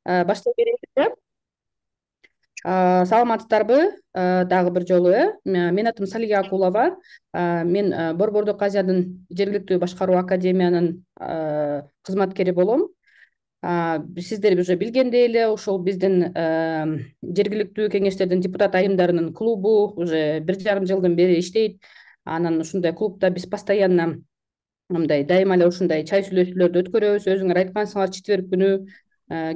баштай берейин. Саламатсыздарбы? Дагы бир жолу менин атым Салия Акулова. Мен Борбордук Азиянын жергиликтүү башкаруу академиянын кызматкери болом. Сиздер уже билгендей эле ушул биздин жергиликтүү кеңештердин депутат айымдарынын клубу уже 1,5 жылдан бери иштейт. Анан ушундай клубда биз постоянно мындай дайыма эле ушундай чай сүйлөшүүлөрдү өткөрөбүз. Өзүңөр айткансыңар, четверг күнү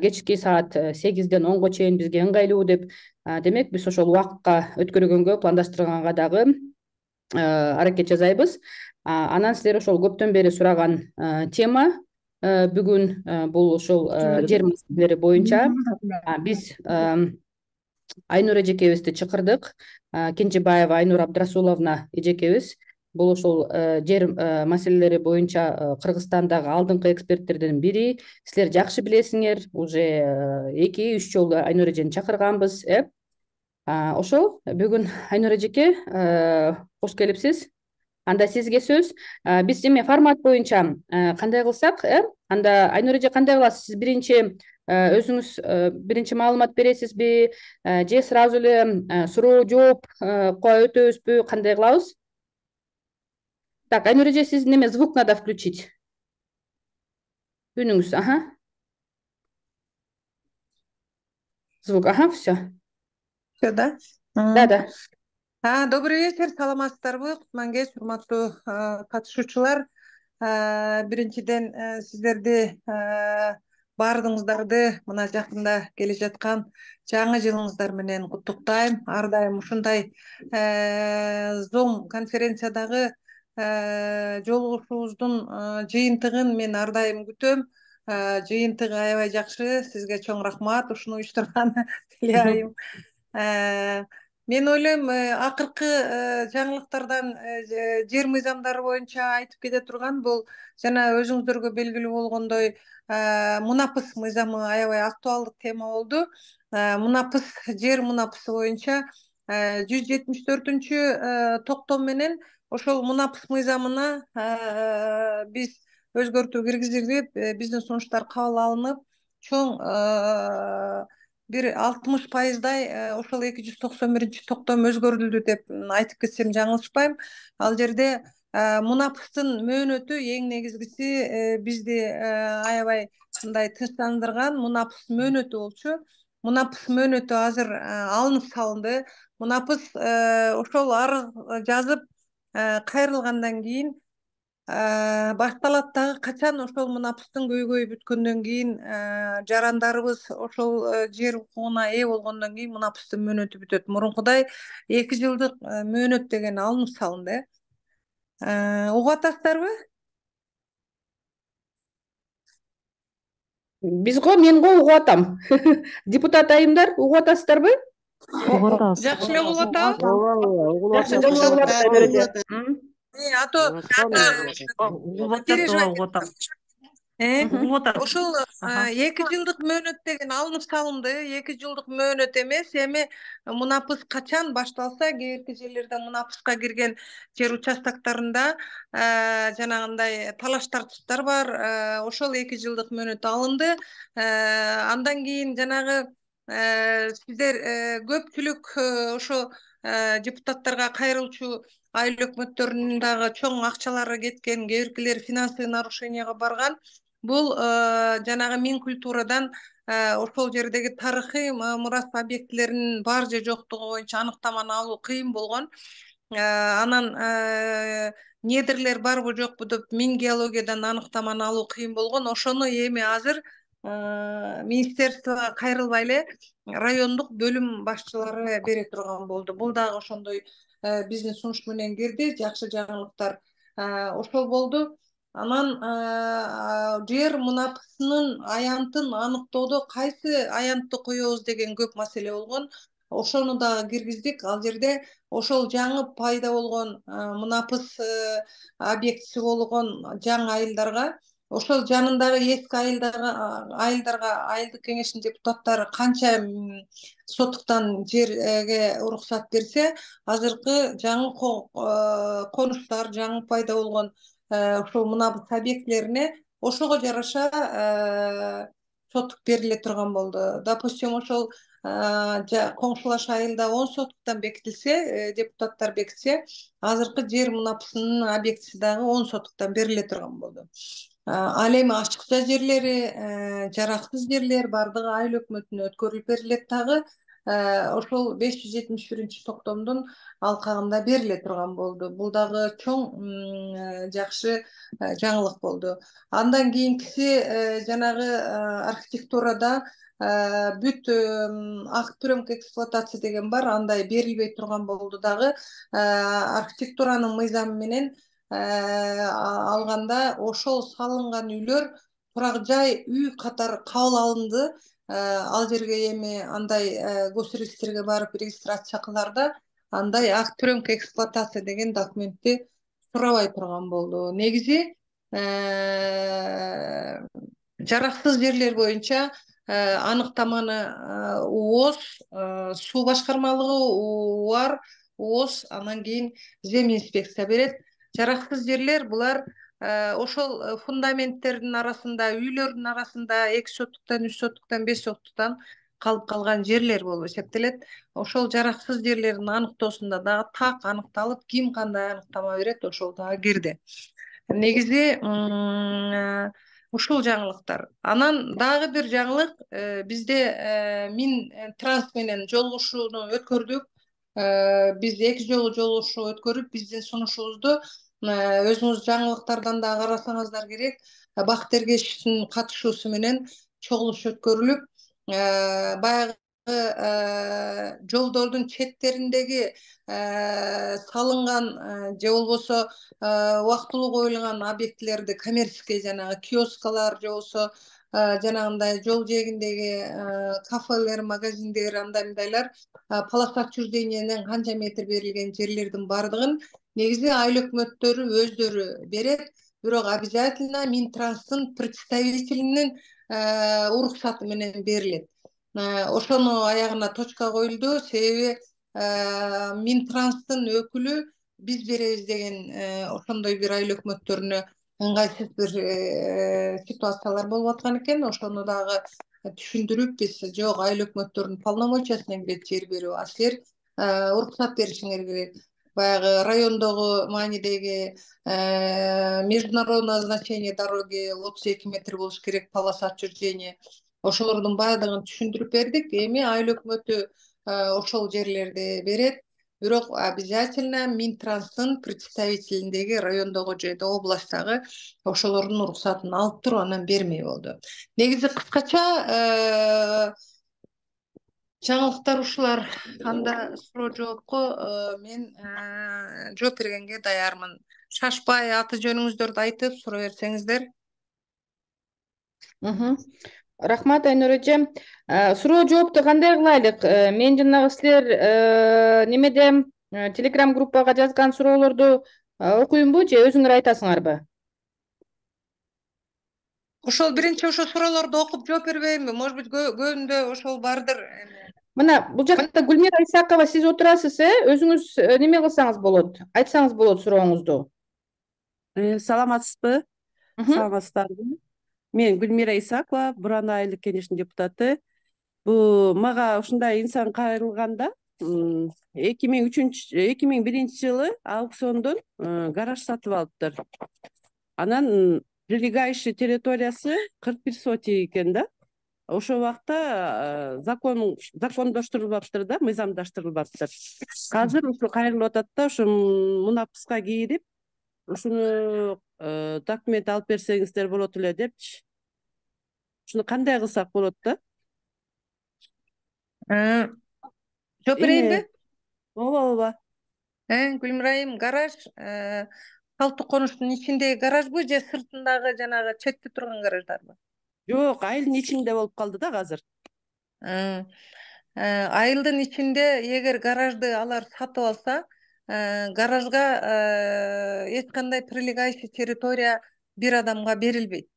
кечки саат 8-ден 10го чейин бизге ыңгайлуу деп. Демек биз ошол убакытка өткөргөнгө, пландаштырганга дагы аракет жасайбыз. Анан силер ошол көптөн бери сураган тема бүгүн бул ошол жер маселелери боюнча биз Айнур эжекебизди чакырдык. Кенжебаева Айнур Абдрасуловна эжекебиз. Бул ошол жер маселелери боюнча Кыргызстандагы алдыңкы эксперттердин бири. Силер жакшы билесиңер, уже 2-3 жолу Айнур эжени чакырганбыз. Ошол бүгүн Айнур эжеке кош келипсиз. Анда сизге сөз. Биз эме формат боюнча кандай кылсак, анда Айнур эже кандай кыласыз? Сиз биринчи өзүңүз биринчи маалымат бересизби, же сразу эле суроо жоопко өтөбүзбү, кандай кылабыз? Так, Айнур эже, сиздин эме звук надо включить. Үнүңүз, звук, все. Все, да? Да. Добрый вечер, саламатсыздарбы, кутман-кеч, урматтуу катышуучулар. Биринчиден сиздерди баардыгыңыздарды мына жакында келе жаткан жаңы жылыңыздар менен куттуктайм. Ар дайым ушундай Zoom конференциядагы жолугушуубуздун жыйынтыгын мен ар дайым күтөм. Жыйынтыгы аябай жакшы. Сизге чоң рахмат ушуну уюштурган Салия айым. Мен ойлойм, акыркы жаңылыктардан жер мыйзамдары боюнча айтып кете турган бул жана өзүңүздөргө белгилүү болгондой мунапыс мыйзамы аябай актуалдык тема болду. Жер мунапысы боюнча 174 токтом менен ошол мунапыс мыйзамына биз өзгөртүү киргизилип, биздин сунуштар кабыл алынып, чоң бир 60%дай ошол 291-токтом өзгөрүлдү деп айтып кетсем жаңылышпайм. Ал жерде мунапыстын мөөнөтү эң негизгиси бизди аябай мындай тынчтандырган мунапыс мөөнөтү болчу. Мунапыс мөөнөтү азыр алынып салынды. Мунапыс ошол арыз жазып кайрылгандан кийин башталат дагы качан ошол мунапыстын көйгөйү бүткөндөн кийин жарандарыбыз ошол жер укугуна ээ болгондон кийин мунапыстын мөөнөтү бүтөт. Мурункудай 2 жылдык мөөнөт деген алынып салынды. Угуп атасыздарбы? Мен угуп атам. Депутат айымдар угуп атасыздарбы? Жакшы эле угуп атабыз. Жакшы угуп атат Айнур эже. Ошол 2 жылдык мөөнөт деген алынып салынды. 2 жылдык мөөнөт эмес, эми мунапыс качан башталса, кээки жерлерде мунапыска кирген жер участоктарында жанагындай талаш тартыштар бар. Ошол 2 жылдык мөөнөт алынды. Андан кийин жанагы сиздер көпчүлүк ошо депутаттарга кайрылчу айыл өкмөттөрүнүн дагы чоң акчалары кеткен, кээ биркилер финансовый нарушенияга барган. Бул жанагы Минкультурадан ошол жердеги тарыхый мурас объектилеринин бар же жоктугу боюнча аныктаманы алуу кыйын болгон. Анан недрлер барбы жокпу деп Мин геологиядан аныктаманы алуу кыйын болгон. Ошону эми азыр министерствого кайрылбай эле райондук бөлүм башчылары бере турган болду. Бул дагы ошондой биздин сунуш менен кирди. Жакшы жаңылыктар ошол болду. Анан жер мунапысынын аянтын аныктоодо кайсы аянтты коебуз деген көп маселе болгон. Ошону дагы киргиздик. Ал жерде ошол жаңы пайда болгон мунапыс объектиси болгон жаңы айылдарга, ошол жанындагы эски айылдарга айылдык кеңештин депутаттары канча сотуктан жерге уруксат берсе, азыркы жаңы конуштар, жаңы пайда болгон ошол мунапыс объектилерине ошого жараша сотук бериле турган болду. Допустим, ошол коңшулаш айылда 10 соттуктан бекитилсе, депутаттар бекитсе, азыркы жер мунапысынын объектиси дагы 10 соттуктан бериле турган болду. Ал эми ачыкча жерлери, жараксыз жерлер бардыгы айыл өкмөтүнө өткөрүлүп берилет дагы. Ошол 571 токтомдун алкагында бериле турган болду. Бул дагы чоң жакшы жаңылык болду. Андан кийинкиси жанагы архитектурада бүт акт пүрөмк эксплуатация деген бар, андай берилбей турган болду дагы. Архитектуранын мыйзамы менен алганда ошол салынган үйлөр турак жай үй катары кабыл алынды. Ал жерге эми андай госрегистрге барып регистрация кыларда андай акт пүрөмк эксплуатация деген документти сурабай турган болду. Негизи жараксыз жерлер боюнча аныктаманы УОЗ, суу башкармалыгы, УАР, УОЗ, анан кийин земинспекция берет. Жараксыз жерлер булар ошол фундаменттердин арасында, үйлөрдүн арасында 2 соттуктан, 3 соттуктан, 5 соттуктан калып калган жерлер болуп эсептелет. Ошол жараксыз жерлердин аныктоосунда дагы так аныкталып, ким кандай аныктама берет, ошол дагы кирди. Негизи ушул жаңылыктар. Анан дагы бир жаңылык, бизде Мин Транс менен жолугушууну өткөрдүк. Биз 2 жолу жолугушуу өткөрүп, биздин сунушубузду өзүңүз жаңылыктардан да карасаңыздар керек. Бак Тергешовдун катышуусу менен чогулуш өткөрүлүп, баягы жолдордун четтериндеги салынган же болбосо убактылуу коюлган объектилерди, коммерческий жанагы киоскалар же болбосо жанагындай жол жээгиндеги кафелер, магазиндер, андай мындайлар полоса отчуждениянын канча метр берилген жерлердин бардыгын негизи айыл өкмөттөрү өздөрү берет, бирок обязательно Минтранстын представителинин уруксаты менен берилет. Ошону аягына точка коюлду, себеби Минтранстын өкүлү биз беребиз деген ошондой бир айыл өкмөттөрүнө ыңгайсыз бир ситуациялар болуп аткан экен. Ошону дагы түшүндүрүп, биз жок, айыл өкмөттөрүнүн полномочиясына кирет жер берүү, а силер уруксат беришиңер керек. Баягы райондогу маанидеги международное значение дороги 32 метр болуш керек, полоса отчуждения. Ошолордун баардыгын түшүндүрүп бердик. Эми айыл өкмөтү ошол жерлерди берет. Бирок обязательно Минтранстын представителиндеги райондогу же областтагы ошолордун уруксатын алып туруп анан бермей болду. Негизи кыскача жаңылыктар ушулар. Анда суроо жоопко мен жооп бергенге даярмын. Шашпай аты жөнүңүздөрдү айтып суроо берсеңиздер. Рахмат, Айнур эже. Суроо жоопту кандай кылайлык? Мен жанагы силер немеде телеграм группага жазган суроолорду окуймбу же өзүңөр айтасыңарбы? Ошол биринчи ошол суроолорду окуп жооп бербейинби? Может быть, көбүндө ошол бардыр. Мына бул жакта Гүлмира Исакова, сиз отурасыз, өзүңүз неме кылсаңыз болот, айтсаңыз болот сурооңузду. Саламатсызбы? Саламатсыздарбы? Мен Гүлмира Исакова, Буран айылдык кеңешинин депутаты. Бул мага ушундай инсан кайрылганда 2001 жылы аукциондон гараж сатып алыптыр. Анан прилегающий территориясы 41 сотик экен да. Ошол убакта закондоштурулбаптыр да, мыйзамдаштырылбаптыр. Азыр ушул кайрылып атат да, ошо мунапыска кирип, ушуну документ алып берсеңиздер болот эле депчи. Ушуну кандай кылсак болот да? Жооп берейинби? Ооба. Гүлмира айым, гараж калктуу конуштун ичиндеги гаражбы же сыртындагы жанагы четте турган гараждарбы? Жок, айылдын ичинде болуп калды да азыр. Айылдын ичинде эгер гаражды алар сатып алса, гаражга эч кандай прилегающий территория бир адамга берилбейт.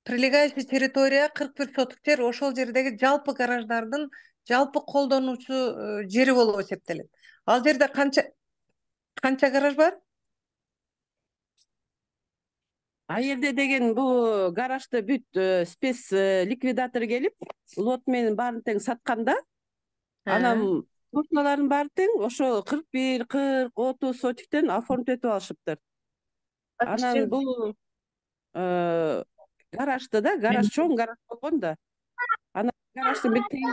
Прилегающий территория 41 соток жер, ошол жердеги жалпы гараждардын жалпы колдонуучу жери болуп эсептелет. Ал жерде канча гараж бар? Аерде деген бул гаражда бүт спец ликвидатор келип, лот менен баарын тең сатканда, анан кухнялардын баары тең ошо 41, 40, 30 сотиктен оформить этип алышыптыр. Анан бул гаражда да, гараж чоң гараж болгон да. Анан гараждын бир тең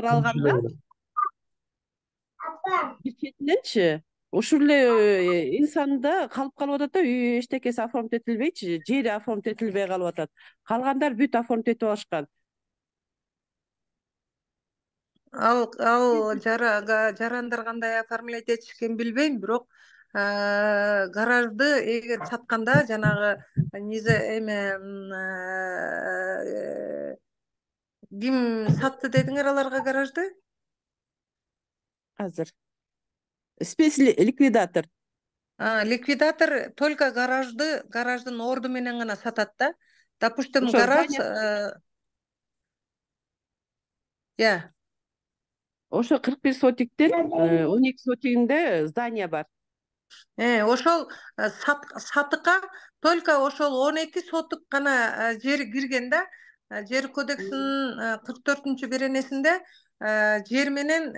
алганда, бир четиненчи ушул эле инсанда калып калып атат да, үй эчтекеси оформить этилбейчи, жери оформить этилбей калып атат. Калгандар бүт оформить этип алышкан. Ал жарандар кандай оформлять этишкен билбейм, бирок гаражды эгер сатканда жанагы ким сатты дедиңер аларга гаражды? Азыр спец ликвидатор. Ликвидатор только гараждын орду менен гана сатат да. Допустим, Ошо гараж ошо 41 сотиктен 12 сотигинде здание бар. ошол сатыкка только ошол 12 сотук гана жер кирген да. Жер кодексинин 44 беренесинде жер менен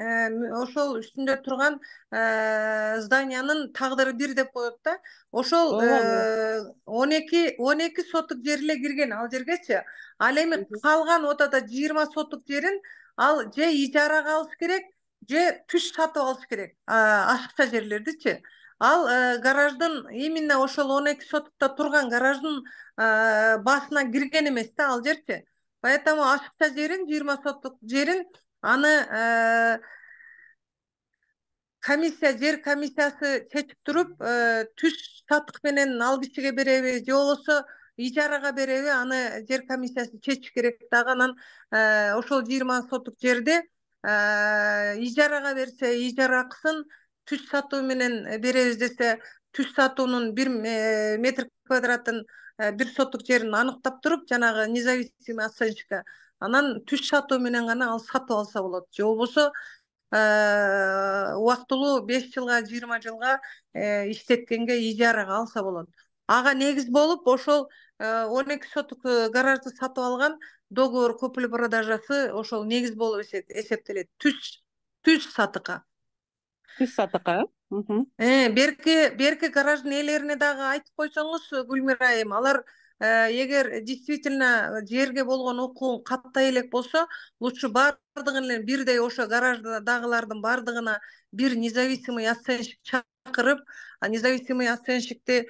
ошол үстүндө турган зданиянын тагдыры бир деп коет да. Ошол 12 сотук жер эле кирген ал жергечи. Ал эми калган ортада 20 сотук жерин ал же ижарага алыш керек, же түш сатып алыш керек. Ашыкча жерлердичи. Ал гараждын именно ошол 12 сотукта турган гараждын басына кирген эмес да ал жерчи. Поэтому ашыкча жерин 20 сотук жерин аны жер комиссиясы чечип туруп, түш сатык менен ал кишиге береби, же болбосо ижарага береби, аны жер комиссиясы чечиш керек дагы. Анан ошол 20 сотук жерди ижарага берсе ижара акысын, түш сатуу менен беребиз десе түш сатуунун 1 метр квадратын 1 сотук жерин аныктап туруп, жанагы независимый оценщикке анан түш сатуу менен гана ал сатып алса болот. Же болбосо убактылуу 5 жылга 20 жылга иштеткенге ижарага алса болот. Ага негиз болуп ошол 12 сотук гаражды сатып алган договор купли-продажасы ошол негиз болуп эсептелет. Түш сатыкка. Түш сатыкка. Берки гараждын ээлерине дагы айтып койсоңуз, Гүлмира айым, алар эгер действительно жерге болгон укугун каттай элек болсо, лучше бардыгын эле бирдей ошо гараждагылардын бардыгына бир независимый оценщик чакырып, независимый оценщикти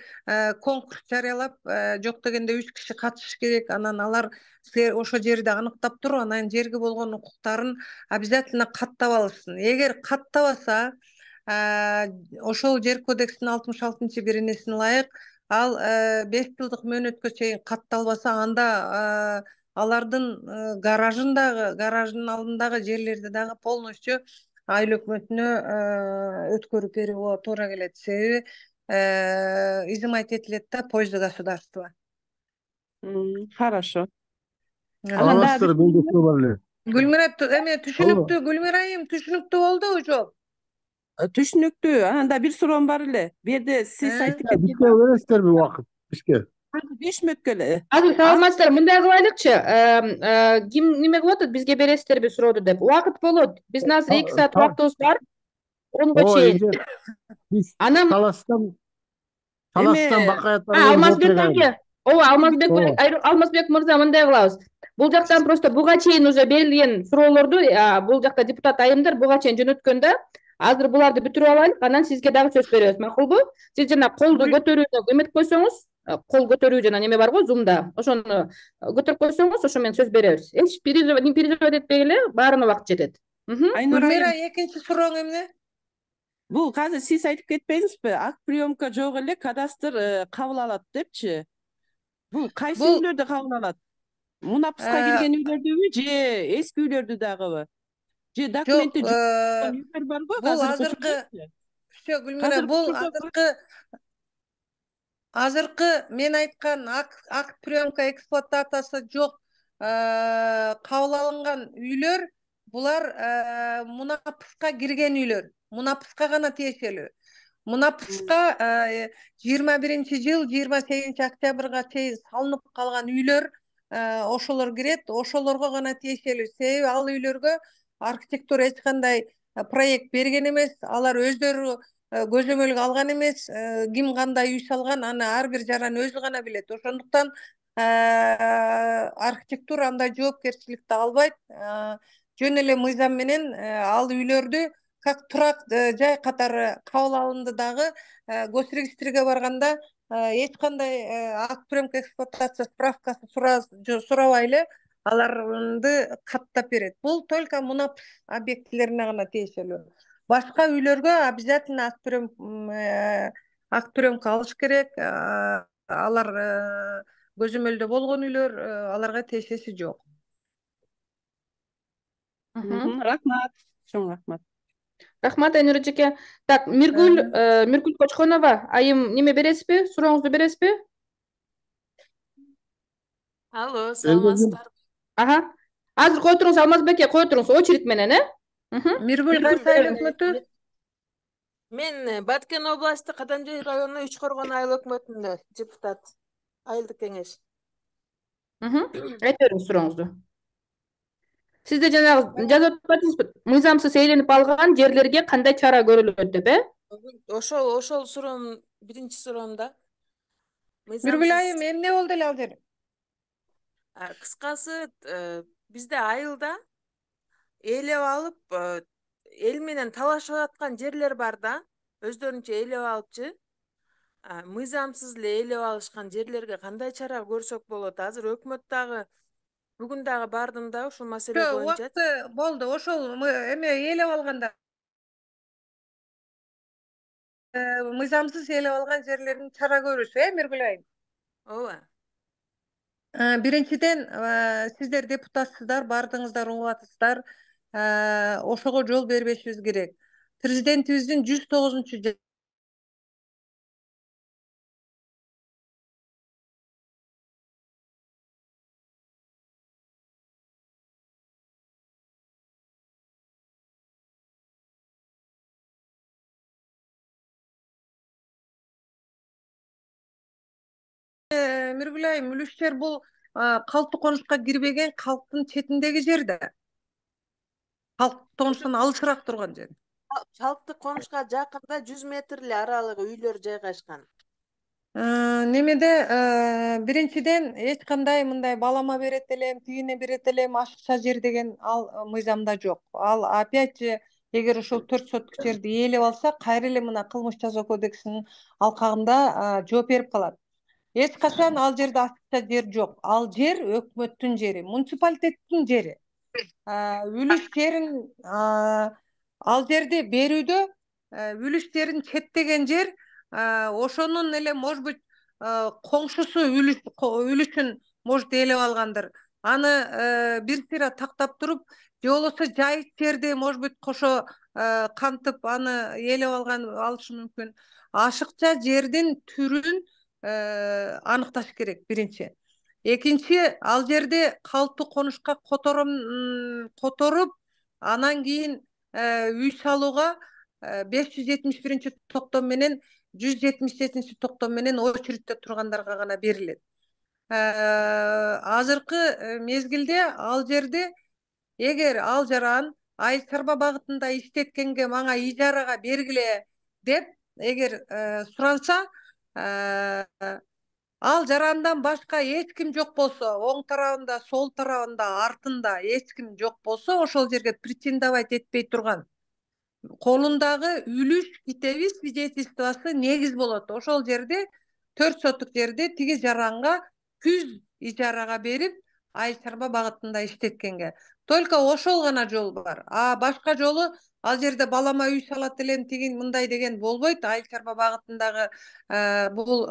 конкурс жарыялап, жок дегенде 3 киши катышыш керек. Анан алар ошо жерди аныктап туруп, анан жерге болгон укуктарын обязательно каттап алышсын. Эгер каттабаса, ошол жер кодексинин 66 беренесине ылайык ал 5 жылдык мөөнөткө чейин катталбаса, анда алардын гараждын алдындагы жерлерди дагы полностью айыл өкмөтүнө өткөрүп берүүгө туура келет. Себеби изымать этилет да польза государства. Хорошо. Саламатсыздар, мен де бар эле. Гүлмира түшүнүктүү, Гүлмира айым, түшүнүктүү болдубу жок? Түшүнүктүү. Анан бир суроом бар эле. Бу жерде сиз айтып Бизге бересиздерби убакыт? Бизге 5 мүнөткө эле. Азыр саламатсыздар, мындай кылайлыкчы. Ким неме кылып атат, бизге бересиздерби сурооду деп. Убакыт болот. Биздин азыр 2 саат убактыбыз бар. 10го чейин. Биз Анан таластан бакаяттар. Алмазбек ооба, Алмазбек мырза, мындай кылабыз. Бул жактан просто буга чейин уже берилген суроолорду бул жакта депутат айымдар буга чейин жөнөткөн да. Азыр буларды бүтүрүп алайлык, анан сизге дагы сөз беребиз. Макулбу? Сиз жана колду көтөрүүнү эметип койсоңуз, кол көтөрүү жана неме барбы, Zoom'да. Ошону көтөрүп койсоңуз, ошо менен сөз беребиз. Эч переживать этпей эле, баарына убакыт жетет. Гүлмира, экинчи сурооң эмне? Бул азыр сиз айтып кетпейсизби? Акт приемка жок эле кадастр кабыл алат депчи. Бул кайсы үйлөрдү кабыл алат? Мунапыска кирген үйлөрдүбү же эски үйлөрдү дагыбы? Же документи жок үйлөр барбы? Бул азыркы Гүлмира, бул азыркы мен айткан акт приемка эксплуатациясы жок кабыл алынган үйлөр, булар мунапыска кирген үйлөр. Мунапыска гана тиешелүү. Мунапыска 21-жыл 28 октябрга чейин салынып калган үйлөр ошолор кирет. Ошолорго гана тиешелүү. Себеби ал үйлөргө архитектура эч кандай проект берген эмес. Алар өздөрү көзөмөлгө алган эмес. Ким кандай үй салган, аны ар бир жаран өзү гана билет. Ошондуктан архитектура андай жоопкерчиликти албайт. Жөн эле мыйзам менен ал үйлөрдү как турак жай катары кабыл алынды дагы госрегистрге барганда эч кандай акт приемка эксплуатация справкасы сурабай эле аларды каттап берет. Бул только мунап объектилерине гана тиешелүү. Башка үйлөргө обязательно акт приемка алыш керек. Алар көзөмөлдө болгон үйлөр, аларга тиешеси жок. Рахмат. Чоң рахмат. Рахмат, Айнур эжеке. Так, Миргүл Кочконова, айым неме бересизби? Сурооңузду бересизби? Алло, саламатсыздарбы? Ага. Азыр кое туруңуз, Алмазбек, кое туруңуз, очередь менен, Миргүл кайсы айыл өкмөтү? Мен Баткен областы Кадамжай району Үчкоргон айыл өкмөтүндө депутат, айылдык кеңеш. Айта бериңиз сурооңузду. Сиз де жанагы жазып атпадыңызбы? Мыйзамсыз ээленип алган жерлерге кандай чара көрүлөт деп, Ошол суроом, биринчи суроомда. Миргүл айым, эмне болду эле ал жер? Кыскасы, бизде айылда ээлеп алып, эл менен талашып аткан жерлер бар да, өздөрүнчө ээлеп алыпчы. Мыйзамсыз эле ээлеп алышкан жерлерге кандай чара көрсөк болот? Азыр өкмөт дагы бүгүн дагы бардым да ушул маселе боюнча. Убакыты болду. Ошол эме ээлеп алганда мыйзамсыз ээлеп алган жерлердин чара көрүүсү, Миргүл айым? Ооба. Биринчиден, сиздер депутатсыздар, бардыңыздар, угуп атасыздар. Ошого жол бербешибиз керек. Президентибиздин 109 Миргүл айым, үлүш жер бул калктуу конушка кирбеген, калктын четиндеги жер да. Калк тонуштан алысыраак турган жер. Калктык конушка жакында 100 метр эле аралыгы үйлөр жайгашкан. Немеде биринчиден эч кандай мындай балама берет элем, тигине берет элем, ашыкча жер деген ал мыйзамда жок. Ал опять же эгер ошол 4 соттук жерди ээлеп алса, кайра эле мына кылмыш жаза кодексинин алкагында жооп берип калат. Эч качан ал жерде ашыкча жер жок. Ал жер өкмөттүн жери, муниципалитеттин жери. Үлүш жерин ал жерди берүүдө үлүш жерин четтеген жер ошонун эле может быть коңшусу үлүшүн может ээлеп алгандыр. Аны бир сыйра тактап туруп, же болбосо жайык жерди может быть кошо кантып аны ээлеп алышы мүмкүн. Ашыкча жердин түрүн аныкташ керек биринчи. Экинчи, ал жерде калктуу конушка которуп, анан кийин үй салууга 571-токтом менен 177-токтом менен очередте тургандарга гана берилет. Азыркы мезгилде ал жерде эгер ал жаран Айыл чарба багытында иштеткенге мага ижарага бергиле деп эгер суранса, ал жарандан башка эч ким жок болсо, оң тарабында, сол тарабында, артында эч ким жок болсо, ошол жерге претендовать этпей турган колундагы үлүш китеби свидетельствосы негиз болот. Ошол жерде 4 соттук жерди тиги жаранга күз ижарага берип, айыл чарба багытында иштеткенге. Только ошол гана жол бар. Башка жолу ал жерде балама үй салат элем, тигин мындай деген болбойт. Айыл чарба багытындагы бул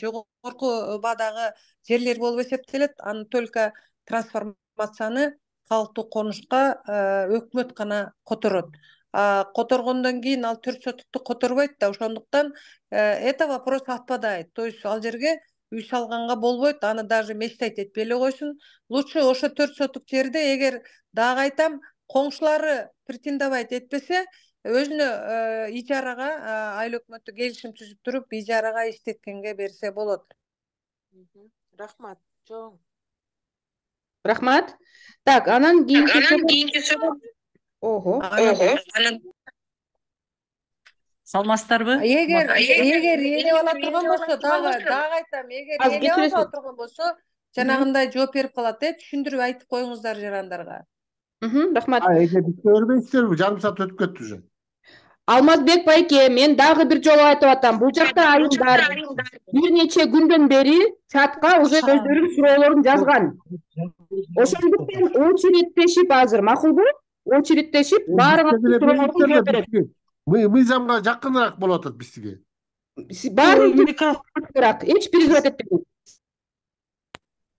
жогорку баадагы жерлер болуп эсептелет. Аны только трансформацияны калктуу конушка өкмөт гана которот. Которгондон кийин ал 4 соттукту которбойт да, ошондуктан это вопрос отпадает. То есть ал жерге үй салганга болбойт, аны даже мечтать этпей эле койсун. Лучше ошо 4 соттук жерде эгер дагы айтам, коңшулары претендовать этпесе, өзүнө ижарага айыл өкмөттү келишим түзүп туруп ижарага иштеткенге берсе болот. Рахмат, чоң. Рахмат. Так, анан кийинки суроо. Ого. Саламатсыздарбы? Эгер ээлеп ала турган болсо дагы айтам, эгер Аз ээлеп албай кечиресиз. турган болсо жанагындай жооп берип калат, түшүндүрүп айтып коюңуздар жарандарга. Рахмат. Эге бизге бербейсиздерби? Жарым саат өтүп кетти уже. Алмазбек байке, мен дагы бир жолу айтып атам. Бул жакта айылдар бир нече күндөн бери чатка уже өздөрүнүн суроолорун жазган. Ошондуктан очередтешип азыр, макулбу? Очередтешип баарыңыздын суроолоруңузга жооп берет. Мыйзамга жакыныраак болуп атат биздики. Баары эч переживать этпеңиз.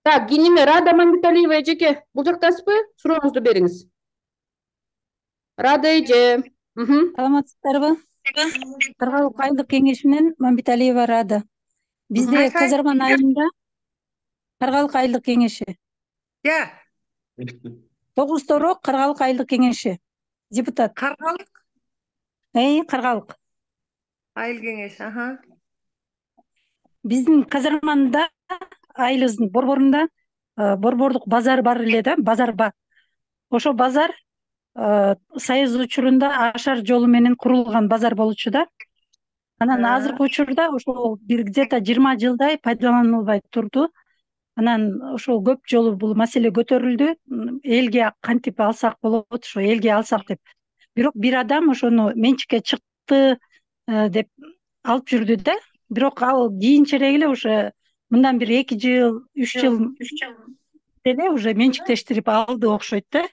Так, неме Рада Мамбеталиева эжеке, бул жактасызбы? Сурооңузду бериңиз. Рада эже. Саламатсыздарбы? Кыргызстан айылдык кеңешинен Мамбеталиева Рада. Бизде Казарман айылында Кыргызстан айылдык кеңеши. 9 торок Кыргызстан айылдык кеңеши. Депутат. Каргалык Кыргызстан. айыл кеңеши, Биздин Казарманда айылыбыздын борборунда борбордук базар бар эле да, базар бар. Ошо базар Союз учурунда ашар жолу менен курулган базар болчу да. Анан азыркы учурда ошол бир где-то 20 жылдай пайдаланылбай турду. Анан ошол көп жолу бул маселе көтөрүлдү. Элге кантип алсак болот, ошо элге алсак деп. Бирок бир адам ошону менчикке чыкты деп алып жүрдү да. Бирок ал кийинчерээк эле уже мындан бир 2 жыл, 3 жыл эле уже менчиктештирип алды окшойт да.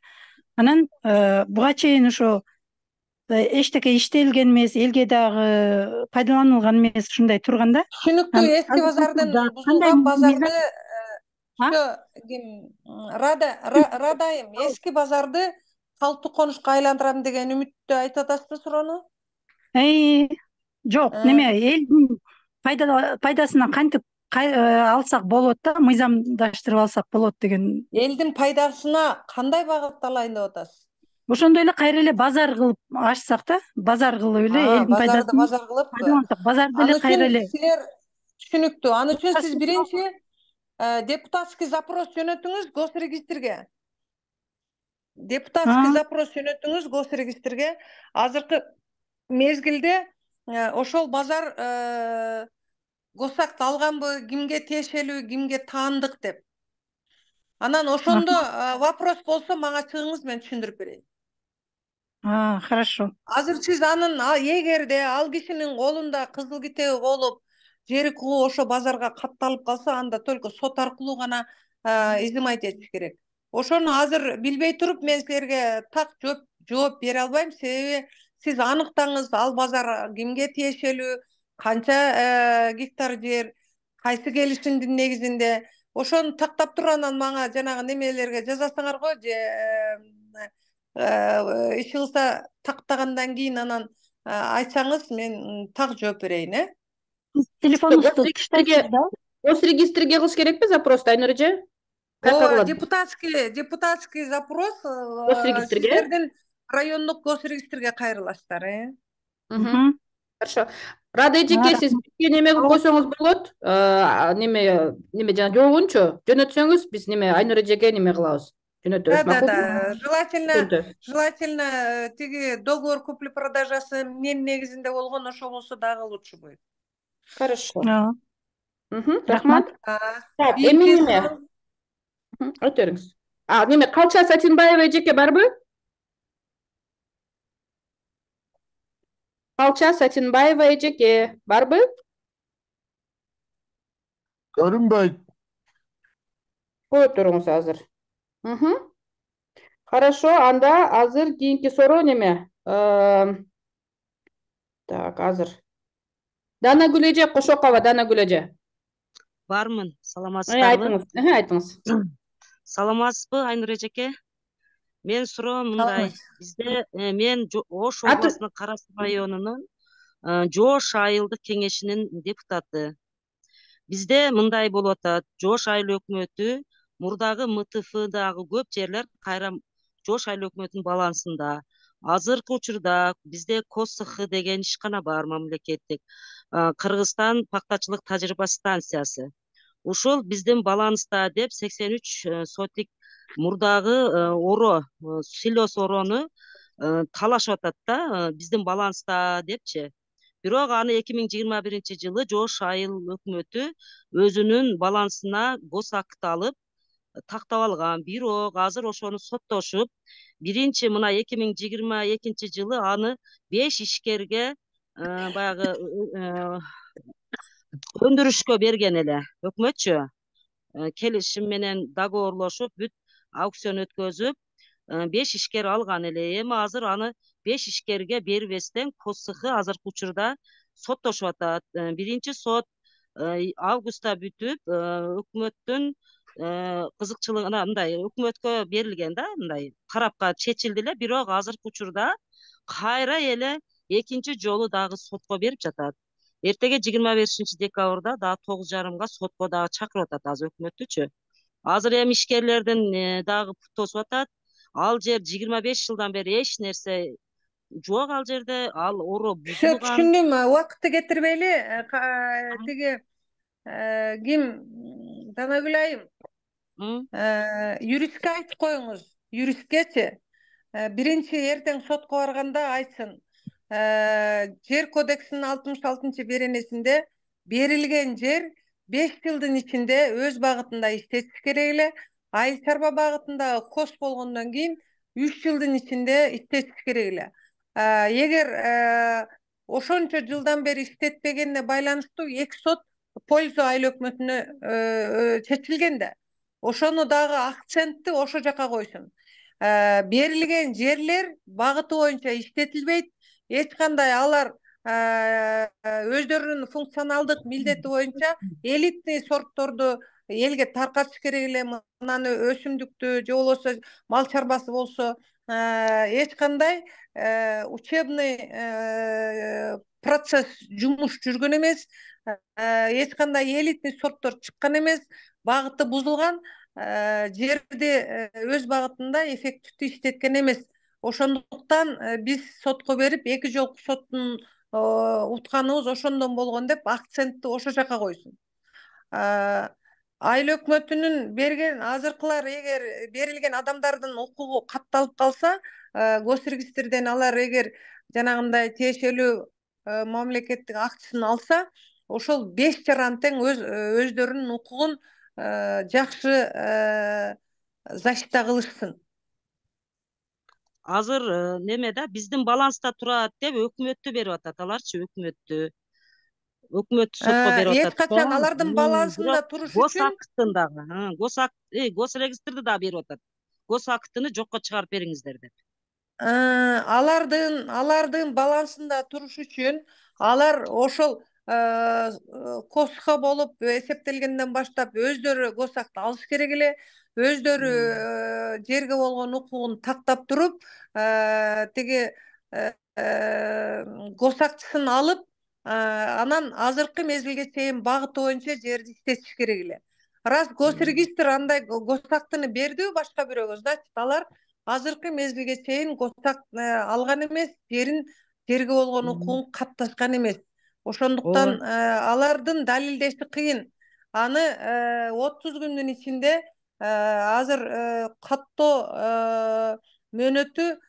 Анан буга чейин ошо эчтеке иштелген эмес, элге дагы пайдаланылган эмес, ушундай турганда. Түшүнүктүү, эски базардын бузулган базарды Радайым, эски базарды калыптуу конушка айландырам деген үмүттү айтып атасызбы суроону? Жок, неме элдин пайдасына кантип алсак болот да, мыйзамдаштырып алсак болот деген. Элдин пайдасына кандай багытталайын деп атасыз? Ошондой эле кайра эле базар кылып ачсак да, базар кылып эле элдин пайдасын базар кылып базарды эле кайра эле. Түшүнүктүү. Аны үчүн сиз биринчи депутатский запрос жөнөтүңүз госрегистрге. Госрегистрге. Азыркы мезгилде ошол базар госакты алганбы, кимге тиешелүү, кимге таандык деп. Анан ошондо вопрос болсо мага чыгыңыз, мен түшүндүрүп берейин. Хорошо. Азыр сиз анын эгерде ал кишинин колунда кызыл китеби болуп, жер укугу ошо базарга катталып калса, анда только сот аркылуу гана изымать этиш керек. Ошону азыр билбей туруп мен силерге так жооп бере албайм, себеби сиз аныктаңыз, ал базар кимге тиешелүү, канча гектар жер, кайсы келишимдин негизинде. Ошону тактап туруп анан мага жанагы немелерге жазасыңар го, же иш кылса тактагандан кийин анан айтсаңыз, мен так жооп берейин, Телефонуңузду таштайсыз да? Госрегистрге кылыш керекпи запросту, Айнур эже? Депутатский запрос Госрегистрге? сиздердин райондук госрегистрге кайрыласыздар, Хорошо. Рада эжеке, сиз бизге неме кылып койсоңуз болот. Неме жана жоогунчу жөнөтсөңүз, биз неме Айнур эжеге неме кылабыз. Жөнөтөбүз. Да. Желательно тиги договор купли-продажасы эмненин негизинде болгон, ошо болсо дагы лучше будет. Хорошо. Рахмат. Так, эми неме? Өтөрүңүз. Неме Калча Сатинбаева эжеке барбы? Калча Сатинбаева эжеке барбы? Көрүнбөйт. Коюп туруңуз азыр. Хорошо, анда азыр кийинки суроо неме? Так, азыр. Данагүл эже, Кошокова Данагүл эже. Бармын, саламатсыздарбы? Айтыңыз. Саламатсызбы, Айнур эжеке? Мен суроом мындай. Бизде мен Ош областынын Карас районунун Жоош айылдык кеңешинин депутаты. Бизде мындай болуп атат. Жоош айыл өкмөтү мурдагы МТФдагы көп жерлер кайра Жоош айыл өкмөтүнүн балансында. азыркы учурда бизде КОСХ деген ишкана бар, мамлекеттик Кыргызстан пактачылык тажрыйба станциясы. Ушул биздин баланста деп 83 сотик мурдагы оро, силос орону талашып атат да, биздин баланста депчи. Бирок аны 2021-жылы Жош Айыл өкмөтү өзүнүн балансына госакт алып тактап алган. Бирок азыр ошону соттошуп, биринчи мына 2022-жылы аны 5 ишкерге баягы өндүрүшкө берген эле өкмөтчү. Келишим менен договорлошуп, бүт аукцион өткөзүп, 5 ишкер алган эле. Эми азыр аны 5 ишкерге бербестен КОСХ азыркы учурда соттошуп атат. Биринчи сот августта бүтүп, өкмөттүн кызыкчылыгына мындай өкмөткө берилген да, мындай тарапка чечилди эле. Бирок азыркы учурда кайра эле экинчи жолу дагы сотко берип жатат. Эртеге 25-декабрда дагы 9:30-га сотко дагы чакырып атат азыр өкмөттүчү. Азыр эми ишкерлердин дагы тосуп атат. Ал жер 25 жылдан бери эч нерсе жок ал жерде, ал оро бузулган. Түшүндүм. Убакытты кетирбейли. Тиги ким Данагүл айым, юристке айтып коюңуз. Юристкечи биринчи эртең сотко барганда айтсын. Жер кодексинин 66-беренесинде берилген жер 5 жылдын ичинде өз багытында иштетиш керек эле. Айыл чарба багытындагы кос болгондон кийин 3 жылдын ичинде иштетиш керек эле. Эгер ошончо жылдан бери иштетпегенине байланыштуу 2 сот польза айыл өкмөтүнө чечилген да. Ошону дагы акцентти ошо жака койсун. Берилген жерлер багыты боюнча иштетилбейт. Эч кандай алар өздөрүнүн функционалдык милдети боюнча элитный сортторду элге таркатыш керек эле. Мынаны өсүмдүктү же болбосо мал чарбасы болсо эч кандай учебный процесс жумуш жүргөн эмес. Эч кандай элитный сорттор чыккан эмес. Багыты бузулган. Жерди өз багытында эффективдүү иштеткен эмес. Ошондуктан биз сотко берип, эки жолку соттун утканыбыз ошондон болгон деп акцентти ошо жака койсун. Айыл өкмөтүнүн берген азыркылар эгер берилген адамдардын укугу катталып калса, госрегистрден алар эгер жанагындай тиешелүү мамлекеттик актысын алса, ошол 5 жаран тең өздөрүнүн укугун жакшы защита кылышсын. Азыр неме да биздин баланста турат деп өкмөттү берип атат аларчы, өкмөт сотко берип атат. Эч качан алардын балансында туруш үчүн госактын дагы, госрегистрди дагы берип атат. Госактыны жокко чыгарып бериңиздер деп. Алардын балансында туруш үчүн алар ошол КОСХ болуп эсептелгенден баштап өздөрү госакт алыш керек эле. Өздөрү жерге болгон укугун тактап туруп, тиги госактысын алып, анан азыркы мезгилге чейин багыты боюнча жерди иштетиш керек эле. Раз госрегистр андай госактыны берди башка бирөөгө, значит алар азыркы мезгилге чейин госакт алган эмес, жерге болгон укугун катташкан эмес. Ошондуктан алардын далилдеши кыйын. Аны 30 күндүн ичинде азыр каттоо мөөнөтү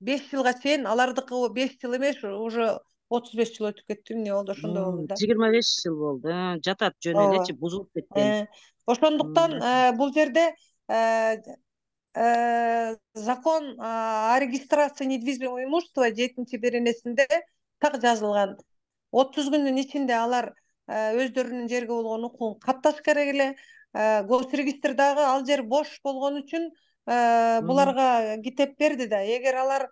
5 жылга чейин, алардыкы 5 жыл эмес, уже 35 жыл өтүп кетти, эмне болду, ошондой болду да. 25 жыл болду. Жатат жөн элечи, бузулуп кеткен. Ошондуктан бул жерде закон о регистрации недвижимого имущества 7-беренесинде так жазылган. 30 күндүн ичинде алар өздөрүнүн жерге болгон укугун катташ керек эле. Госрегистр дагы ал жер бош болгон үчүн буларга китеп берди да. Эгер алар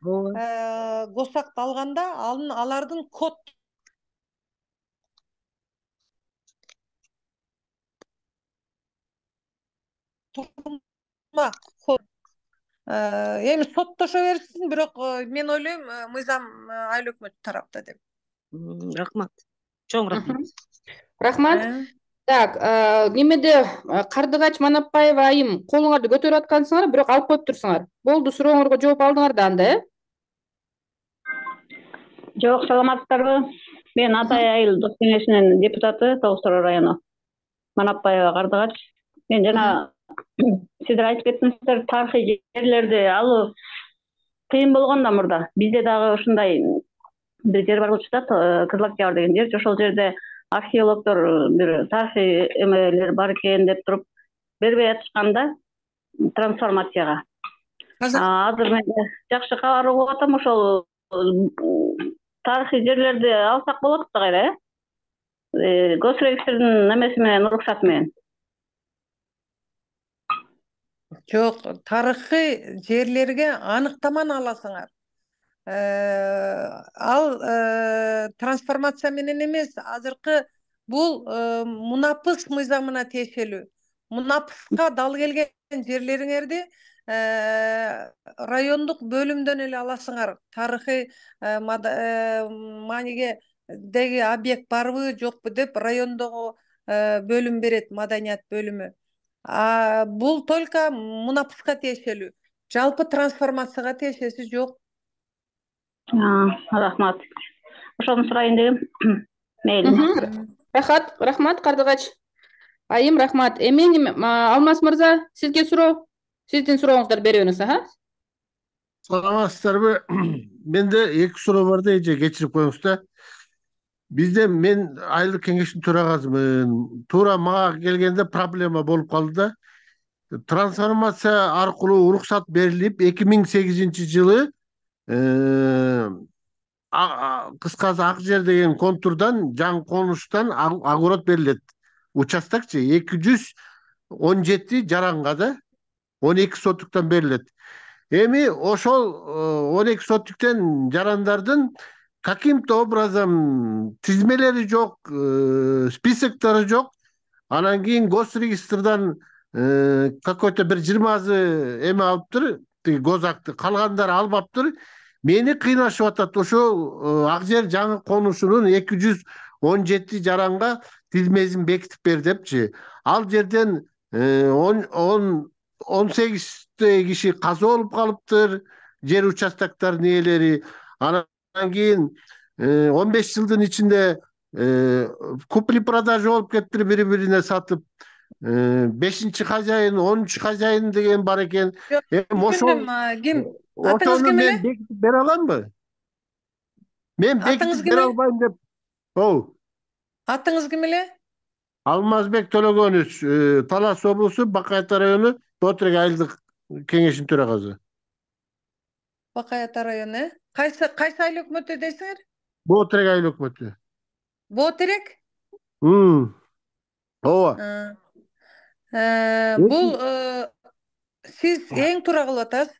госакт алганда, алардын код эми соттошо берсин, бирок мен ойлойм мыйзам айыл өкмөтү тарапта деп. Рахмат. Чоң рахмат. Рахмат. Так, немеде Кардыгач Манапбаева айым колуңарды көтөрүп аткансыңар, бирок алып коюп турсуңар. Болду, сурооңорго жооп алдыңар да анда, Жок, саламатсыздарбы? Мен Атай Айылдык кеңешинин депутаты, Тоғыз Тороо району. Манапбаева Кардыгач. Мен жана сиздер айтып кеттиңиздер, тарыхый жерлерди алуу кыйын болгон да мурда. Бизде дагы ушундай бир жер бар болчу да, Кызыл Октябрь деген жер. Ошол жерде археологдор бир тарыхый эмелер бар экен деп туруп бербей атышканда трансформацияга. Азыр мен жакшы кабар угуп атам, ошол тарыхый жерлерди алсак болот да кайра, госрегистрдин немеси менен, уруксаты менен. Жок, тарыхый жерлерге аныктаманы аласыңар. Ал трансформация менен эмес, азыркы бул мунапыс мыйзамына тиешелүү. Мунапыска дал келген жерлериңерди райондук бөлүмдөн эле аласыңар. Тарыхый мааниге деги объект барбы, жокпу деп райондогу бөлүм берет, маданият бөлүмү. Бул только мунапыска тиешелүү. Жалпы трансформацияга тиешеси жок. Рахмат. Ошону сурайын дегем. Мейли. Рахмат, Кардыгач айым, рахмат. Эми Алмаз мырза, сизге суроо. Сиздин сурооңуздар беребиз, Саламатсыздарбы? Менде эки суроо бар да, эже кечирип коюңуз да. Бизде мен айылдык кеңештин төрагасымын. Туура мага келгенде проблема болуп калды да. Трансформация аркылуу уруксат берилип, 2008-жылы кыскасы Ак жер деген контурдан, жаңы конуштан огород берилет. Участокчы 217 жаранга да 12 соттуктан берилет. Эми ошол 12 соттуктан жарандардын каким-то образом тизмелери жок, списоктары жок. Анан кийин госрегистрдан какой-то бир 20 эме алыптыр, гозакты, калгандары албаптыр. Мени кыйнашып атат. Ошол Ак жер жаңы конушунун 217 жаранга тизмесин бекитип бер депчи. Ал жерден 18 киши каза болуп калыптыр, жер участоктордун ээлери. Анан кийин 15 жылдын ичинде купли-продажа болуп кетиптир, бири-бирине сатып. 5-чи хозяин, 10-чу хозяин деген бар экен. Ошол ким? Атыңыз ким эле? Мен бекитип бере аламбы? Мен бекитип бере албайм деп. Атыңыз ким эле? Алмазбек Төлөгөнүч, Талас облусу, Бакай Ата району, Ботерек айылдык кеңешинин төрагасы. Бакай Ата району, Кайсы айыл өкмөтү дейсиңер? Ботерек айыл өкмөтү. Ботерек? Ооба. Бул сиз эң туура кылып атасыз.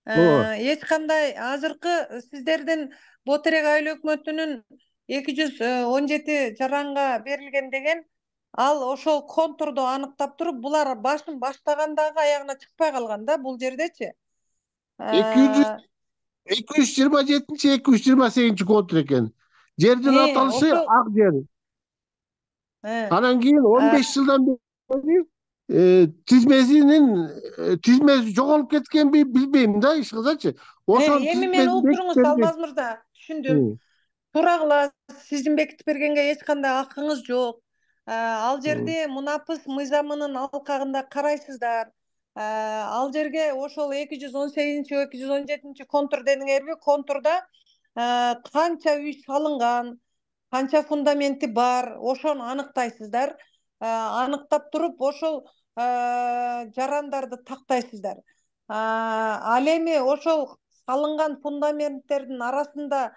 Эч кандай азыркы сиздердин Ботерек айыл өкмөтүнүн 217 жаранга берилген деген, ал ошол контурду аныктап туруп, булар башын баштагандагы аягына чыкпай калган да бул жердечи. 227-228 контур экен. Жердин аталышы Ак жер. Анан кийин 15 жылдан бери тизмеси жоголуп кеткенби билбейм да, иш кылсачы. Эми мен угуп туруңуз, Алмаз мырза, түшүндүм. Туура кыласыз, сиздин бекитип бергенге эч кандай акыңыз жок. Ал жерди мунапыс мыйзамынын алкагында карайсыздар. Ал жерге ошол 218-217 контур дедиңерби? Контурда канча үй салынган, канча фундаменти бар, ошону аныктайсыздар. Аныктап туруп, ошол жарандарды тактайсыздар. Ал эми ошол салынган фундаменттердин арасында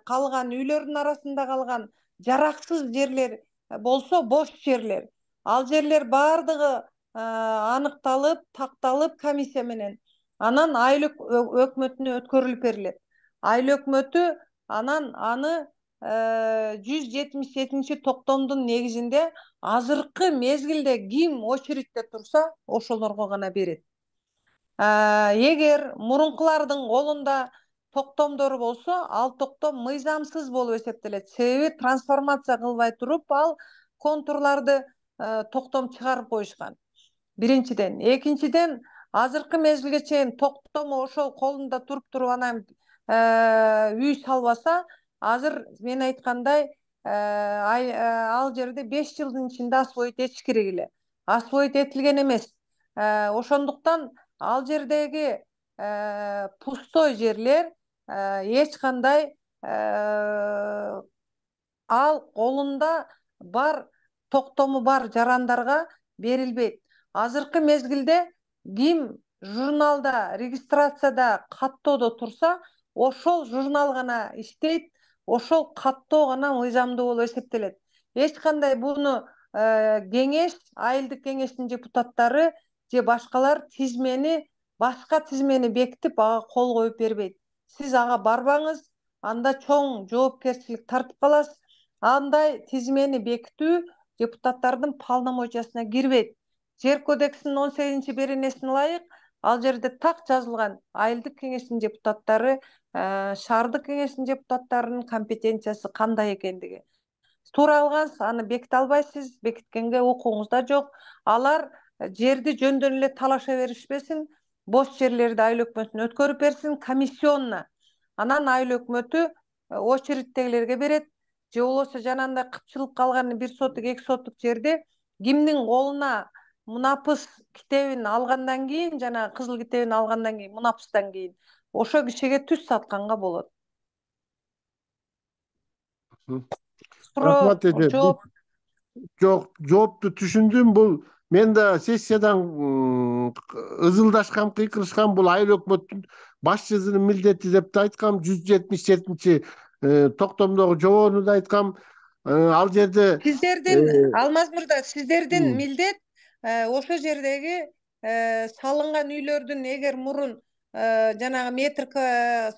калган, үйлөрдүн арасында калган жараксыз жерлер болсо, бош жерлер. Ал жерлер бардыгы аныкталып, такталып комиссия менен. Анан айыл өкмөтүнө өткөрүлүп берилет. Айыл өкмөтү анан аны 177 токтомдун негизинде азыркы мезгилде ким очередьте турса, ошолорго гана берет. Эгер мурункулардын колунда токтомдору болсо, ал токтом мыйзамсыз болуп эсептелет. Себеби трансформация кылбай туруп, ал контурларды токтом чыгарып коюшкан. Биринчиден. Экинчиден, азыркы мезгилге чейин токтому ошол колунда туруп анан үй салбаса, азыр мен айткандай ал жерде 5 жылдын ичинде освоить этиш керек эле. Освоить этилген эмес. Ошондуктан ал жердеги пустой жерлер эч кандай ал колунда бар токтому бар жарандарга берилбейт. Азыркы мезгилде ким журналда регистрацияда каттоодо турса, ошол журнал гана иштейт, ошол каттоо гана мыйзамдуу болуп эсептелет. Эч кандай буну кеңеш, айылдык кеңештин депутаттары же башкалар башка тизмени бекитип ага кол коюп бербейт. Сиз ага барбаңыз, анда чоң жоопкерчилик тартып каласыз. Андай тизмени бекитүү депутаттардын полномочиясына кирбейт. Жер кодексинин 18 беренесине ылайык ал жерде так жазылган айылдык кеңештин депутаттары, шаардык кеңештин депутаттарынын компетенциясы кандай экендиги. Туура кылгансыз, аны беките албайсыз, бекиткенге укугуңуз да жок. Алар жерди жөндөн эле талаша беришпесин, бош жерлерди айыл өкмөтүнө өткөрүп берсин, комиссионна. Анан айыл өкмөтү очередтегилерге берет. Же болбосо жанагындай кыпчылык калган 1 соттук 2 соттук жерде кимдин колуна мунапыс китебин алгандан кийин, жана кызыл китебин алгандан кийин, мунапыстан кийин ошо кишиге түз сатканга болот. Рахмат эже. Жоопту түшүндүм. Бул мен да сессиядан ызылдашкам, кыйкырышкам. Бул айыл өкмөттүн башчысынын милдети деп да айткам. 177 токтомдогу жобону да айткам. Ал жерде сиздердин Алмаз мырза, сиздердин милдет ошо жердеги салынган үйлөрдүн эгер мурун жанагы метр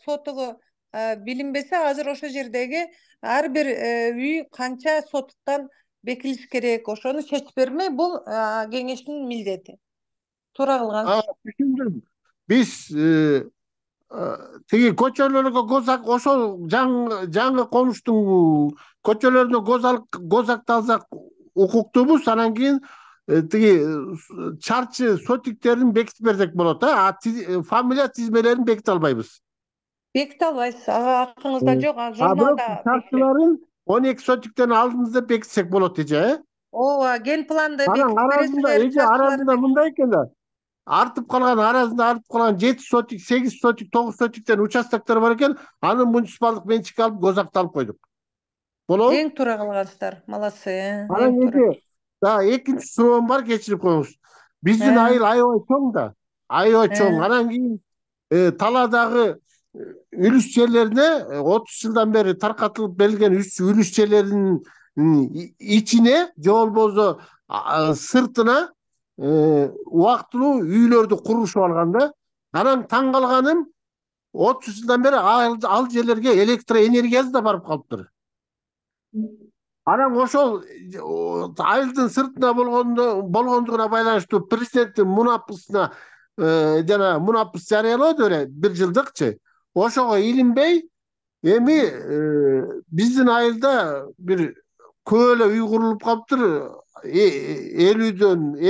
сотугу билинбесе, азыр ошо жердеги ар бир үй канча соттуктан бекилиш керек, ошону чечип бермей, бул кеңештин милдети. Туура кылгансыз. Түшүндүм. Биз тиги көчөлөргө гозак, ошол жаңы конуштун көчөлөрүнө гозакты алсак укуктуубуз. Анан кийин тиги чарчы сотиктерин бекитип берсек болот. Фамилия тизмелерин беките албайбыз. Беките албайсыз, ага акыңызда жок. Журналда чарчыларын 12 сотиктен алдыңыз деп бекитсек болот эже. Ооба, ген планды бекитип бересиздер. Арасында мындай экен да. Артып калган 7 сотик, 8 сотик, 9 сотиктен участоктор бар экен. Аны муниципалдык менчикке алып гозакты алып койдук. Болобу? Эң туура кылгансыздар. Молодцы. Анан экинчи суроом бар, кечирип коюңуз. Биздин айыл аябай чоң да. Аябай чоң. Анан кийин талаадагы үлүс жерлерине 30 жылдан бери таркатылып берилген үлүс жерлеринин ичине же болбосо сыртына убактылуу үйлөрдү курушуп алган да. Анан таң калганым, 30 жылдан бери ал жерлерге электроэнергиясы да барып калыптыр. Анан ошол айылдын сыртына болгондугуна байланыштуу президенттин мунапысына жана мунапыс жарыялады эле 1 жылдыкчы. Ошого илинбей, эми биздин айылда бир көп эле үй курулуп калыптыр. 50-дөн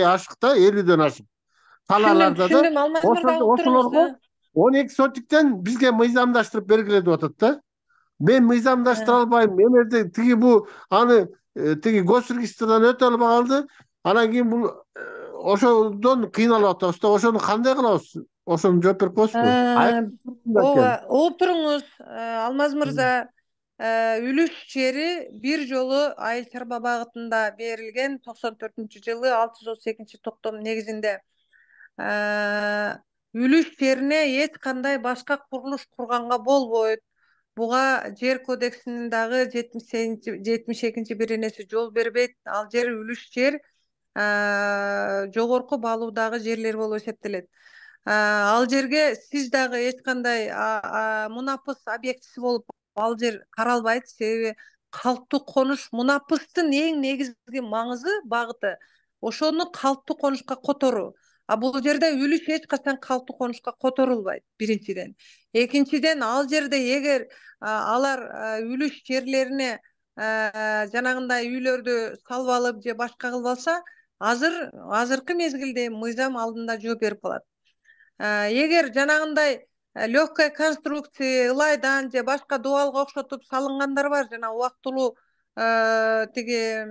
ашык да, 50-дөн ашык. Талааларда да. Ошолорго 12 сотиктен бизге мыйзамдаштырып бергиле деп атат да. Мен мыйзамдаштыра албайм. Эмерде тиги бу аны тиги госрегистрдан өтө албай калды. Анан кийин бул ошодон кыйналып атабыз да. Ошону кандай кылабыз? Ошону жооп берип коесузбу? Ооба, угуп туруңуз, Алмаз мырза. Үлүш жери бир жолу айыл чарба багытында берилген 94-жылы 632 токтом негизинде. Үлүш жерине эч кандай башка курулуш курганга болбойт. Буга жер кодексинин дагы 72 беренеси жол бербейт. Ал жер үлүш жер жогорку баалуудагы жерлер болуп эсептелет. Ал жерге сиз дагы эч кандай мунапыс объектиси болуп ал жер каралбайт. Себеби калктуу конуш мунапыстын эң негизги маңызы багыты ошону калктуу конушка которуу. Бул жерде үлүш эч качан калктуу конушка которулбайт, биринчиден. Экинчиден, ал жерде эгер алар үлүш жерлерине жанагындай үйлөрдү салып алып же башка кылып алса, азыркы мезгилде мыйзам алдында жооп берип калат. Эгер жанагындай легкая конструкция ылайдан же башка дубалга окшотуп салынгандар бар жана убактылуу тиги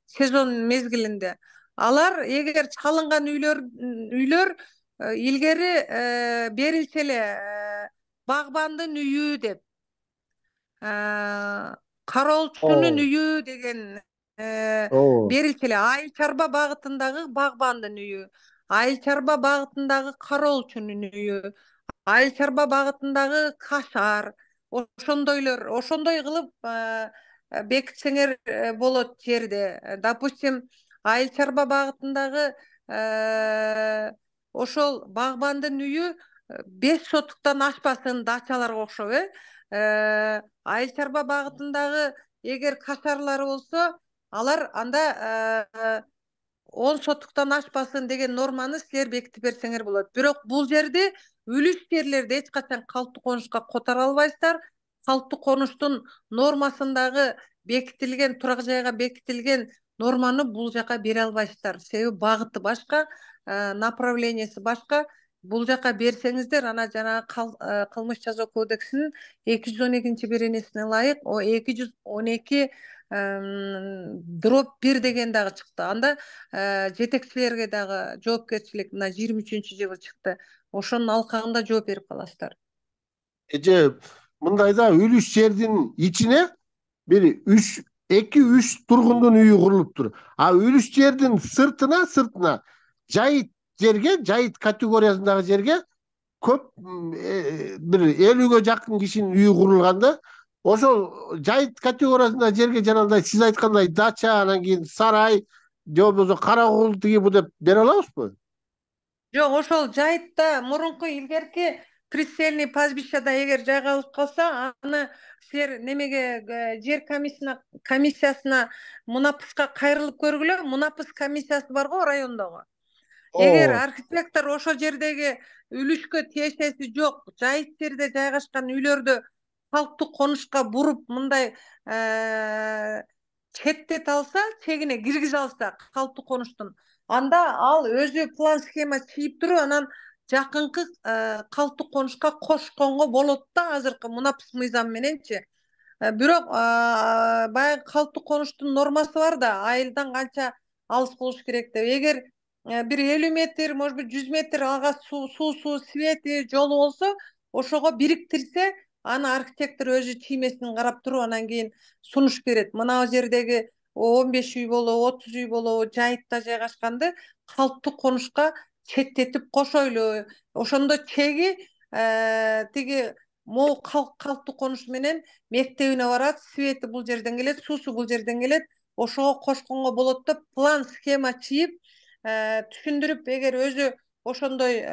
сезон мезгилинде. Алар эгер салынган үйлөр илгери берилчү эле багбандын үйү деп, кароолчунун үйү деген берилчү эле. Айыл чарба багытындагы багбандын үйү, айыл чарба багытындагы кароолчунун үйү, айыл чарба багытындагы кашар, ошондой кылып бекитсеңер болот жерде. Допустим, айыл чарба багытындагы ошол багбандын үйү 5 сотуктан ашпасын дачаларга окшоп, айыл чарба багытындагы эгер кашарлары болсо, алар анда 10 сотуктан ашпасын деген норманы силер бекитип берсеңер болот. Бирок бул жерде үлүш жерлерди эч качан калктуу конушка котора албайсыздар. Калктуу конуштун нормасындагы бекитилген, турак жайга бекитилген норманы бул жака бере албайсыздар. Себеби багыты башка, направлениясы башка. Бул жака берсеңиздер, ана жанагы кылмыш жаза кодексинин 212 беренесине ылайык 212/1 деген дагы чыкты. Анда жетекчилерге дагы жоопкерчилик мына 23-жылы чыкты. Ошонун алкагында жооп берип каласыздар. Эже мындай да үлүш жердин ичине бир 2-3 тургундун үйү курулуптур. А үлүш жердин сыртына жайыт жерге, жайыт категориясындагы жерге көп бир 50-ге жакын кишинин үйү курулганда, ошол жайыт категориясындагы жерге жанагындай сиз айткандай дача, анан кийин сарай же болбосо каракул тиги бу деп бере алабызбы? Жок, ошол жайытта мурунку илгерки прицельный пастбищада эгер жайгалып калса, аны силер немеге жер комиссиясына мунапыска кайрылып көргүлө. Мунапыс комиссиясы бар го райондогу. Эгер архитектор ошо жердеги үлүшкө тиешеси жок, жайыт жерде жайгашкан үйлөрдү калктуу конушка буруп мындай четтете алса, чегине киргизе алса калктуу конуштун, анда ал өзү план схема чийип туруп, анан жакынкы калктуу конушка кошконго болот да, азыркы мунапыс мыйзам мененчи. Бирок баягы калктуу конуштун нормасы бар да, айылдан канча алыс болуш керек деп. Эгер бир 50 метр, может быть 100 метр ага суусу, свети, жолу болсо, ошого бириктирсе, аны архитектор өзү чиймесин карап туруп, анан кийин сунуш берет. Мына жердеги 15 үй болобу, 30 үй болобу, жайытта жайгашканды калктуу конушка четтетип кошойлу. Ошондо чеги тиги могу калктуу конуш менен мектебине барат, свети бул жерден келет, суусу бул жерден келет, ошого кошконго болот деп план схема чийип түшүндүрүп, эгер өзү ошондой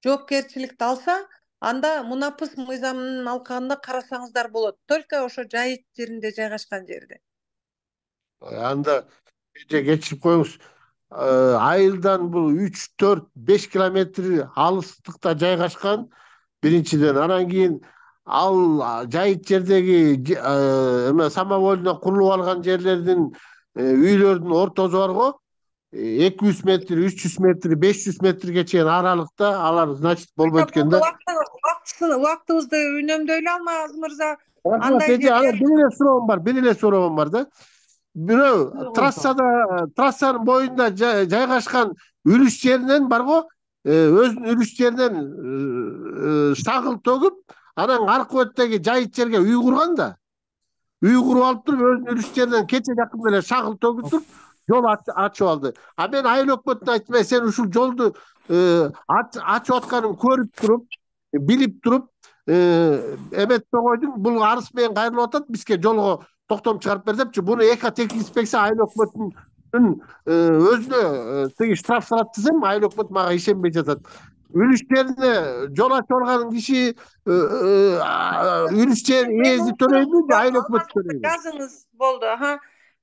жоопкерчиликти алса, анда мунапыс мыйзамынын алкагында карасаңыздар болот. Только ошо жайыт жеринде жайгашкан жерде. Анда кечирип коюңуз. Айылдан бул 3, 4, 5 километр алыстыкта жайгашкан биринчиден. Анан кийин ал жайыт жердеги самовольно курулуп алган жерлердин үйлөрдүн ортосу бар го. 200 метр, 300 метр, 500 метрге чейин аралыкта алар значит болбойт экен да. Убактыбызды үнөмдөй эле алмайбыз мырза. Бир эле суроом бар да. Бирөө трассанын боюнда жайгашкан үлүш жеринен бар го, өзүнүн үлүш жеринен шагыл төгүп, анан аркы беттеги жайыт жерге үй курган да. Үй куруп алып туруп, өзүнүн үлүш жеринен кече жакын эле шагыл төгүп туруп, жол ачып алды. А мен айыл өкмөтүнө айтмай, сен ушул жолду ачып атканын көрүп туруп, билип туруп, эметпей койдуң, бул арыз менен кайрылып атат, бизге жолго токтом чыгарып бер депчи. Буну экотехник инспекция айыл өкмөтүнүн өзүнө тиги штраф салат десем, айыл өкмөт мага ишенбей жатат. Үлүш жерине жол ачып алган киши үлүш жерин ээси төлөйбү же айыл өкмөтү төлөйбү? Жазыңыз болду.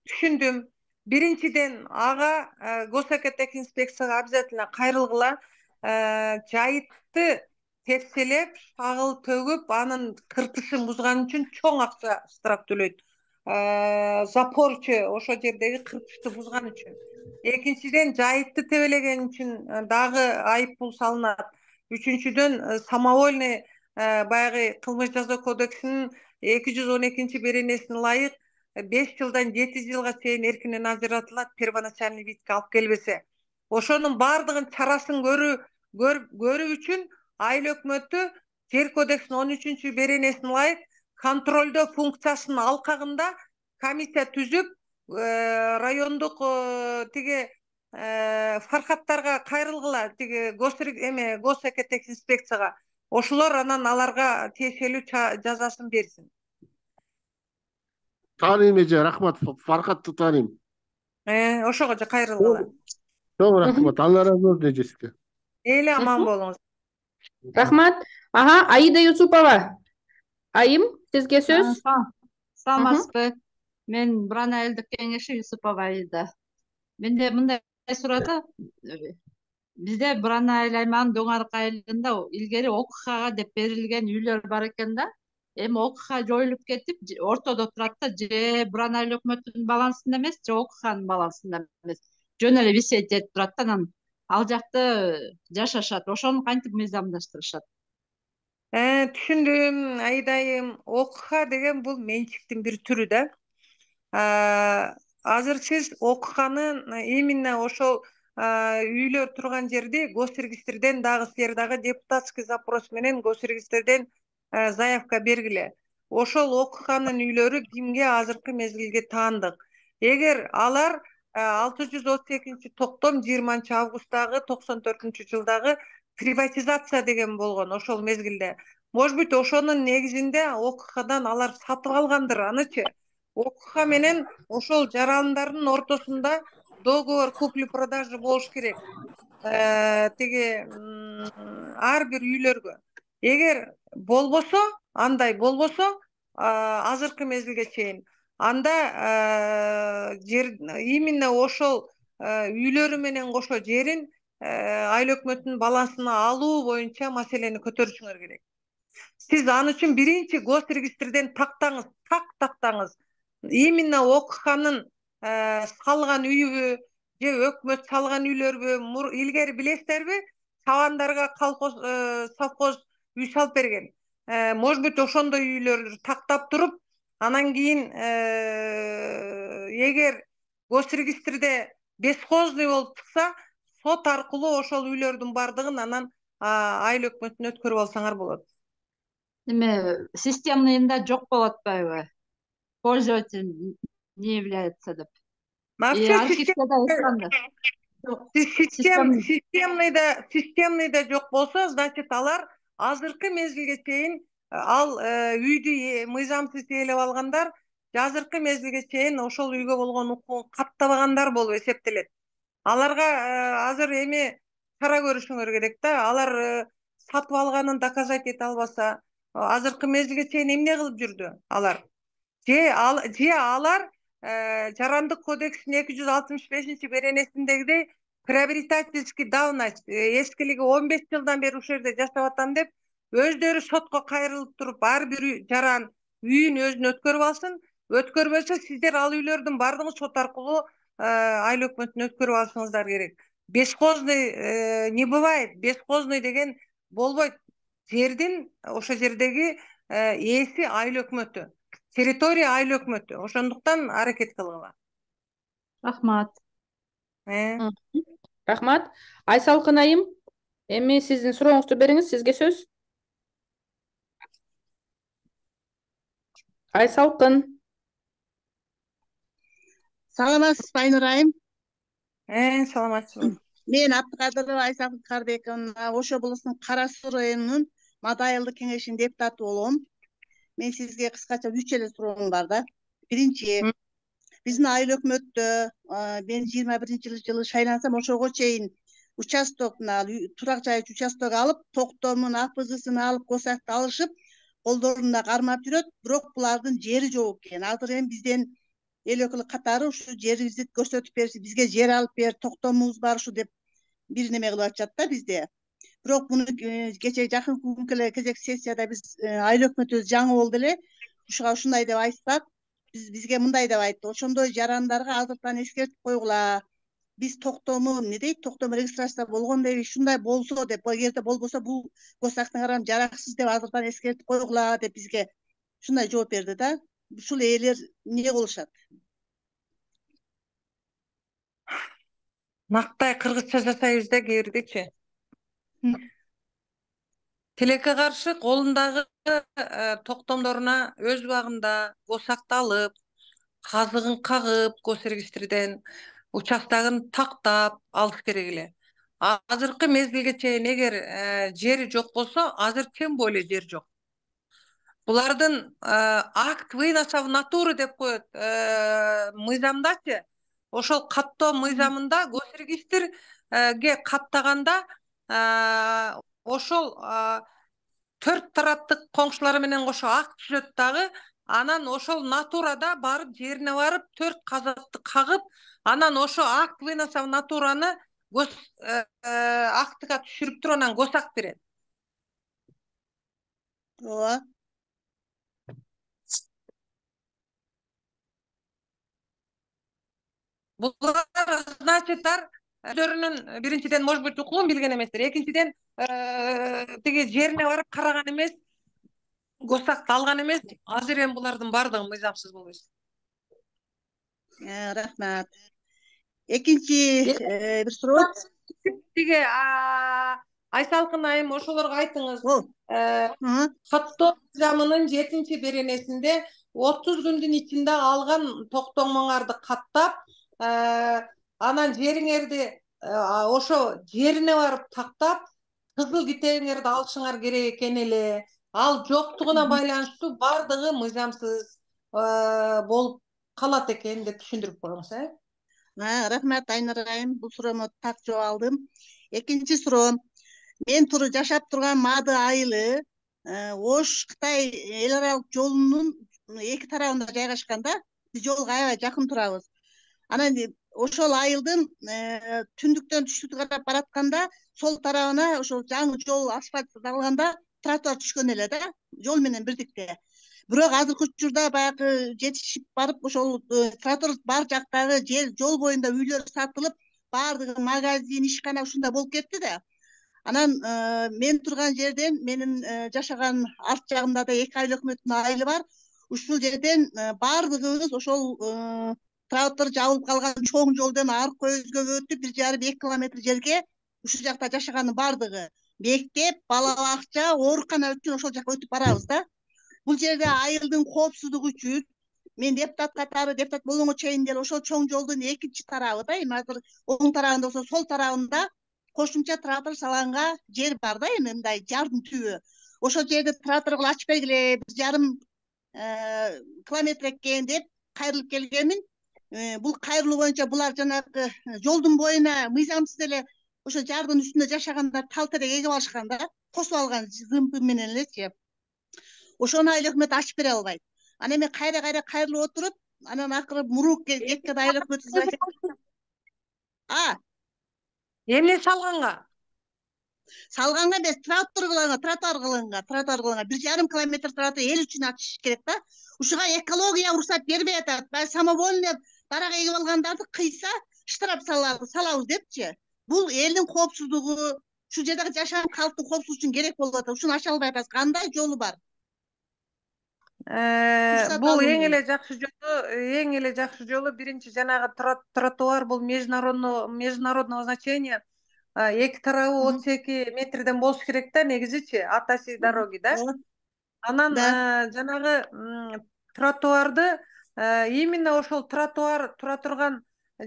Түшүндүм. Биринчиден ага госэкотех инспекцияга обязательно кайрылгыла. Жайытты тепселеп, шагыл төгүп, анын кыртышын бузган үчүн чоң акча штраф төлөйт. Запорчу ошо жердеги кыртышты бузган үчүн. Экинчиден жайытты тебелеген үчүн дагы айып пул салынат. Үчүнчүдөн самовольный баягы кылмыш жаза кодексинин 212 беренесине ылайык 5 жылдан 7 жылга чейин эркинен ажыратылат, первоначальный видке алып келбесе. Ошонун баардыгын чарасын көрүү үчүн айыл өкмөтү жер кодексинин 13 беренесине ылайык контролдоо функциясынын алкагында комиссия түзүп, райондук тиги фаркаттарга кайрылгыла, тиги госэкотекс инспекцияга. Ошолор анан аларга тиешелүү жазасын берсин. Тааныйм эже, рахмат. Фаркатты тааныйм. Ошого кайрылгыла. Чоң рахмат. Алла ыраазы болсун эжесине. Эли аман болуңуз. Рахмат. Аида Юсупова. Айым, сизге сөз. Саламатсызбы? Мен Буран айылдык кеңеши Юсупова Аида. Менде мындай сурады. Бизде Буран айыл аймагынын Доңарык айылында илгери ОКХга деп берилген үйлөр бар экен да. Эми ОКХ жоюлуп кетип, ортодо турат да, же Буран айыл өкмөтүнүн балансында эмес, же ОКХнын балансында эмес. Жөн эле висет этип турат да, анан ал жакты жашашат. Ошону кантип мыйзамдаштырышат? Түшүндүм, Айдайым. ОКХ деген бул менчиктин бир түрү да. Азыр сиз ОКХнын именно ошол үйлөр турган жерди госрегистрден дагы силер дагы депутатский запрос менен госрегистрден заявка бергиле. Ошол ОКХнын үйлөрү кимге азыркы мезгилге таандык. Эгер алар 632 токтом 20 августтагы 94 жылдагы приватизация деген болгон ошол мезгилде. Может быть, ошонун негизинде ОКХдан алар сатып алгандыр, анычы. ОКХ менен ошол жарандардын ортосунда договор купли-продажи болуш керек. Тиги ар бир үйлөргө. Эгер болбосо, андай болбосо, азыркы мезгилге чейин, анда именно ошол үйлөрү менен кошо жерин айыл өкмөтүнүн балансына алуу боюнча маселени көтөрүшүңөр керек. Сиз аны үчүн биринчи госрегистрден тактаңыз. Именно ОКХнын салган үйүбү, же өкмөт салган үйлөрбү, илгери билесиздерби, чабандарга колхоз, совхоз үй салып берген. Может быть, ошондой үйлөрдү тактап туруп, анан кийин эгер госрегистрде бесхозный болуп чыкса, сот аркылуу ошол үйлөрдүн бардыгын анан айыл өкмөтүнө өткөрүп алсаңар болот. Эми системныйында жок болот атпайбы? Пользователь не является деп. Системныйда жок болсо, значит, алар азыркы мезгилге чейин ал үйдү мыйзамсыз ээлеп алгандар, азыркы мезгилге чейин ошол үйгө болгон укугун каттабагандар болуп эсептелет. Аларга азыр эми чара көрүшүңөр керек да. Алар сатып алганын доказать эте албаса, азыркы мезгилге чейин эмне кылып жүрдү алар? Же алар Жарандык кодексинин 265 беренесиндегидей приобретательский давность, эскилиги 15 жылдан бери ушул жерде жашап атам деп, өздөрү сотко кайрылып туруп, ар бир жаран үйүн өзүнө өткөрүп алсын. Өткөрбөсө, сиздер ал үйлөрдүн бардыгын сот аркылуу айыл өкмөтүнө өткөрүп алышыңыздар керек. Бесхозный не бывает. Бесхозный деген болбойт. Жердин ошо жердеги ээси айыл өкмөтү. Территория айыл өкмөтү. Ошондуктан аракет кылгыла. Рахмат. Рахмат. Айсалкын айым, эми сиздин сурооңузду бериңиз, сизге сөз. Айсалкын. Саламатсызбы Айнур айым? Саламатсызбы. Мен Абдыкадырова Айсалкын Кардекова, Ош облусунун Кара Суу районунун Мада айылдык кеңешинин депутаты болом. Мен сизге кыскача 3 эле суроом бар да. Биринчи, биздин айыл өкмөттө мен 21-жылы шайлансам, ошого чейин участок, турак жайчы участок алып, токтомун, АПЗсын алып, госакты алышып, колдорунда кармап жүрөт, бирок булардын жери жок экен. Азыр эми бизден эл өкүлү катары ушу жерибизди көрсөтүп бериши, бизге жер алып бер, токтомубуз бар ушу деп бир неме кылып атышат да бизде. Бирок муну кече жакын күнгө эле кезек сессияда биз айыл өкмөтүбүз жаңы болду эле, ушуга ушундай деп айтсак, бизге мындай деп айтты: ошондой жарандарга азыртан эскертип койгула. биз токтому эмне дейт, токтом регистрация болгондой ушундай болсо деп, эгерде болбосо бул госактын карам жараксыз деп азырдан эскертип койгула деп бизге ушундай жооп берди да. Ушул ээлер эмне кылышат? Нактай кыргызча жасайбыз да кээ бирдечи. Тилекке каршы колундагы токтомдоруна өз убагында госакты алып, казыгын кагып, госрегистрден участогун тактап алыш керек эле. Азыркы мезгилге чейин эгер жери жок болсо, азыр тем более жер жок. Булардын акт выноса в натуру деп коет мыйзамдачы. Ошол каттоо мыйзамында госрегистрге каттаганда ошол 4 тараптык коңшулары менен кошо акт түзөт дагы, анан ошол натурада барып жерине барып 4 казакты кагып, анан ошо акт выноса в натураны гос актыга түшүрүп туруп анан госакт берет. Ооба. Булар значиттар өздөрүнүн биринчиден может быть укугун билген эместер, экинчиден тиги жерине барып караган эмес, госакты алган эмес. Азыр эми булардын бардыгы мыйзамсыз болуп Рахмат. Экинчи бир суроо. Тиги Айсалкын айым ошолорго айтыңыз. Каттоо мыйзамынын 7-беренесинде 30 күндүн ичинде алган токтомоңарды каттап, анан жериңерди ошо жерине барып тактап, кызыл китебиңерди алышыңар керек экен эле. Ал жоктугуна байланыштуу бардыгы мыйзамсыз болуп калат экен деп түшүндүрүп коюңуз, Рахмат Айнур айым, бул суроомо так жооп алдым. Экинчи суроо. Мен жашап турган Мады айылы Ош Кытай эл аралык жолунун эки тарабында жайгашкан да. Биз жолго аябай жакын турабыз. Анан ошол айылдын түндүктөн түштүккө карап баратканда сол тарабына ошол жаңы жол асфальт салганда тротуар түшкөн эле да, жол менен бирдикте. Бирок азыркы учурда баягы жетишип барып ошол тротуар бар жактагы жол боюнда үйлөр сатылып, баардыгы магазин, ишкана ушундай болуп кетти да. Анан мен турган жерден, менин жашаган арт жагымда да эки айыл өкмөттүн айылы бар. Ушул жерден баардыгыбыз ошол тротуар жабылып калган чоң жолдон аркы көзгө өтүп 1,5-2 километр жерге ушул жакта жашаганын баардыгы мектеп, бала бакча, оорукана үчүн ошол жака өтүп барабыз да. Бул жерде айылдын коопсуздугу үчүн мен депутат катары, депутат болгонго чейин деле ошол чоң жолдун экинчи тарабы да, эми азыр оң тарабында болсо сол тарабында кошумча тротуар салганга жер бар да, эми мындай жардын түбү. Ошол жерде тротуар ачып бергиле, 1,5 километр экен деп кайрылып келгенмин. Бул кайрылуу боюнча булар жанагы жолдун боюна мыйзамсыз эле ошо жардын үстүндө жашагандар тал терек эгип алышкан да, косуп алган зымпы менен элечи. Ошону айыл өкмөт ачып бере албайт. Анан эми кайра кайрылып отуруп, анан акыры мурук кеткен айыл өкмөт эмне салганга? Салганга эмес, тротуар кылганга, 1,5 километр тротуар эл үчүн ачыш керек да. Ушуга экология уруксат бербей атат. Самовольно дарак эгип алгандарды кыйса, штраф салабыз депчи. Бул элдин коопсуздугу, ушул жердеги жашаган калктын коопсуздугу үчүн керек болуп атат. Ушуну ача албай атабыз. Кандай жолу бар? Бул эң эле жакшы жолу, биринчи жанагы тротуар бул международного значения. Эки тарабы 32 метрден болуш керек да, негизичи, от оси дороги да. Анан жанагы тротуарды именно ошол тротуар тура турган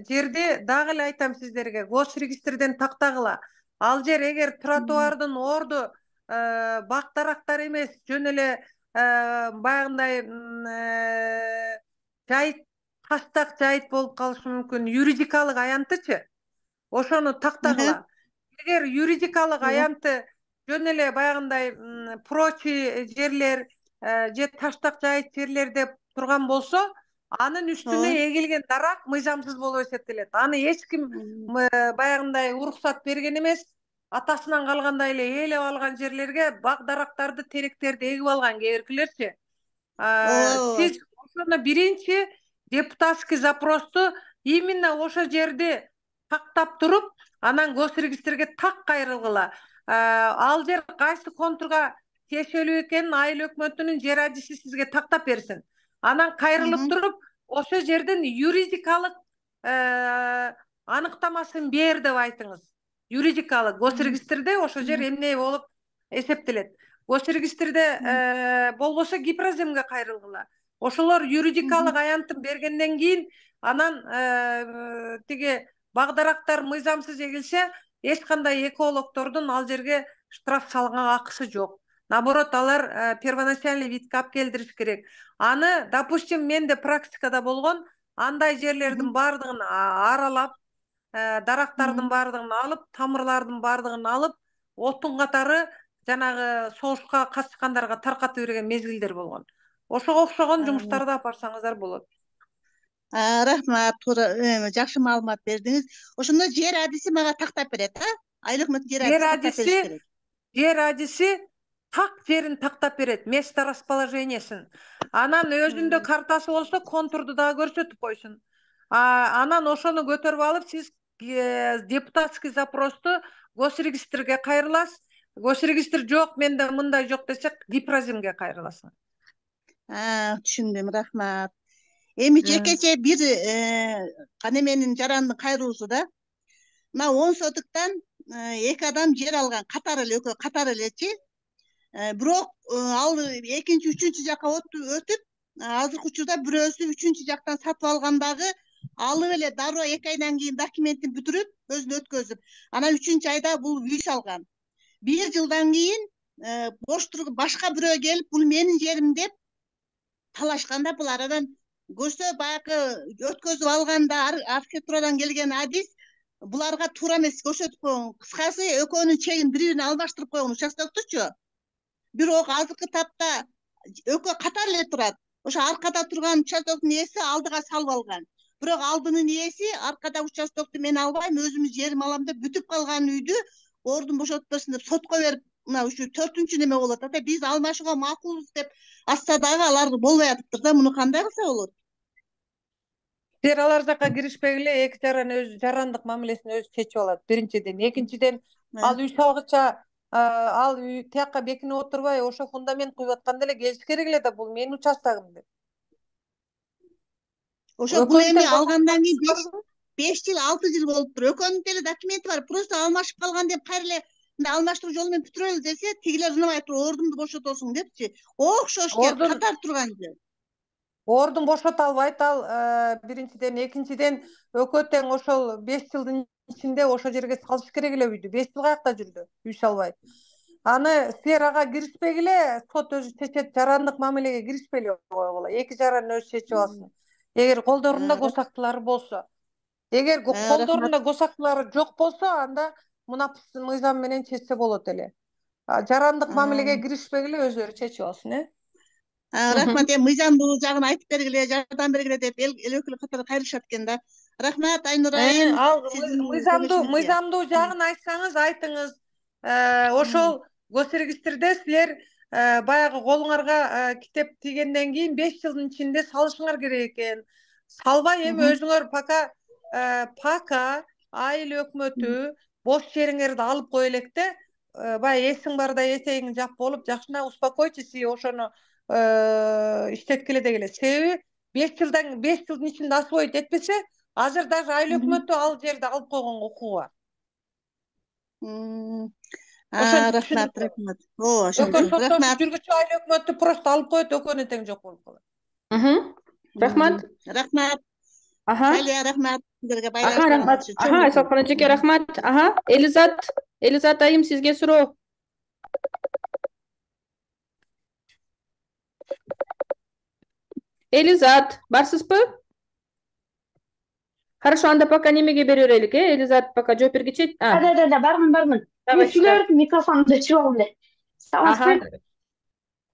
жерде дагы эле айтам сиздерге, госрегистрден тактагыла. Ал жер эгер тротуардын орду бак дарактар эмес, жөн эле баягындай жайыт, таштак жайыт болуп калышы мүмкүн, юридикалык аянтычы, ошону тактагыла. Эгер юридикалык аянты жөн эле баягындай прочий жерлер же таштак жайыт жерлерде турган болсо, анын үстүнө эгилген дарак мыйзамсыз болуп эсептелет. Аны эч ким баягындай уруксат берген эмес. Атасынан калгандай эле ээлеп алган жерлерге бак дарактарды, теректерди эгип алган кээ биркилерчи. Сиз ошону биринчи депутатский запросту именно ошол жерди тактап туруп, анан госрегистрге так кайрылгыла. Ал жер кайсы контурга тиешелүү экенин айыл өкмөтүнүн жер адиси сизге тактап берсин. Анан кайрылып туруп, ошо жердин юридикалык аныктамасын бер деп айтыңыз. Юридикалык госрегистрде ошо жер эмне болуп эсептелет. Госрегистрде болбосо гипроземге кайрылгыла. Ошолор юридикалык аянтын бергенден кийин анан тиги багдарактар мыйзамсыз эгилсе, эч кандай экологдордун ал жерге штраф салганга акысы жок. Наоборот, алар первоначальный видке алып келдириш керек. Аны, допустим, менде практикада болгон, андай жерлердин бардыгын аралап, дарактардын бардыгын алып, тамырлардын бардыгын алып, отун катары жанагы согушка катышкандарга таркатып берген мезгилдер болгон. Ошого окшогон жумуштарды алып барсаңыздар болот. Рахмат, жакшы маалымат бердиңиз. Ошондо жер адиси мага тактап берет, айыл өкмөтү жер адиси тактап бериш керек. Жер адиси так жерин тактап берет, место расположениесин. Анан өзүндө картасы болсо контурду дагы көрсөтүп койсун. Анан ошону көтөрүп алып, сиз депутатский запросту госрегистрге кайрыласыз. Госрегистр жок, менде мындай жок десе, гипроземге кайрыласың. Түшүндүм, рахмат. Эми жекече бир канеменин жарандын кайрылуусу да. Мына 10 сотуктан 2 адам жер алган, катар эле, экөө катар элечи. Бирок ал экинчи, үчүнчү жакка өтүп, азыркы учурда бирөөсү үчүнчү жактан сатып алгандагы алып эле дароо 2 айдан кийин документин бүтүрүп, өзүнө өткөзүп, анан 3-чү айда бул үй салган. 1 жылдан кийин бош туруп башка бирөө келип, бул менин жерим деп талашканда, бул арадан көрсө баягы өткөзүп алганда архитектурадан келген адис буларга туура эмес көрсөтүп койгон. Кыскасы, экөөнүн чегин бири-бирине алмаштырып койгон участоктучу. Бирок азыркы тапта экөө катар эле турат. Ошо аркада турган участоктун ээси алдыга салып алган. Бирок алдынын ээси аркада участокту мен албайм, өзүмдүн жерим алам деп бүтүп калган үйдү ордун бошотуп берсин деп сотко берип, мына ушу 4-неме болот. Ата биз алмашууга макулбуз деп атса дагы алар болбой атыптыр да. Муну кандай кылса болот? Силер алар жакка киришпегиле, эки жаран өзү жарандык мамилесин өзү чечип алат. Биринчиден, экинчиден, ал үй салгыча ал үй тияка бекинип отурбай, ошо фундамент куюп атканда эле келиш керек эле да, бул менин участогум деп. Ошо бул эми алгандан кийин 5 жыл, 6 жыл болуптур. Экөөнүн деле документи бар. Просто алмашып калган деп кайра эле алмаштыруу жолу менен бүтүрөлү десе, тигилер ынабай туруп ордумду бошотосуң депчи. Окшош кеп катар турган жер. Ордун бошото албайт ал, биринчиден, экинчиден экөө тең ошол 5 жылдын ичинде ошо жерге салыш керек эле үйдү. 5 жыл каякта жүрдү, үй салбай. Аны силер ага киришпегиле, сот өзү чечет, жарандык мамилеге киришпей эле койгула. Эки жаран өзү чечип алсын. Эгер колдорунда госактылары болсо. Эгер колдорунда госактылары жок болсо, анда мунапыс мыйзам менен чечсе болот эле. Жарандык мамилеге киришпегиле, өзүлөрү чечип алсын, Рахмат, мыйзамдуу жагын айтып бергиле, жардам бергиле деп эл өкүлү катары кайрылышат экен да. Рахмат, Айнур айым. Ал мыйзамдуу жагын айтсаңыз, айтыңыз. Ошол госрегистрде силер баягы колуңарга китеп тийгенден кийин 5 жылдын ичинде салышыңар керек экен. Салбай эми өзүңөр пока айыл өкмөтү бош жериңерди алып кой электе, баягы эсиң барда этегиң жап болуп, жакшына успокойтесь, ошону иштеткиле дегиле. Себеби 5 жылдын ичинде освоить этпесе, азыр даже айыл өкмөтү ал жерди алып койгонго укугу бар. Рахмат. Рахмат. Жүргүчү айыл өкмөтү просто алып коет, экөөнө тең жок болуп калат. Рахмат. Рахмат. Салия, рахмат. Сиздерге байлашып рахмат. Айсалкан эжеке рахмат. Элизат айым, сизге суроо. Элизат, барсызбы? Хорошо, анда пока немеге бере берелик, Элизат пока жооп бергичи. Да, бармын. Мен сүйлөп микрофонду өчүп алгым эле. Саламатсызбы?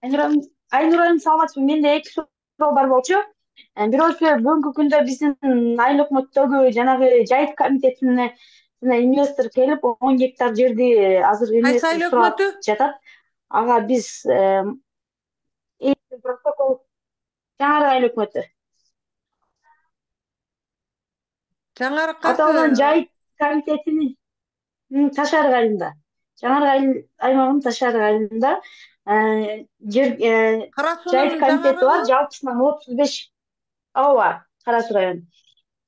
Айнур айым, саламатсызбы? Менде 2 суроо бар болчу. Бирөөсү бүгүнкү күндө биздин айыл өкмөттөгү жанагы жайыт комитетине инвестор келип 10 гектар жерди азыр инвестор сурап жатат. Ага биз протокол жаңы айыл өкмөтү. Жаңыркы аталган жайыт комитетinin Taşarık ayında. Жанаргай аймагынын Taşarık айылында жер Кара жайыт суунун комитети бар. жаңарыбы? Жалпысынан 35 ооба, Кара Суу району.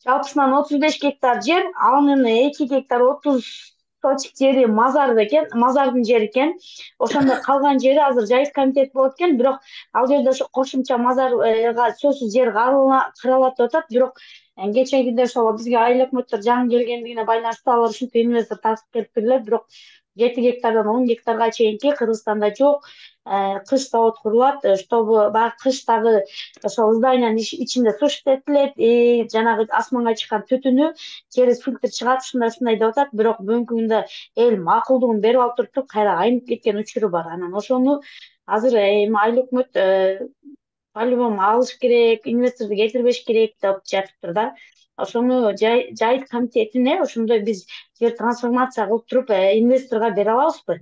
Жалпысынан 35 гектар жер, анын 2 гектар 30 сотик жери мазар экен, мазардын жери экен. Ошондо калган жери азыр жайыт комитет болот экен, бирок ал жерде ошо кошумча мазарга сөзсүз жер каралат деп атат. Бирок кечээ күндө ошол бизге айыл өкмөттөр жаңы келгендигине байланыштуу алар ушинтип инвестор тартып келип келе, бирок 7 гектардан 10 гектарга чейинки Кыргызстанда жок. Кыш завод курулат, чтобы баягы кыштагы ошол зданиянын ичинде суу иштетилет, жанагы асманга чыккан түтүнү через фильтр чыгат, ушундай деп атат. Бирок бүгүнкү күндө эл макулдугун берип алып туруп кайра айнып кеткен учуру бар. Анан ошону азыр айыл өкмөт по-любому алыш керек, инвесторду кетирбеш керек деп жатыптыр да. Ошону жайыт комитетине ошондой биз жер трансформация кылып туруп инвесторго бере алабызбы?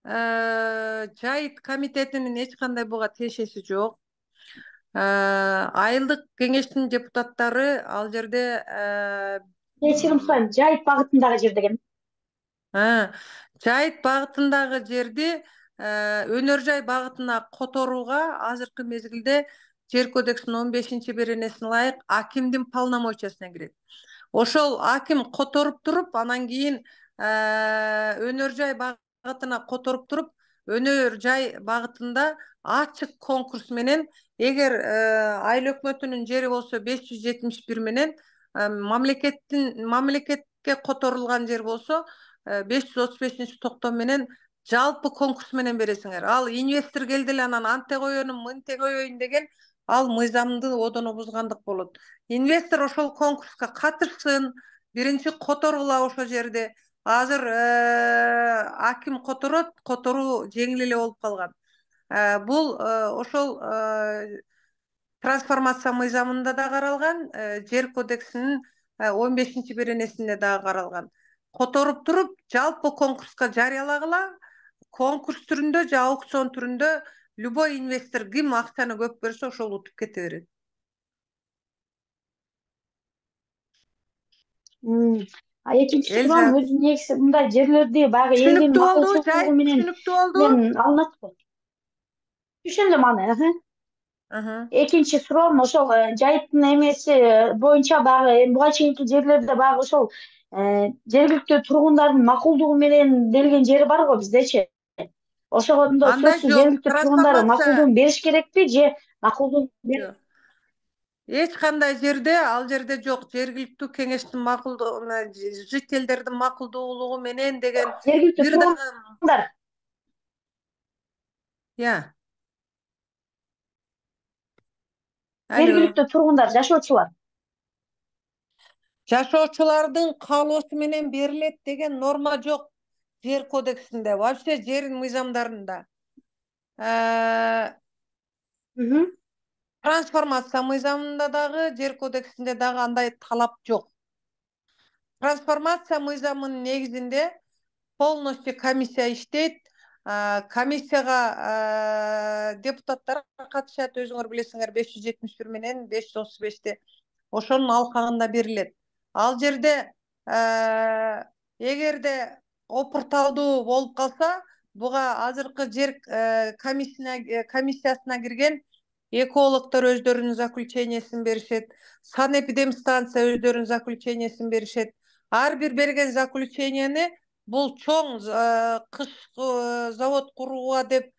Жайыт комитетинин эч кандай буга тиешеси жок. Айылдык кеңештин депутаттары ал жерде Кечирим сурайм, жайыт багытындагы жер деген. Жайыт багытындагы жерди өнөр жай багытына которууга азыркы мезгилде жер кодексинин 15-беренесине ылайык акимдин полномочиясына кирет. Ошол аким которуп туруп, анан кийин өнөр жай багытына которуп туруп, өнөр жай багытында ачык конкурс менен эгер айыл өкмөтүнүн жери болсо 571 менен мамлекетке которулган жер болсо 535 токтом менен жалпы конкурс менен бересиңер. Ал инвестор келди эле анан анте коеюн, мынте коеюн деген ал мыйзамды одоно бузгандык болот. Инвестор ошол конкурска катышсын, биринчи которгула ошол жерде. Азыр аким которот, которуу жеңил эле болуп калган. Бул ошол трансформация мыйзамында да каралган, жер кодексинин 15-беренесинде да каралган. Которуп туруп, жалпы конкурска жарыялагыла, конкурс түрүндө же аукцион түрүндө любой инвестор ким акчаны көп берсе ошол утуп кете берет. Экинчи суроом, өзү негизи мындай жерлерди баягы элдин Түшүнүктүү болду, макулчулугу менен алынат. Түшүндүм аны. Экинчи суроом ошол жайыттын эмеси боюнча баягы буга чейинки жерлерде баягы ошол жергиликтүү тургундардын макулдугу менен берилген жери бар го биздечи. Ошондо сөзсүз жергиликтүү тургундар макулдугун бериш керекпи же макулдугун берет? Эч кандай жерде ал жерде жок. Жергиликтүү кеңештин макулдугу, жителдердин макулдуулугу менен деген жергиликтүү тургундар. Жергиликтүү тургундар, жашоочулар. Жашоочулардын каалоосу менен берилет деген норма жок жер кодексинде, вообще жер мыйзамдарында. Трансформация мыйзамында дагы, жер кодексинде дагы андай талап жок. Трансформация мыйзамынын негизинде полностью комиссия иштейт. Комиссияга депутаттар катышат, өзүңөр билесиңер, 571 менен 535те. Ошонун алкагында берилет. Ал жерде эгерде опурталдуу болуп калса, буга азыркы жер комиссиясына кирген экологдор өздөрүнүн заключениесин беришет, санэпидемстанция өздөрүнүн заключениесин беришет. Ар бир берген заключенияны бул чоң кыш завод курууга деп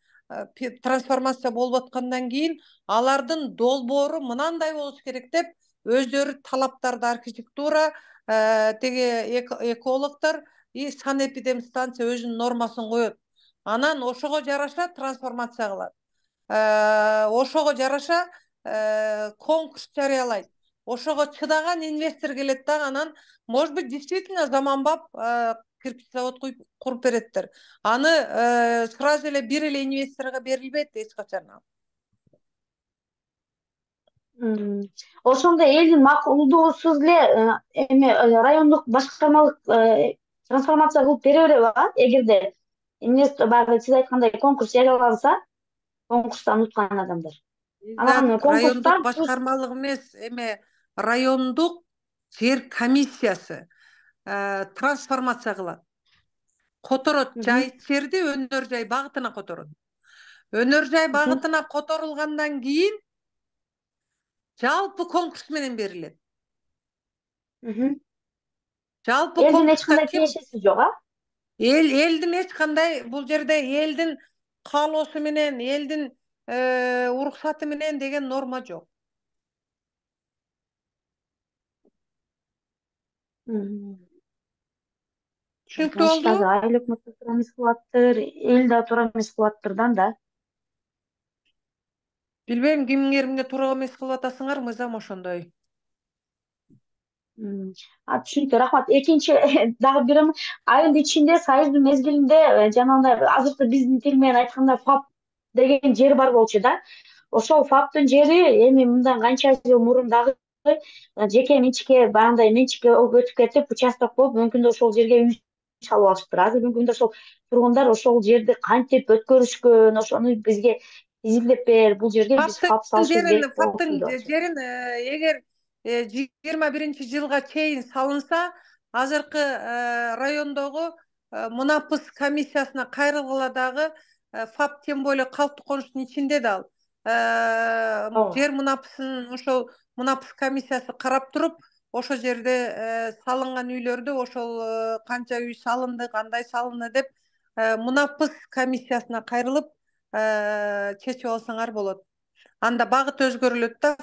трансформация болуп аткандан кийин алардын долбоору мынандай болуш керек деп өздөрү талаптарды архитектура, теги экологдор и санэпидемстанция өзүнүн нормасын коет. Анан ошого жараша трансформация кылат. Ошого жараша конкурс жарыялайт. Ошого чыдаган инвестор келет да, анан может быть действительно заманбап кирпич завод куруп береттер. Аны сразу эле бир эле инвесторго берилбейт эч качан. Ошондо элдин макулдугусуз эле райондук башкармалык трансформация кылып бере береби? Эгерде инвестор баягы сиз айткандай конкурс жарыяланса, конкурстан уткан адамдар. Анан райондук башкармалык эмес, райондук жер комиссиясы. трансформация кылат. Которот жайыт жерди өнөр жай багытына которот. Өнөр жай багытына которулгандан кийин жалпы конкурс менен берилет. Жалпы Элдин эч конкурста кандай ким? тиешеси жок, а? Элдин эч кандай бул жерде элдин каалоосу менен, элдин уруксаты менен деген норма жок. Түшүнүктүү Значит, болдубу? азыр айыл өкмөт да туура эмес кылыптыр, эл да туура эмес кылыптырдан да. Билбейм, кимиңер туура эмес кылып атасыңар, мыйзам ошондой. Түшүнүктүү, рахмат. Экинчи дагы бир айылдын ичинде союздун мезгилинде жанагындай азыркы биздин тил менен айтканда ФАП деген жер бар болчу да. Ошол ФАПтын жери эми мындан канча жыл мурун дагы жеке менчикке баягындай менчикке өтүп кетип участок болуп мүмкүн да ошол жерге үй салып алышыптыр. Азыр мүмкүн да ошол тургундар ошол жерди кантип өткөрүшкөн, ошону бизге изилдеп бер, бул жерге биз ФАП салышыбыз керек болуп ФАПтын деп атышат. жерин эгер 21-жылга чейин салынса, азыркы райондогу мунапыс комиссиясына кайрылгыла дагы ФАП тем более калктык конуштун ичинде да ал. Жер мунапысын ошол мунапыс комиссиясы карап туруп, ошол жерде салынган үйлөрдү ошол канча үй салынды, кандай салынды деп мунапыс комиссиясына кайрылып чечип алсаңар болот. Анда багыт өзгөрүлөт да,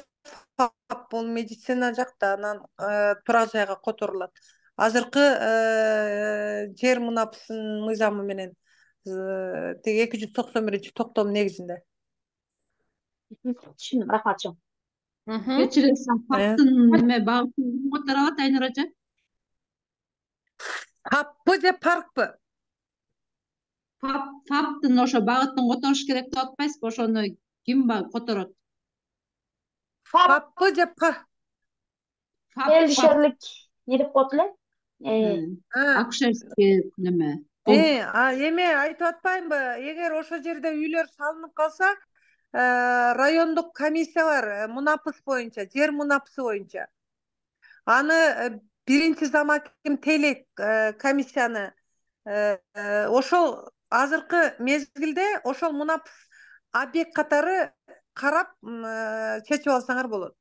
ФАП бул медицина жакта, анан турак жайга которулат. Азыркы жер мунапысын мыйзамы менен тиги 291-токтом негизинде. Түшүндүм, рахмат чоң. Кечиресиң, ФАПтын неме багытын которобот, Айнур эже? ФАПпы же паркпы? ФАПтын ошо багытын которуш керек деп атпайсызбы? Ошону ким которот? ФАПпы же Фельдшерлик не деп коет эле? Акушерский неме. Эме айтып атпаймынбы? Эгер ошол жерде үйлөр салынып калса, райондук комиссия бар, мунапыс боюнча, жер мунапысы боюнча. Аны биринчи замаким тейлейт комиссияны. Ошол азыркы мезгилде ошол мунапыс объект катары карап чечип алсаңар болот.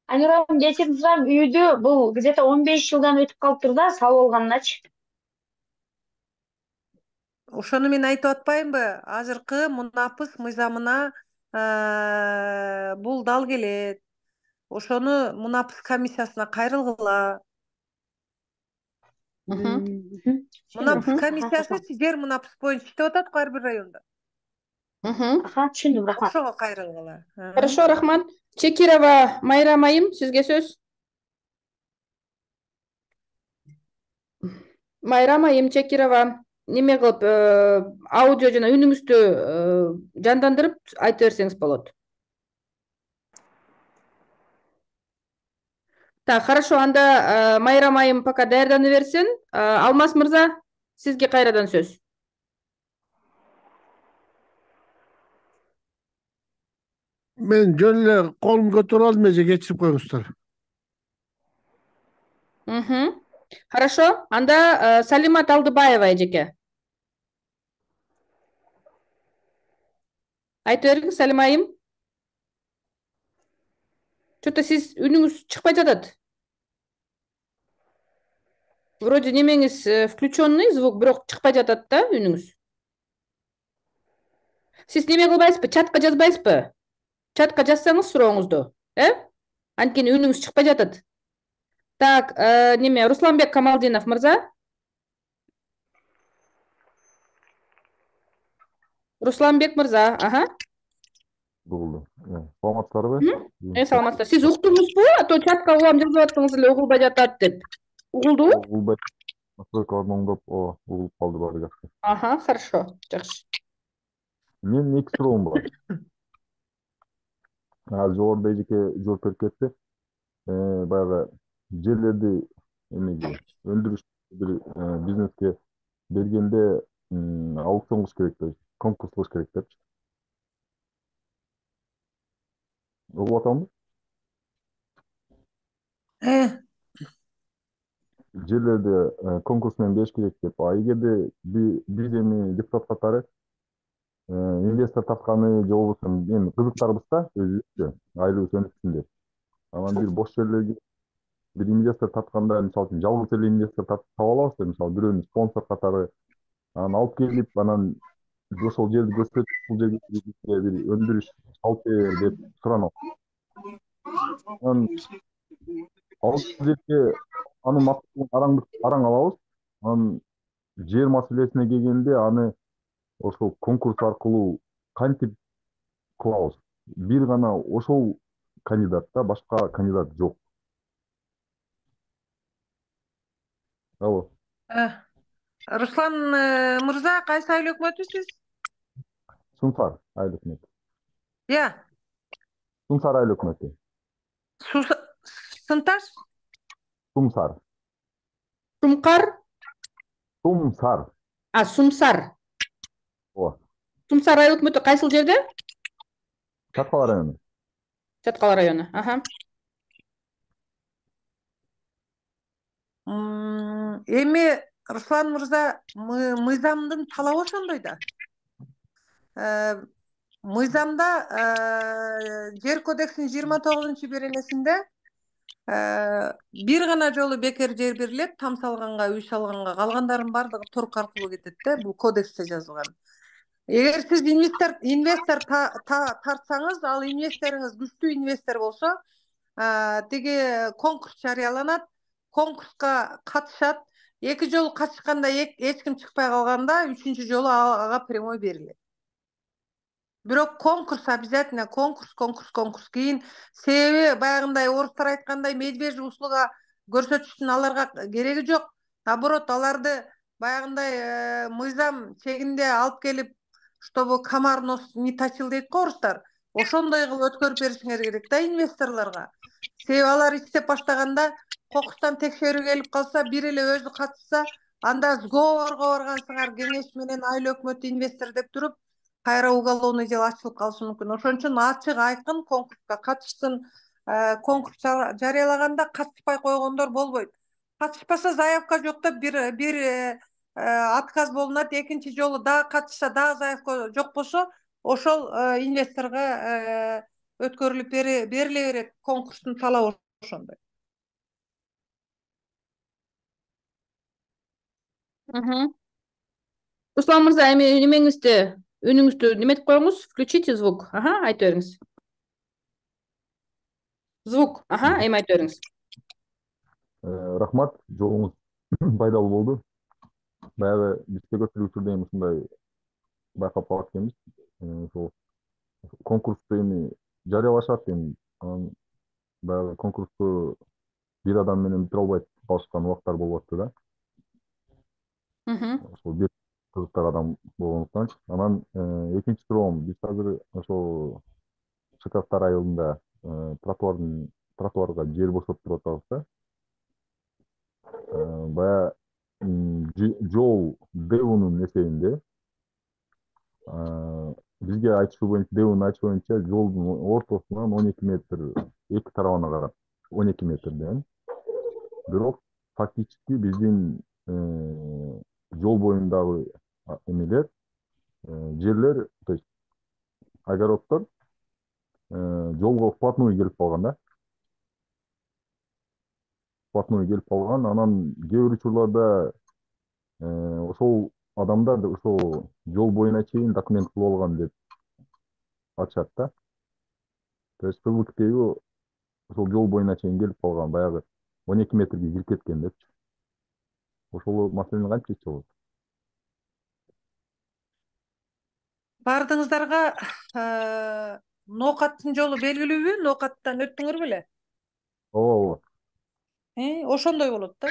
Айнур айым, кечирим сурайм, үйдү бул где-то 15 жылдан өтүп калыптыр да, салып алганыначы. Ошону мен айтып атпаймынбы? Азыркы мунапыс мыйзамына бул дал келет. Ошону мунапыс комиссиясына кайрылгыла. Мунапыс комиссиясы жер мунапыс боюнча иштеп атат го ар бир райондо. Түшүндүм, рахмат. Ошого кайрылгыла. Хорошо, рахмат. Чекирова Майрам айым, сизге сөз. Майрам айым, Чекирова неме кылып аудио жана үнүңүздү жандандырып айта берсеңиз болот. Так, хорошо, анда Майрам айым пока даярдана берсин. Алмаз мырза, сизге кайрадан сөз. Мен жөн эле колумду көтөрүп алдым, эже кечирип коюңуздар. Хорошо, анда Салима Талдыбаева эжеке. Айта бериңиз, Салима айым. Что-то сиз үнүңүз чыкпай жатат. Вроде немеңиз включенный звук, бирок чыкпай жатат да үнүңүз. Сиз неме кылбайсызбы? Чатка жазбайсызбы? Чатка жазсаңыз сурооңузду, анткени үнүңүз чыкпай жатат. Так, неме Русланбек Камалдинов мырза. Русланбек мырза, Болду. Саламатсыздарбы? Саламатсыздар. Сиз уктуңузбу? То чатка улам жазып аттыңыз эле угулбай жатат деп. Угулдубу? Угулбай. Настройкаларды оңдоп, угулуп калды баары жакшы. Хорошо, жакшы. Менин эки суроом бар. Жогоруда эжеке жооп берип кетти. Баягы жерлерди эмеге өндүрүш бизнеске бергенде аукцион кылыш керек деп, конкурс кылыш керек депчи. Угуп атамбы? жерлерде конкурс менен бериш керек деп. Эгерде биз эми депутат катары инвестор тапканы же болбосо эми кызыктарбыз да өзүбүзчө айылыбыз өнүксүн деп. Анан бир бош жерлерге бир инвестор тапканда, мисалы үчүн жалгыз эле инвестор таба алабыз да, мисалы бирөөнү спонсор катары анан алып келип, анан ошол жерди көрсөтүп, бул жерге бир өндүрүш салып бер деп суранат. Анан ал жерге анын максатын араң алабыз. Анан жер маселесине келгенде аны ошол конкурс аркылуу кантип кылабыз? Бир гана ошол кандидат да, башка кандидат жок. Алло. Руслан мырза, кайсы айыл өкмөтүсүз? Сунсар айыл өкмөтү. Сунсар айыл өкмөтү. Сынташ? Сумсар. Сумкар? Сумсар. Сумсар. Ооба. Сумсар айыл өкмөтү кайсыл жерде? Чаткала району. Чаткала району. Эми Руслан мырза, мыйзамдын талабы ошондой да. Мыйзамда жер кодексинин 29-беренесинде бир гана жолу бекер жер берилет, там салганга, үй салганга, калгандарынын баардыгы торг аркылуу кетет да, бул кодексте жазылган. Эгер сиз инвестор тартсаңыз, ал инвесторуңуз күчтүү инвестор болсо, тиги конкурс жарыяланат, конкурска катышат, 2 жолу катышканда эч ким чыкпай калганда, 3-чү жолу ага прямой берилет. Бирок конкурс обязательно, конкурс. Кийин себеби баягындай орустар айткандай медвежий услуга көрсөтүштүн аларга кереги жок. Наоборот, аларды баягындай мыйзам чегинде алып келип, чтобы комар нос не точил дейт го орустар. Ошондой кылып өткөрүп беришиңер керек да инвесторлорго. Себеби алар иштеп баштаганда кокустан текшерүү келип калса, бир эле өзү катышса, анда сговорго баргансыңар, кеңеш менен айыл өкмөтү инвестор деп туруп, кайра уголовный дело ачылып калышы мүмкүн. Ошон үчүн ачык айкын конкурска катышсын. Конкурс жарыялаганда катышпай койгондор болбойт. Катышпаса заявка жоктоп бир отказ болунат, 2-чи жолу дагы катышса, дагы заявка жок болсо, ошол инвесторго өткөрүлүп бериле берет. Конкурстун талабы ошондой. Руслан мырза, эми немеңизди, үнүңүздү неметип коюңуз, включите звук. Айтып бериңиз. Звук. Эми айтып бериңиз. Рахмат, жолуңуз пайдалуу болду. Баягы бизде көпчүлүк учурда эми ушундай байкап калат экенбиз. Ошол конкурсту эми жарыялашат, эми анан баягы конкурсту бир адам менен бүтүрө албай калышкан убактар болуп атты да. Ошол бир кызыктаган адам болгондуктан. Анан экинчи суроом, биз азыр ошол Шыкастар айылында тротуарга жер бошотуп атабыз да. Бая жол ДЭУнун эсебинде, бизге айтышуу боюнча, ДЭУнун айтышы боюнча жолдун ортосунан 12 метр, эки тарабына карап 12 метрден. Бирок фактически биздин жол боюндагы эмелер, жерлер, то есть огороддор жолго вплотную келип калган да. Вплотную келип калган, анан кээ бир учурларда ошол адамдар ошол жол боюна чейин документ кылып алган деп атышат да. То есть кызылтеги ошол жол боюна чейин келип калган, баягы 12 метрге кирип кеткен депчи. Ошол маселени кантип чечсе болот? Бардыңыздарга ноокаттын жолу белгилүүбү? Ноокаттан өттүңөр беле? Ооба. Ошондой болот да.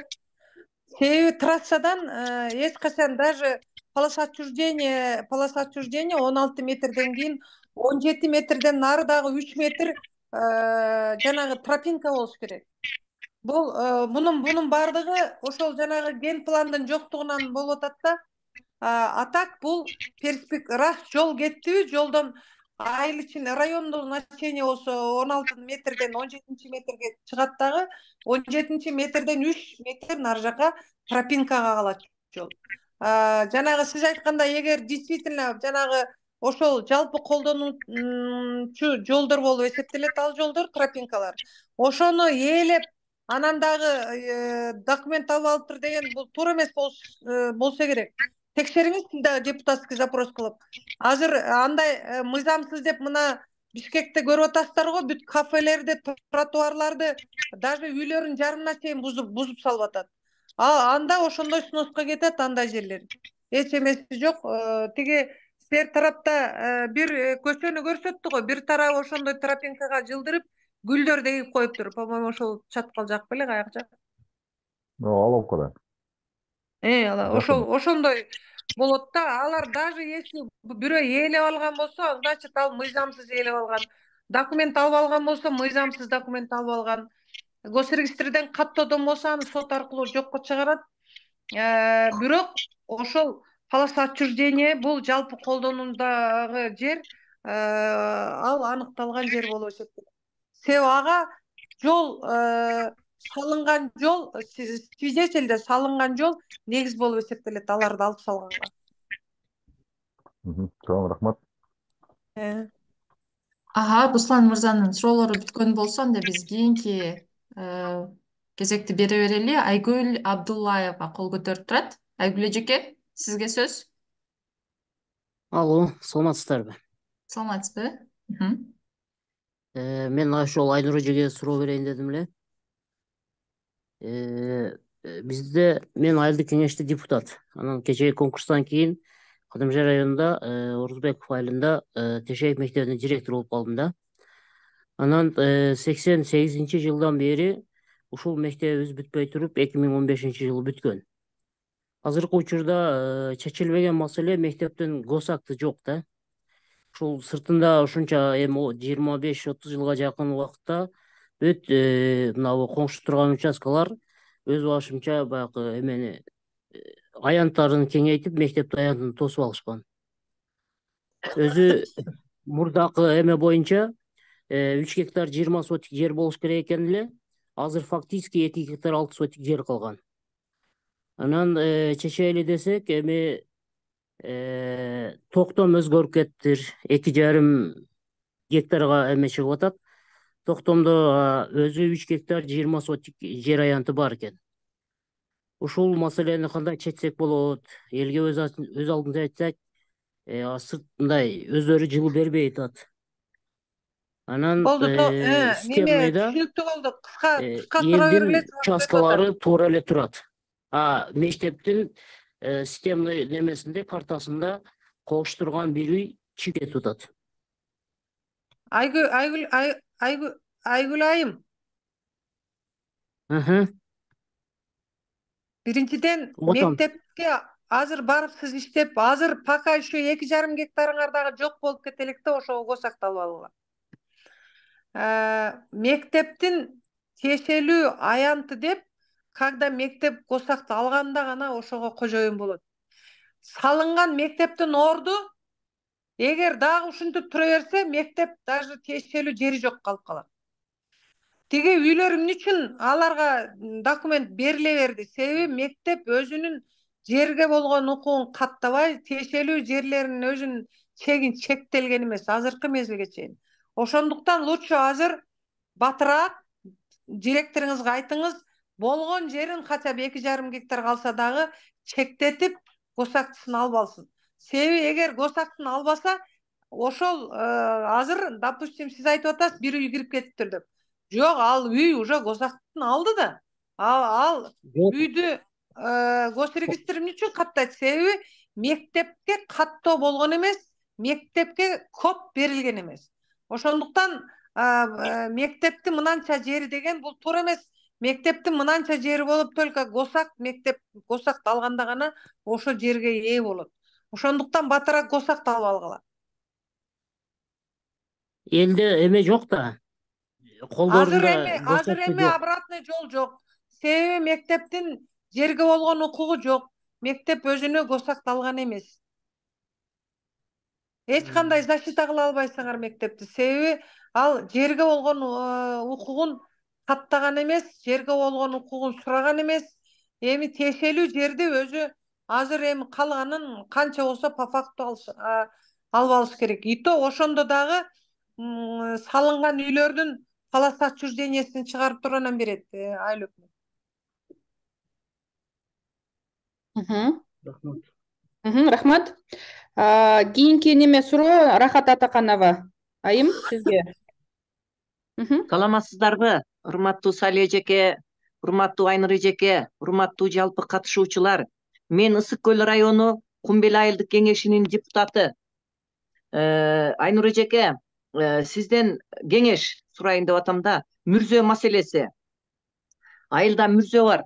Себеби трассадан эч качан даже полоса отчуждения 16 метрден кийин 17 метрден нары дагы 3 метр жанагы тропинка болуш керек. Бунун бардыгы ошол жанагы ген пландын жоктугунан болуп атат да. А так бул раз жол кеттиби, жолдон айыл ичинде райондо значение болсо 16 метрден 17 метрге чыгат дагы 17 метрден 3 метр нары жака тропинкага калат жол. Жанагы сиз айткандай эгер действительно жанагы ошол жалпы колдонуучу жолдор болуп эсептелет ал жолдор тропинкалар. Ошону ээлеп анан дагы документ алып алыптыр деген бул туура эмес болсо керек. Текшериңиз сиз дагы депутатский запрос кылып. Азыр андай мыйзамсыз деп мына Бишкекте көрүп атасыздар го, бүт кафелерди, тротуарларды, даже үйлөрүн жарымына чейин бузуп салып атат. Анда ошондой сноска кетет андай жерлер. Эч эмеси жок. Тиги сер тарапта бир көчөнү көрсөттү го, бир тарабы ошондой тропинкага жылдырып, гүлдөр эгип коюптур. По-моему, ошол чаткал жак беле, каяк жак. Алып кара. Ошондой болот да. Алар даже если бирөө ээлеп алган болсо, значит ал мыйзамсыз ээлеп алган. Документ алып алган болсо, мыйзамсыз документ алып алган. Госрегистрден каттоодон болсо аны сот аркылуу жокко чыгарат. Бирок ошол полоса отчуждения бул жалпы колдонуудагы жер, ал аныкталган жер болуп эсептелет. Себеби ага жол салынган жол, свидетельде салынган жол негиз болуп эсептелет аларды алып салганга. Чоң рахмат. Руслан мырзанын суроолору бүткөн болсо, анда биз кийинки кезекти бере берели. Айгүл Абдуллаева кол көтөрүп турат. Айгүл эжеке, сизге сөз. Алло, саламатсыздарбы? Саламатсызбы? Мен ошол Айнур эжеге суроо берейин дедим эле. Бизде мен айылдык кеңеште депутат. Анан кечеги конкурстан кийин Кадымжай районунда Орузбеков айылында Тешеев мектебинин директору болуп калдым да. Анан 88-жылдан бери ушул мектебибиз бүтпөй туруп 2015-жылы бүткөн. Азыркы учурда чечилбеген маселе мектептин госакты жок да. Ушул сыртында ушунча эми 25-30 жылга жакын убакытта бүт мына коңшу турган участкалар өз башымча баягы эмени аянттарын кеңейтип, мектепти аянтын тосуп алышкан. Өзү мурдакы эме боюнча 3 гектар 20 сотик жер болуш керек экен эле. Азыр фактически 2 гектар 6 сотик жер калган. Анан чечели десек, эми токтом өзгөрүп кеттир. 2,5 гектарга эме чыгып атат. Токтомдо өзү 3 гектар 20 сотик жер аянты бар экен. Ушул маселени кандай чечсек болот? Элге өз алдынча айтсак, сыртындай өздөрү жылуу бербей атат. Анан системныйда түшүнүктүү болду. Кыска суроо элдин участкалары туура эле турат. Мектептин системный немесинде, картасында коштурган бир үй чип кетип атат. Айгүл айым. Биринчиден мектепке азыр барып сиз иштеп, азыр пока еще 2,5 гектарыңар дагы жок болуп кете элек да ошого госакты алып алууга. Мектептин тиешелүү аянты деп, когда мектеп госакты алганда гана ошого кожоюн болот. Салынган мектептин орду эгер дагы ушинтип тура берсе, мектеп даже тиешелүү жери жок калып калат. Тиги үйлөр эмне үчүн аларга документ бериле берди? Себеби мектеп өзүнүн жерге болгон укугун каттабай, тиешелүү жерлеринин өзүнүн чегин чектелген эмес азыркы мезгилге чейин. Ошондуктан лучше азыр батыраак директоруңузга айтыңыз, болгон жерин хотя бы 2,5 гектар калса дагы чектетип госактысын алып алсын. Себеби эгер госактын албаса, ошол азыр, допустим, сиз айтып атасыз, бир үй кирип кетиптир деп. Жок, ал үй уже госактын алды да. Ал үйдү госрегистр эмне үчүн каттайт? Себеби мектепке каттоо болгон эмес, мектепке код берилген эмес. Ошондуктан мектептин мынанча жери деген бул туура эмес. Мектептин мынанча жери болуп, только госак, мектеп госакты алганда гана ошо жерге ээ болот. Ошондуктан батыраак госакты алып алгыла. Элде эме жок да. Азыр эми обратный жол жок. Себеби мектептин жерге болгон укугу жок. Мектеп өзүнө госакты алган эмес. эч кандай защита кыла албайсыңар мектепти. Себеби ал жерге болгон укугун каттаган эмес, жерге болгон укугун сураган эмес. Эми тиешелүү жерди өзү азыр эми калганын канча болсо по факту алып алыш керек. И то ошондо дагы салынган үйлөрдүн палас отчуждениясин чыгарып туруп анан берет айыл өкмөт. Рахмат. Кийинки неме суроо Рахат Атаканова. Айым, сизге. Саламатсыздарбы, урматтуу Сали эжеке, урматтуу Айнур эжеке, урматтуу жалпы катышуучулар. Мен Ысык Көл району Кумбел айылдык кеңешинин депутаты. Айнур эжеке, сизден кеңеш сурайын деп атам да, мүрзө маселеси. Айылда мүрзө бар.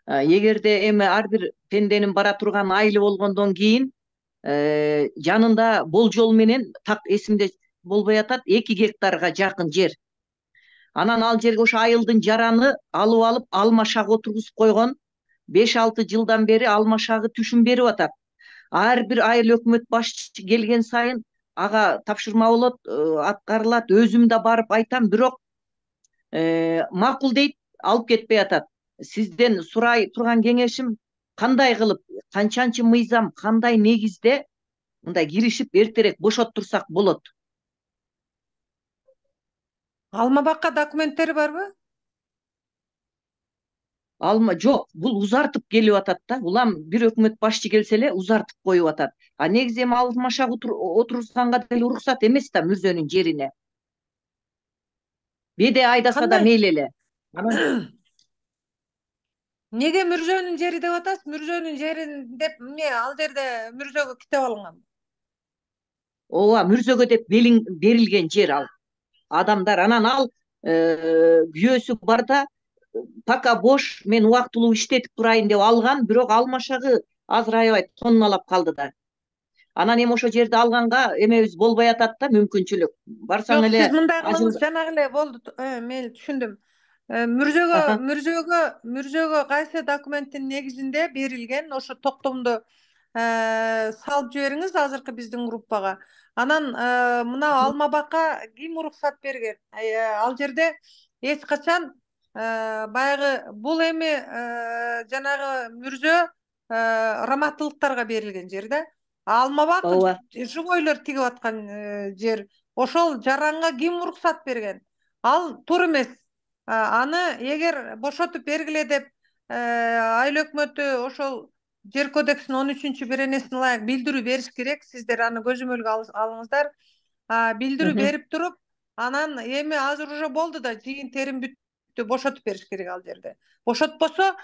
Эгерде эми ар бир пенденин бара турган айылы болгондон кийин жанында болжол менен так эсимде болбой атат 2 гектарга жакын жер. Анан ал жерге ошо айылдын жараны алып алма шак отургузуп койгон. 5-6 жылдан бери алма шагы түшүм берип атат. Ар бир айыл өкмөт башчысы келген сайын ага тапшырма болот, аткарылат. Өзүм да барып айтам, бирок макул дейт, алып кетпей атат. Сизден сурай турган кеңешим, кандай кылып, канчанчы мыйзам, кандай негизде мындай киришип эртерээк бошоттурсак болот? Алма бакка документтери барбы? Алма жок, бул узартып келип атат да. Улам бир өкмөт башчы келсе эле узартып коюп атат. Негизи эми алма шак отургузганга деле уруксат эмес да мүрзөнүн жерине. Беде айдаса да мейли эле. Неге мүрзөнүн жери деп атасыз? Мүрзөнүн жерин деп ал жерде мүрзөгө китеп алынган. Ооба, мүрзөгө деп берилген жер ал. Адамдар анан ал күйөөсү барда пока бош, мен убактылуу иштетип турайын деп алган, бирок алма шагы азыр аябай тонналап калды да. Анан эми ошо жерди алганга эмебиз болбой атат да, мүмкүнчүлүк. Барсаң эле Сиз мындай кылыңыз, жанагы эле болду. Мен түшүндүм. Мүрзөгө кайсы документтин негизинде берилген, ошо токтомду салып жибериңиз азыркы биздин группага. Анан мына алма бакка ким уруксат берген? Ал жерде эч качан баягы бул эми жанагы мүрзө раматтылыктарга берилген жер да. Алма бак живойлор тигип аткан жер. Ошол жаранга ким уруксат берген? Ал туура эмес. Аны эгер бошотуп бергиле деп айыл өкмөтү ошол жер кодексинин 13-беренесине ылайык билдирүү бериш керек. Сиздер аны көзөмөлгө алыңыздар. Билдирүү берип туруп, анан эми азыр уже болду да, жыйын терим бүттү, бошотуп бериш керек ал жерде. Бошотпосо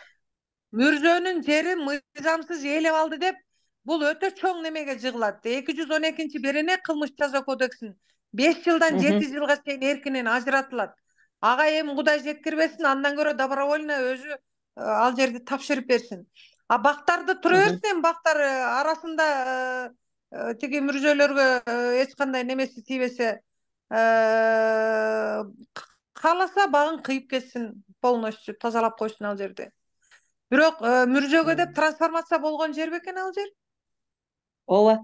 мүрзөнүн жери мыйзамсыз ээлеп алды деп, бул өтө чоң немеге жыгылат. 212-берене кылмыш жаза кодексинин 5 жылдан 7 жылга чейин эркинен ажыратылат. Ага эми Кудай жеткирбесин, андан көрө добровольно өзү ал жерди тапшырып берсин. Бактарды тура берсин, бактар арасында тиги мүрзөлөргө эч кандай немеси тийбесе, кааласа багын кыйып кетсин, полностью тазалап койсун ал жерди. Бирок мүрзөгө деп трансформация болгон жер бекен ал жер? Ооба,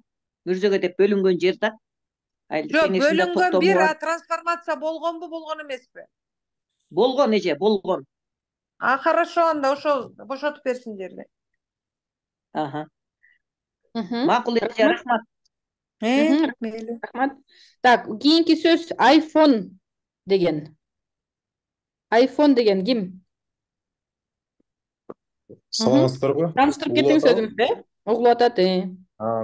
мүрзөгө деп бөлүнгөн жер да. Жок, бөлүнгөн бир, трансформация болгонбу, болгон эмеспи? Болгон эже, болгон. Хорошо, анда ошол бошотуп берсин жерди. Макул эже, рахмат. Рахмат. Так, кийинки сөз iPhone деген. iPhone деген ким? Саламатсыздарбы? Тааныштырып кетиңиз өзүңүздү. Угулуп атат.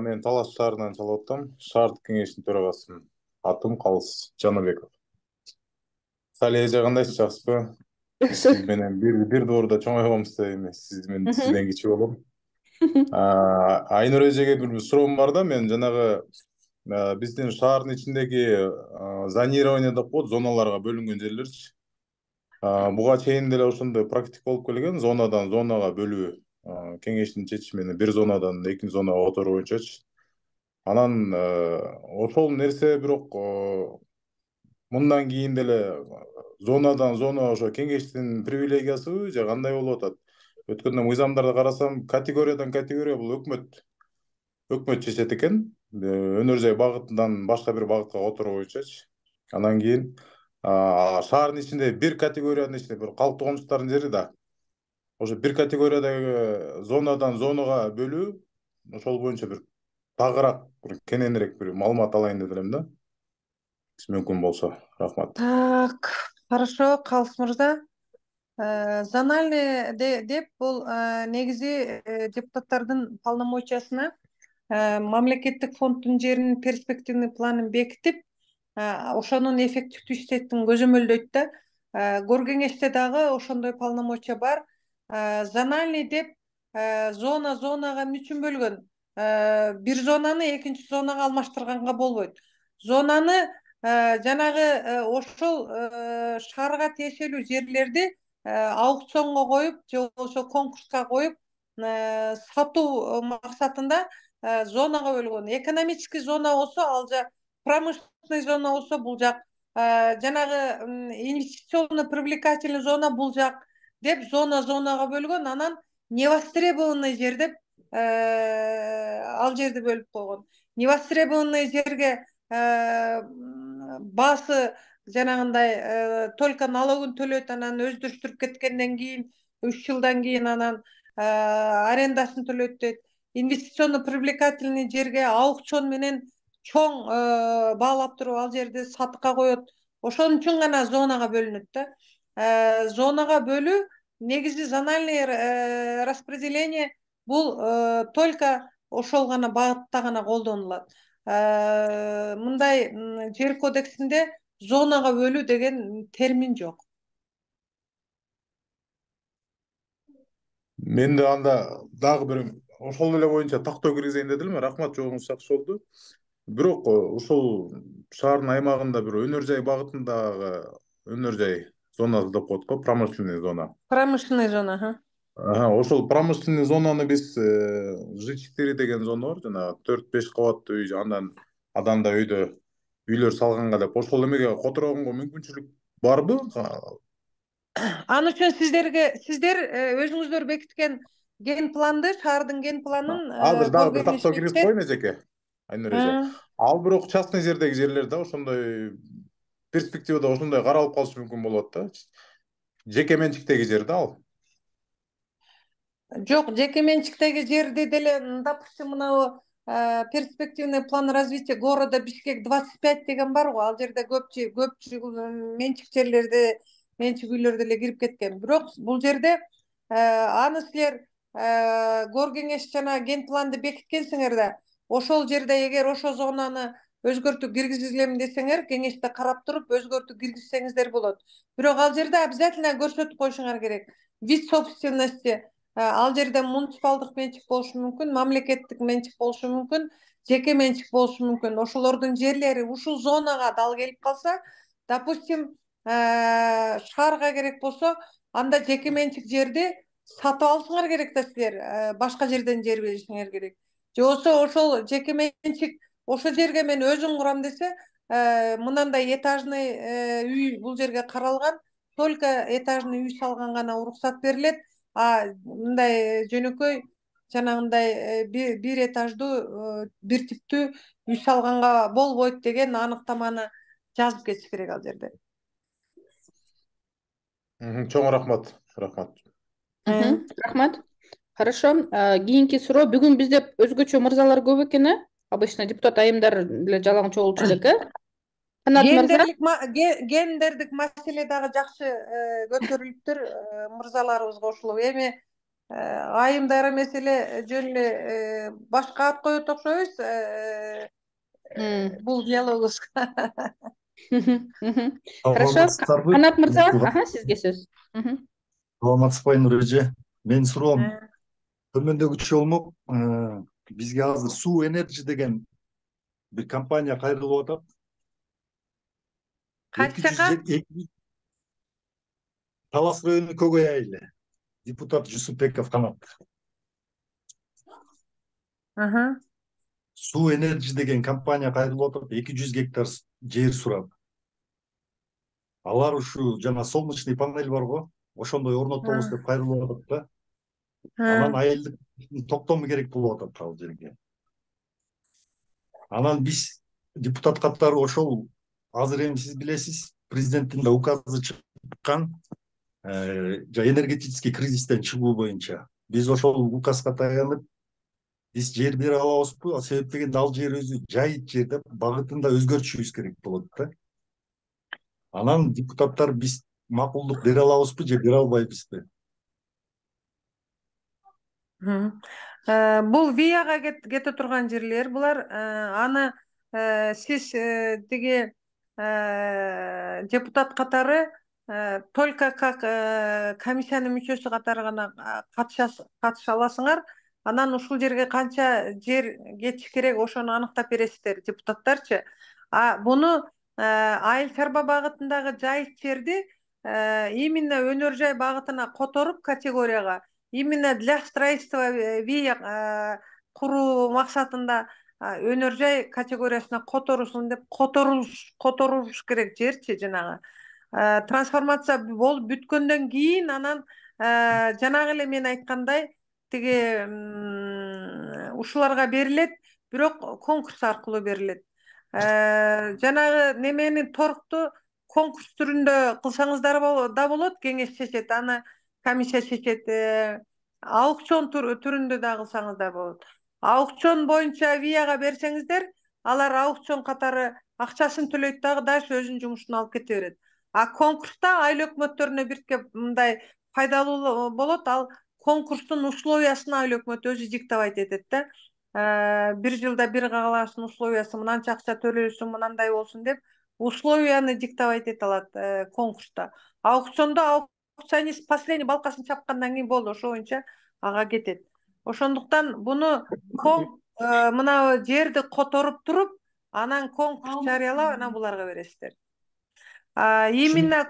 Мен Талас шаарынан чалып атам. Шаардык кеңештин төрагасымын. Атым Калыс Жаныбеков. Сали эже кандайсыз, жакшысызбы? Сиз менен бир доорда чоңойгонбуз да, эми сизден кичүү болом. Айнур эжеге бир суроом бар да, мен жанагы биздин шаардын ичиндеги зонирование деп коет, зоналарга бөлүнгөн жерлерчи. Буга чейин деле ошондой практика болуп келген, зонадан зонага бөлүү. Кеңештин чечими менен бир зонадан экинчи зонага которуу боюнчачы. Анан ошол нерсе бирок мындан кийин деле зонадан зона ошо кеңештин привилегиясыбы же кандай болуп атат? Өткөндө мыйзамдарды карасам, категориядан категория бул өкмөт чечет экен. өнөр жай багытынан башка бир багытка которуу боюнчачы. Анан кийин шаардын ичинде бир категориянын ичинде бир калктуу комуштардын жери да. Ошо бир категориядагы зонадан зонага бөлүү, ошол боюнча бир тагыраак, бир кененирээк бир маалымат алайын деп элем да. Мүмкүн болсо. Рахмат. Так, хорошо, Калыс мырза. Зональный деп бул негизи депутаттардын полномочиясына мамлекеттик фонддун жеринин перспективный планын бекитип, ошонун эффективдүү иштетин көзөмөлдөйт да. Гор кеңеште дагы ошондой полномочия бар. Зональный деп зонага үчүн бөлгөн. Бир зонаны экинчи зонага алмаштырганга болбойт. Зонаны жанагы ошол шаарга тиешелүү жерлерди аукционго коюп же болбосо конкурска коюп сатуу максатында зонага бөлгөн. Экономический зона болсо ал жак, промышленный зона болсо бул жак, жанагы инвестиционно привлекательный зона бул жак деп зонага бөлгөн. Анан невостребованный жер деп ал жерди бөлүп койгон. Невостребованный жерге баасы жанагындай только налогун төлөйт, анан өздүрүштүрүп кеткенден кийин 3 жылдан кийин анан арендасын төлөйт дейт. Инвестиционно привлекательный жерге аукцион менен чоң баалап туруп ал жерди сатыкка коет. Ошон үчүн гана зонага бөлүнөт да. Зонага бөлүү негизи зональный распределение бул только ошол гана багытта гана колдонулат. Мындай жер кодексинде зонага бөлүү деген термин жок. Мен да анда дагы бир ошол эле боюнча тактоо киргизейин дедим. Рахмат, жоогуңуз жакшы болду. Бирок ушул шаардын аймагында бир өнөр жай багытындагы өнөр жай зонасы деп коет го, промышленный зона. Промышленный зона, ошол промышленный зонаны биз Ж4 деген зона бар, жана 4-5 кабаттуу үй, андан адамда үйдө үйлөр салганга деп ошол эмеге которгонго мүмкүнчүлүк барбы? Аны үчүн сиздер өзүңүздөр бекиткен ген планды, шаардын ген планын Азыр дагы бир тактоо киргизип коеюн эжеке. Айнур эже. Ал бирок частный жердеги жерлер да ошондой перспективада ошондой каралып калышы мүмкүн болот да. Жеке менчиктеги жер да ал. Жок, жеке менчиктеги жерди деле, допустим, мынау перспективный план развития города Бишкек 25 деген бар го, ал жерде көпчүлүк менчик жерлерди, менчик үйлөр деле кирип кеткен. Бирок бул жерде аны силер гор кеңеш жана ген планды бекиткенсиңер да, ошол жерде эгер ошо зонаны өзгөртүп киргизилем десеңер, кеңеште карап туруп өзгөртүп киргизсеңиздер болот. Бирок ал жерде обязательно көрсөтүп коюшуңар керек. Вид собственности, ал жерде муниципалдык менчик болушу мүмкүн, мамлекеттик менчик болушу мүмкүн, жеке менчик болушу мүмкүн. Ошолордун жерлери ушул зонага дал келип калса, допустим, шаарга керек болсо, анда жеке менчик жерди сатып алышыңар керек да силер, башка жерден жер беришиңер керек. Же болбосо ошол жеке менчик ошол жерге мен өзүм курам десе, мынандай этажный үй бул жерге каралган, только этажный үй салган гана уруксат берилет. Мындай жөнөкөй жанагындай бир этаждуу, бир типтүү үй салганга болбойт деген аныктаманы жазып кетиш керек ал жерде. Чоң рахмат. Рахмат. Хорошо. Кийинки суроо. Бүгүн бизде өзгөчө мырзалар көп экен, обычно депутат айымдар деле жалаң чогулчу элек, Канат мырза. Гендердик маселе дагы жакшы көтөрүлүптүр мырзаларыбыз кошулуп. Эми айымдар маселе жөн эле башка ат коет окшойбуз. Бул диалогубузга. Хорошо. Канат мырза, сизге сөз. Саламатсызбы Айнур эже. Менин суроом төмөндөгүчө болмок. Бизге азыр Суу Энерджи деген бир компания кайрылып атат. Кайсы жака? Талас району Көгөй айылы. Депутат Жусупбеков Канат. Суу Энерджи деген компания кайрылып атат, 200 гектар жер сурап. Алар ушу жана солнечный панель бар го, ошондой орнотобуз деп кайрылып атат да. Анан айылдык токтому керек болуп атат ал жерге. Анан биз депутат катары ошол азыр эми сиз билесиз, президенттин да указы чыккан энергетический кризистен чыгуу боюнча. Биз ошол указга таянып, биз жер бере алабызбы? Себеп дегенде ал жер өзү жайыт жер да, багытында өзгөртүшүбүз керек болот да. Анан депутаттар биз макулдук бере алабызбы же бере албайбызбы? Бул вияга кете турган жерлер булар. Аны сиз тиги депутат катары только как комиссиянын мүчөсү катары гана катыша аласыңар. Анан ушул жерге канча жер кетиш керек ошону аныктап бересиздер депутаттарчы. Буну айыл чарба багытындагы жайыт жерди именно өнөр жай багытына которуп категорияга, именно для строительства вия куруу максатында өнөр жай категориясына которулсын деп которулуш керек жерчи, жанагы трансформация болуп бүткөндөн кийин анан жанагы эле мен айткандай тиги ушуларга берилет, бирок конкурс аркылуу берилет. Жанагы немени торукту конкурс түрүндө кылсаңыздар да болот, кеңеш чечет, аны комиссия чечет. Аукцион түрүндө да кылсаңыздар болот. Аукцион боюнча вияга берсеңиздер, алар аукцион катары акчасын төлөйт дагы дальше өзүнүн жумушун алып кете берет. Конкурста айыл өкмөттөрүнө бирке мындай пайдалуу болот, ал конкурстун условиясын айыл өкмөт өзү диктовать этет да. Бир жылда бир каалаштын условиясы мынанча акча төлөйсүң, мынандай болсун деп условияны диктовать эте алат конкурста. Аукциондо аукционист последний балкасын чапкандан кийин болду, ошо боюнча ага кетет. Ошондуктан буну мына жерди которуп туруп, анан конкурс жарыялап, анан буларга бересиздер. Именно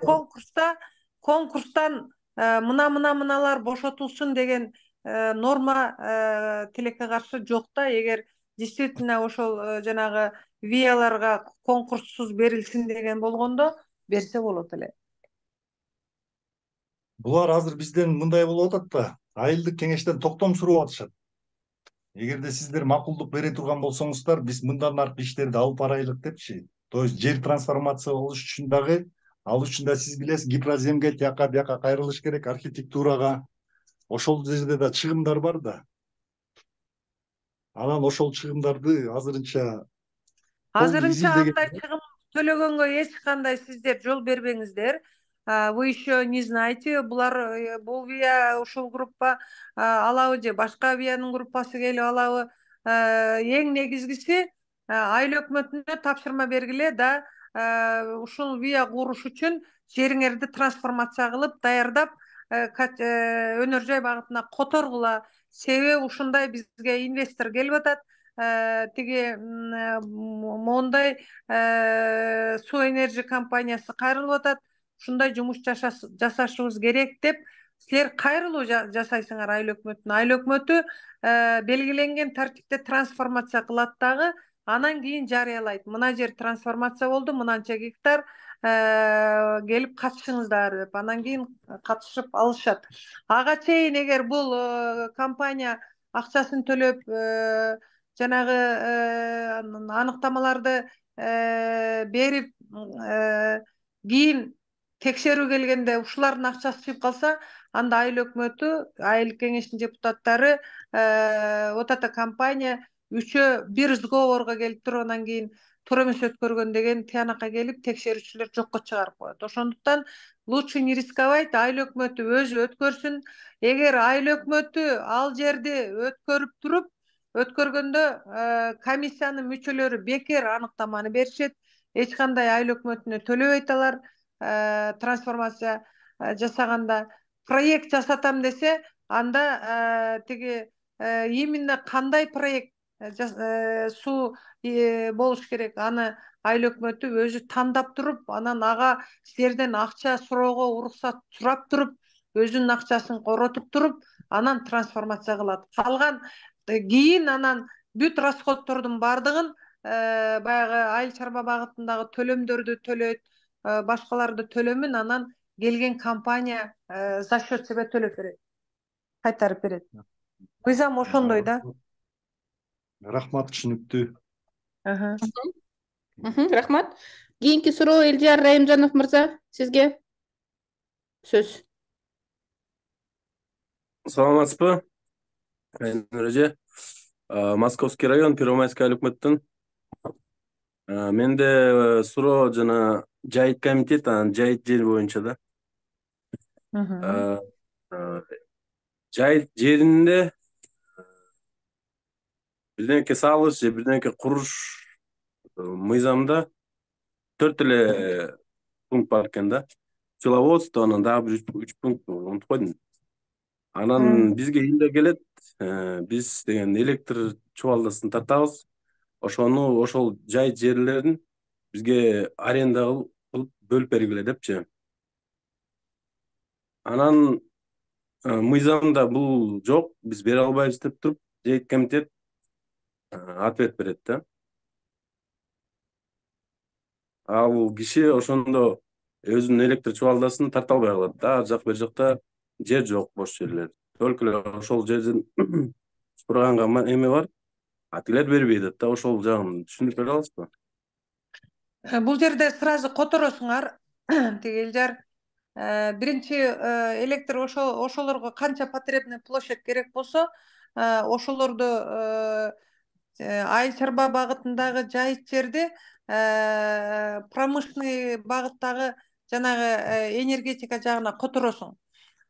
конкурстан мыналар бошотулсун деген норма тилекке каршы жок да. Эгер действительно ошол жанагы вияларга конкурссуз берилсин деген болгондо берсе болот эле. Булар азыр бизден мындай болуп атат да, айылдык кеңештен токтом сурап атышат. Эгерде сиздер макулдук бере турган болсоңуздар, биз мындан аркы иштерди алып барайлык депчи. То есть жер трансформация болуш үчүн дагы, ал үчүн да сиз билесиз, гипроземге тияка бияка кайрылыш керек, архитектурага. Ошол жерде да чыгымдар бар да. Анан ошол чыгымдарды азырынча андай чыгым төлөгөнгө эч кандай сиздер жол бербеңиздер. Вы еще не знаете, бул вия ушул группа алабы же башка виянын группасы келип алабы. Эң негизгиси айыл өкмөтүнө тапшырма бергиле да, ушул вия куруш үчүн жериңерди трансформация кылып даярдап өнөр жай багытына которгула. Себеби ушундай бизге инвестор келип атат. Тиги мондай суу энерджи компаниясы кайрылып атат. Ушундай жумуш жасашыбыз керек деп силер кайрылуу жасайсыңар айыл өкмөтүнө. Айыл өкмөтү белгиленген тартипте трансформация кылат дагы, анан кийин жарыялайт. Мына жер трансформация болду, мынанча гектар келип катышыңыздар деп. Анан кийин катышып алышат. Ага чейин эгер бул компания акчасын төлөп жанагы аныктамаларды берип кийин текшерүү келгенде ушулардын акчасы чыгып калса, анда айыл өкмөтү, айыл кеңештин депутаттары вот эта компания үчөө бир сговорго келип туруп, анан кийин туура эмес өткөргөн деген тыянакка келип текшерүүчүлөр жокко чыгарып коет. Ошондуктан лучше не рисковать, айыл өкмөтү өзү өткөрсүн. Эгер айыл өкмөтү ал жерди өткөрүп туруп, өткөргөндө комиссиянын мүчөлөрү бекер аныктаманы беришет, эч кандай айыл өкмөтүнө төлөбөйт алар. Трансформация жасаганда проект жасатам десе, анда тиги именно кандай проект суу болуш керек, аны айыл өкмөтү өзү тандап туруп, анан ага силерден акча суроого уруксат сурап туруп, өзүнүн акчасын коротуп туруп, анан трансформация кылат. Калган кийин анан бүт расходтордун бардыгын баягы айыл чарба багытындагы төлөмдөрдү төлөйт, башкаларды төлөмүн анан келген компания за счет себя төлөп берет, кайтарып берет. Мыйзам ошондой да. Рахмат, түшүнүктүү. Рахмат. Кийинки суроо Элдияр Райымжанов мырза, сизге сөз. Саламатсызбы, Айнур эже. Московский район, Первомайская өкмөттүн. Менде суроо жана жайыт комитет, анан жайыт жер боюнча да. Жайыт жеринде бирденеке салыш же бирденеке куруш мыйзамда 4 эле пункт бар экен да. Пчеловодство, анан дагы 3 пункт унутуп койдум. Анан бизге эле келет, биз деген электр чубалдасын тартабыз. Ошол жайыт жерлерин бизге аренда кылып бөлүп бергиле депчи. Анан мыйзамда бул жок, биз бере албайбыз деп туруп, жайыт комитет ответ берет да. Ал киши ошондо өзүнүн электр чубалдасын тарта албай калат да. Ар жак бер жакта жер жок, бош жерлер. Только эле ошол жерден сураганга эме бар, атилер бербей атат да. Ошол жагын түшүндүрүп бере аласызбы? Бул жерде сразу которосуңар. Тиги Элдияр, биринчи электр ошолорго канча потребный площадь керек болсо, ошолорду айыл чарба багытындагы жайыт жерди промышленный багыттагы жанагы энергетика жагына которосуң.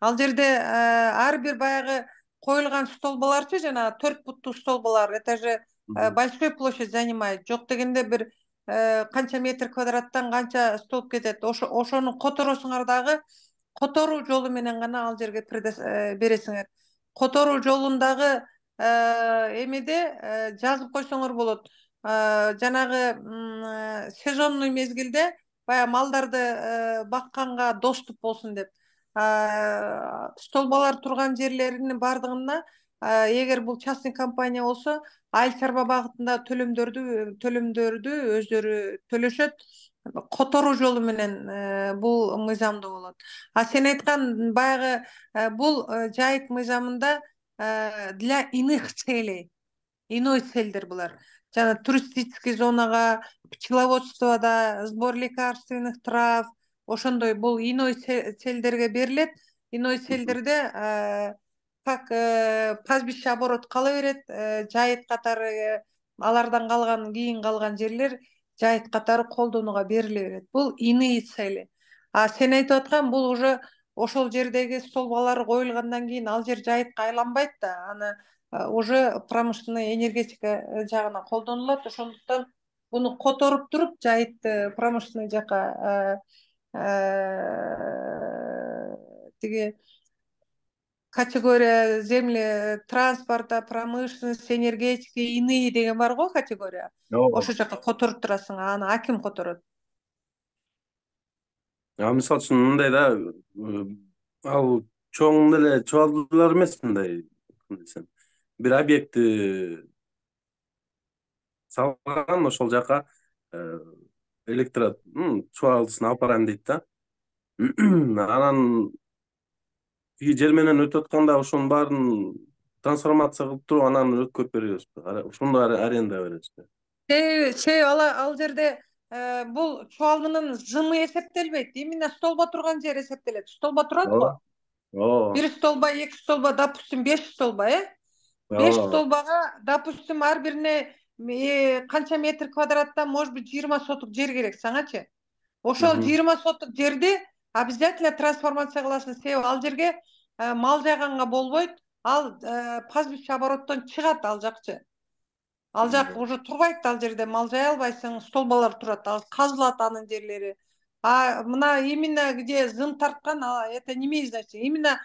Ал жерде ар бир баягы коюлган столбаларчы, жана 4 футтуу столбалар, это же большой площадь занимает. Жок дегенде бир канча метр квадраттан канча столб кетет. Ошону которосуңар дагы которуу жолу менен гана ал жерге бересиңер. Которуу жолундагы эмеде жазып койсоңор болот. Жанагы сезонный мезгилде баягы малдарды бакканга доступ болсун деп. Столбалар турган жерлеринин бардыгына эгер бул частный компания болсо, айыл чарба багытында төлөмдөрдү өздөрү төлөшөт. Которуу жолу менен бул мыйзамда болот. Сен айткан баягы бул жайыт мыйзамында для иных целей, иной целдер булар. Жана туристический зонага, пчеловодствода, сбор лекарственных трав, ошондой бул иной целдерге берилет. Иной целдерде как пастбище оборот кала берет, жайыт катары алардан калган, кийин калган жерлер жайыт катары колдонууга бериле берет. Бул иные цели. Сен айтып аткан бул уже ошол жердеги столбалар коюлгандан кийин ал жер жайытка айланбайт да, аны уже промышленный энергетика жагына колдонулат. Ошондуктан буну которуп туруп жайытты промышленный жака тиги категория земли транспорта, промышленности, энергетики, иные деген бар го категория. Ошо жака которуп турасың, аны аким которот. Мисалы үчүн мындай да, ал чоң деле чубалдылар эмес, мындай десем. Бир объектти салган, ошол жака электр чубалдысын алып барайын дейт да. Анан жер менен өтүп атканда ошонун баарын трансформация кылып туруп, анан өткөрүп беребизби? Ошондо аренда беребизби? Ал жерде бул чубалдынын зымы эсептелбейт. Именно столба турган жер эсептелет. Столба турат го. Бир столба, 2 столба, допустим, 5 столба, 5 столбага, допустим, ар бирине канча метр квадраттан, может быть, 20 соток жер керек саңачы. Ошол 20 соток жерди обязательно трансформация кыласың. Себеби ал жерге мал жайганга болбойт. Ал пастбище обороттон чыгат ал жакчы. Ал жак уже турбайт, ал жерде мал жая албайсың, столбалар турат, ал казылат анын жерлери. Мына именно где зым тарткан, это не имеет значения. Именно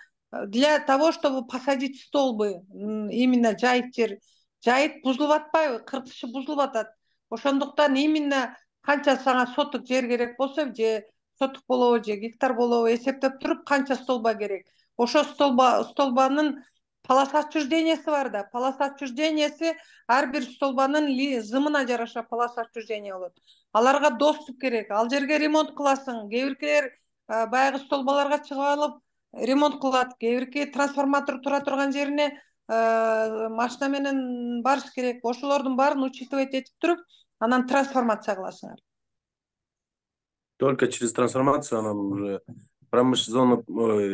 для того, чтобы посадить столбы, именно жайыт жер. Жайыт бузулуп атпайбы, кыртышы бузулуп атат. Ошондуктан именно канча сага соток жер керек болсо, же соток болобу, же гектар болобу эсептеп туруп, канча столба керек. Ошо столбанын полоса отчуждениясы бар да. Полоса отчуждениясы ар бир столбанын зымына жараша полоса отчуждения болот. Аларга доступ керек. Ал жерге ремонт кыласың. Кээ биркилер баягы столбаларга чыгып алып ремонт кылат. Кээ бирки трансформатор тура турган жерине машина менен барыш керек. Ошолордун баарын учитывать этип туруп, анан трансформация кыласыңар. Только через трансформацию она уже зона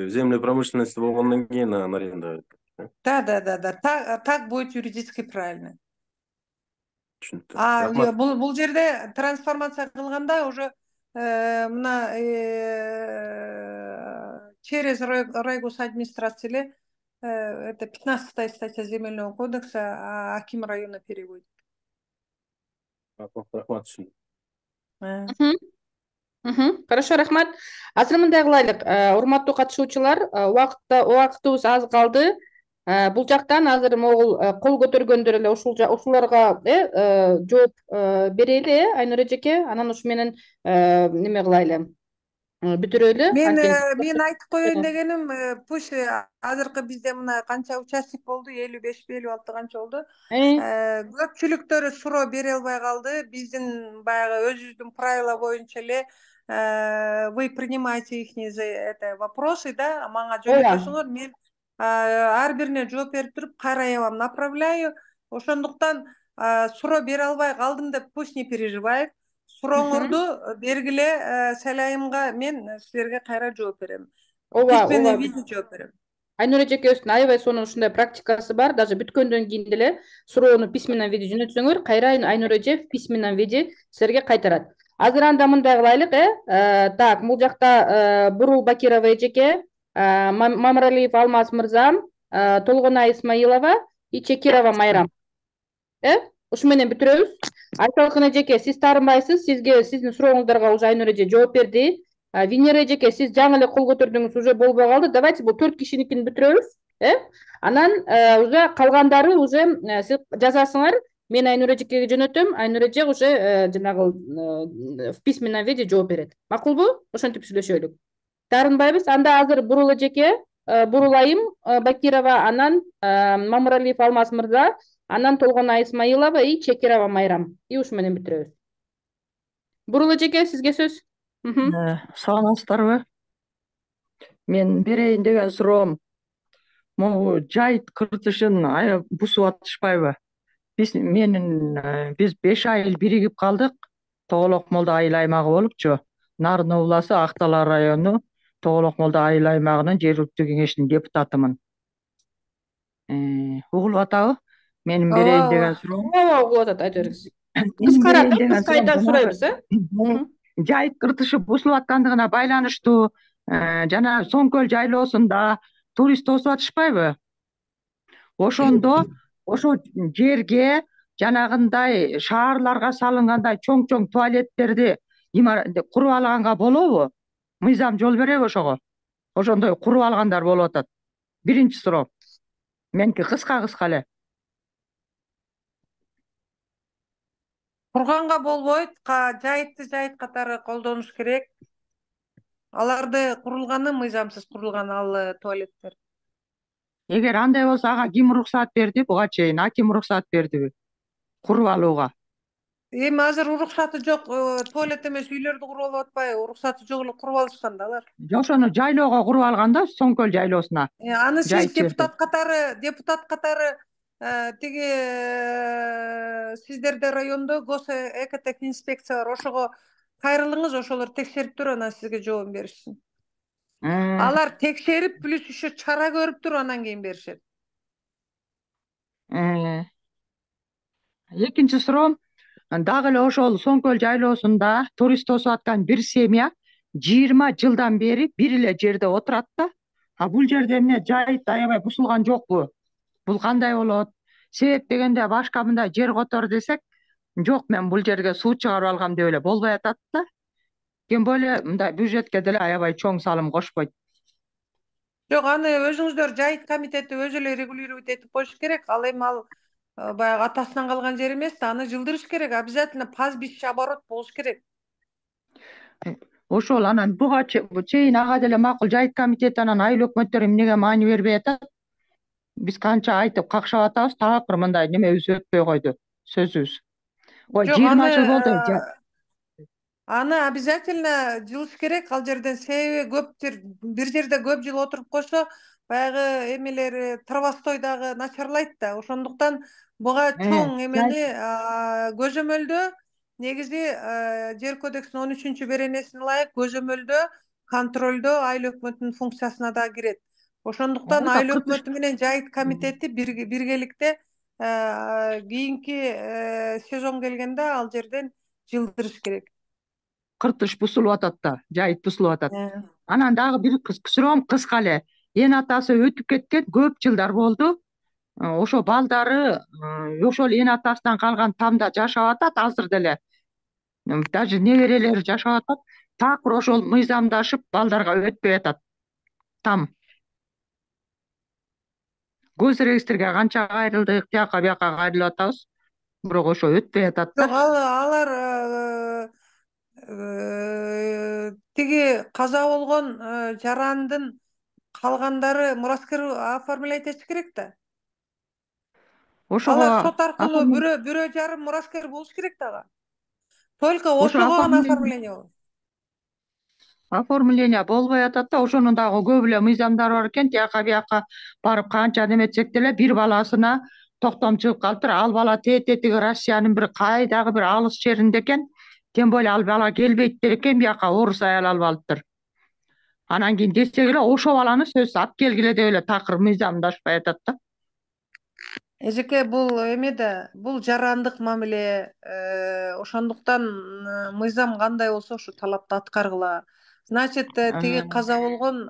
земли промышленности болгондон кийин аренда. Да. Так будет юридически правильно. Рахмат. Бул жерде трансформация кылганда уже мына через райгос администрация эле это 15-я статья земельного кодекса Аким района переводит. Рахмат, түшүндүм. Хорошо, рахмат. Азыр мындай кылайлык, урматтуу катышуучулар, убактыбыз аз калды. Бул жактан азыр могул кол көтөргөндөр эле ушуларга жооп берели, Айнур эжеке, анан ушу менен неме кылайлы, бүтүрөлү. Мен айтып коеюн дегеним, пусть азыркы бизде мына канча участок болду, 55-56 канча болду. Көпчүлүктөрү суроо бере албай калды. Биздин баягы өзүбүздүн правила боюнча эле вы принимаете ихние вопросы, да, мага жөнөтөсүңөр, мен ар бирине жооп берип туруп кайра я вам направляю. Ошондуктан суроо бере албай калдым деп пусть не переживает. Сурооңорду бергиле, Салайымга мен силерге кайра жооп берем. Письменный виде жооп берем. Айнур эжекебиздин аябай сонун ушундай практикасы бар. Даже бүткөндөн кийин деле суроону письменный виде жөнөтсөңөр, кайра Айнур эже в письменном виде силерге кайтарат. Азыр анда мындай кылайлык, Так, бул жакта Бурул Бакирова эжеке, Мамралиев Алмаз мырза, Толгонай Исмаилова и Чекирова Майрам. Ушу менен бүтүрөбүз. Айталкын эжеке, сиз таарынбайсыз, сиздин сурооңуздарга уже Айнур эже жооп берди. Венера эжеке, сиз жаңы эле кол көтөрдүңүз, уже болбой калды. Давайте бул 4 кишиникин бүтүрөбүз. Анан уже калгандары уже сиз жазасыңар. Мен Айнур эжекеге жөнөтөм, Айнур эже уже жанагы в письменном виде жооп берет. Макулбу? Ошентип сүйлөшөлүк. Таарынбайбыз. Анда азыр Бурул эжеке, Бурулайым Бакирова, анан Мамралиев Алмаз мырза, анан Толгонай Исмаилова и Чекирова Майрам. И ушу менен бүтүрөбүз. Бурул эжеке, сизге сөз. Саламатсыздарбы? Мен берейин деген суроом, могу жайыт кыртышын бусуп атышпайбы? Биз 5 айыл биригип калдык. Тоголок Молда айыл аймагы болупчу. Нарын областы Актала району Тоголок Молда айыл аймагынын жергиликтүү кеңешинин депутатымын. Угулуп атабы? Менин берейин деген суроом. Угулуп атат, айта бериңиз. Кыска сурайбыз, Жайыт кыртышы бузулуп аткандыгына байланыштуу жана Соңкөл жайлоосунда турист тосуп атышпайбы? Ошондо ошо жерге жанагындай шаарларга салынгандай чоң туалеттерди куруп алганга болобу? Мыйзам жол береби ошого? Ошондой куруп алгандар болуп атат. Биринчи суроо. Меники кыска эле. Курганга болбойт, жайытты жайыт катары колдонуш керек. Аларды курулганы мыйзамсыз курулган ал туалеттер. Эгер андай болсо ага ким уруксат берди? Буга чейин аким уруксат бердиби? Куруп алууга. Эми азыр уруксаты жок, туалет эмес үйлөрдү куруп алып атпайбы? Уруксаты жок эле куруп алышкан да алар. Ошону жайлоого куруп алган да, Соңкөл жайлоосуна. Аны сиз депутат катары тиги сиздерде райондо гос экотех инспекция бар, ошого кайрылыңыз, ошолор текшерип туруп анан сизге жообун беришсин. Алар текшерип плюс еще чара көрүп туруп анан кийин беришет. Экинчи суроом, дагы эле ошол Соңкөл жайлоосунда турист тосуп аткан бир семья 20 жылдан бери бир эле жерде отурат да. Бул жерде эмне жайыт аябай бузулган жокпу? Бул кандай болот? Себеп дегенде башка мындай жер котор десек, жок, мен бул жерге суу чыгарып алгам деп эле болбой атат да. Ким боле мындай бюджетке деле аябай чоң салым кошпойт. Жок, аны өзүңүздөр жайыт комитети өзү эле регулировать этип коюш керек. Ал эми баягы атасынан калган жер эмес да, аны жылдырыш керек. Обязательно пастбище оборот болуш керек. Ошол анан буга чейин ага деле макул жайыт комитети анан айыл өкмөттөр эмнеге маани бербей атат? Биз канча айтып какшап атабыз, такыр мындай немебиз өтпөй койду, сөзүбүз. Ой, 20 жыл болду. Аны обязательно жылыш керек ал жерден, себеби бир жерде көп жыл отуруп койсо, баягы эмелери травостой дагы начарлайт да. Ошондуктан буга чоң эмени көзөмөлдө негизи жер кодексинин 13 беренесине ылайык көзөмөлдөө контролдөө айыл өкмөтүнүн функциясына да кирет. Ошондуктан Ооба айыл 43 өкмөтү менен жайыт комитети биргеликте кийинки сезон келгенде ал жерден жылдырыш керек. 43 бузулуп атат да, жайыт бузулуп атат. Анан дагы бир суроом кыска эле. Эн атасы өтүп кеткен көп жылдар болду. Ошо балдары ошол эн атасынан калган тамда жашап атат азыр деле. Даже неберелери жашап атат. Такыр ошол мыйзамдашып балдарга өтпөй атат. Там. Көз регистрге канча кайрылдык, тияка бияка кайрылып атабыз. Бирок ошо өтпөй атат Жок, да. алар тиги каза болгон жарандын калгандары мураскер оформлять этиш керек да. Алар сот Ошого аркылуу бирөө жарым мураскер болуш керек дагы. Только ошо ошого гана оформление болот. оформление болбой атат да, ошонун дагы көп эле мыйзамдары бар экен. Тияка бияка барып канча неметсек деле бир баласына токтом чыгып калыптыр. Ал бала тетиги Россиянын бир кайдагы бир алыс жеринде экен. Тем более ал бала келбейт экен, бияка орус аял алып алыптыр. Анан кийин десек эле ошо баланы сөзсүз алып келгиле деп эле такыр мыйзамдашпай атат да. Эжеке, бул эме да, бул жарандык мамиле, ошондуктан мыйзам кандай болсо ошо талапты аткаргыла. Значит, тиги каза болгон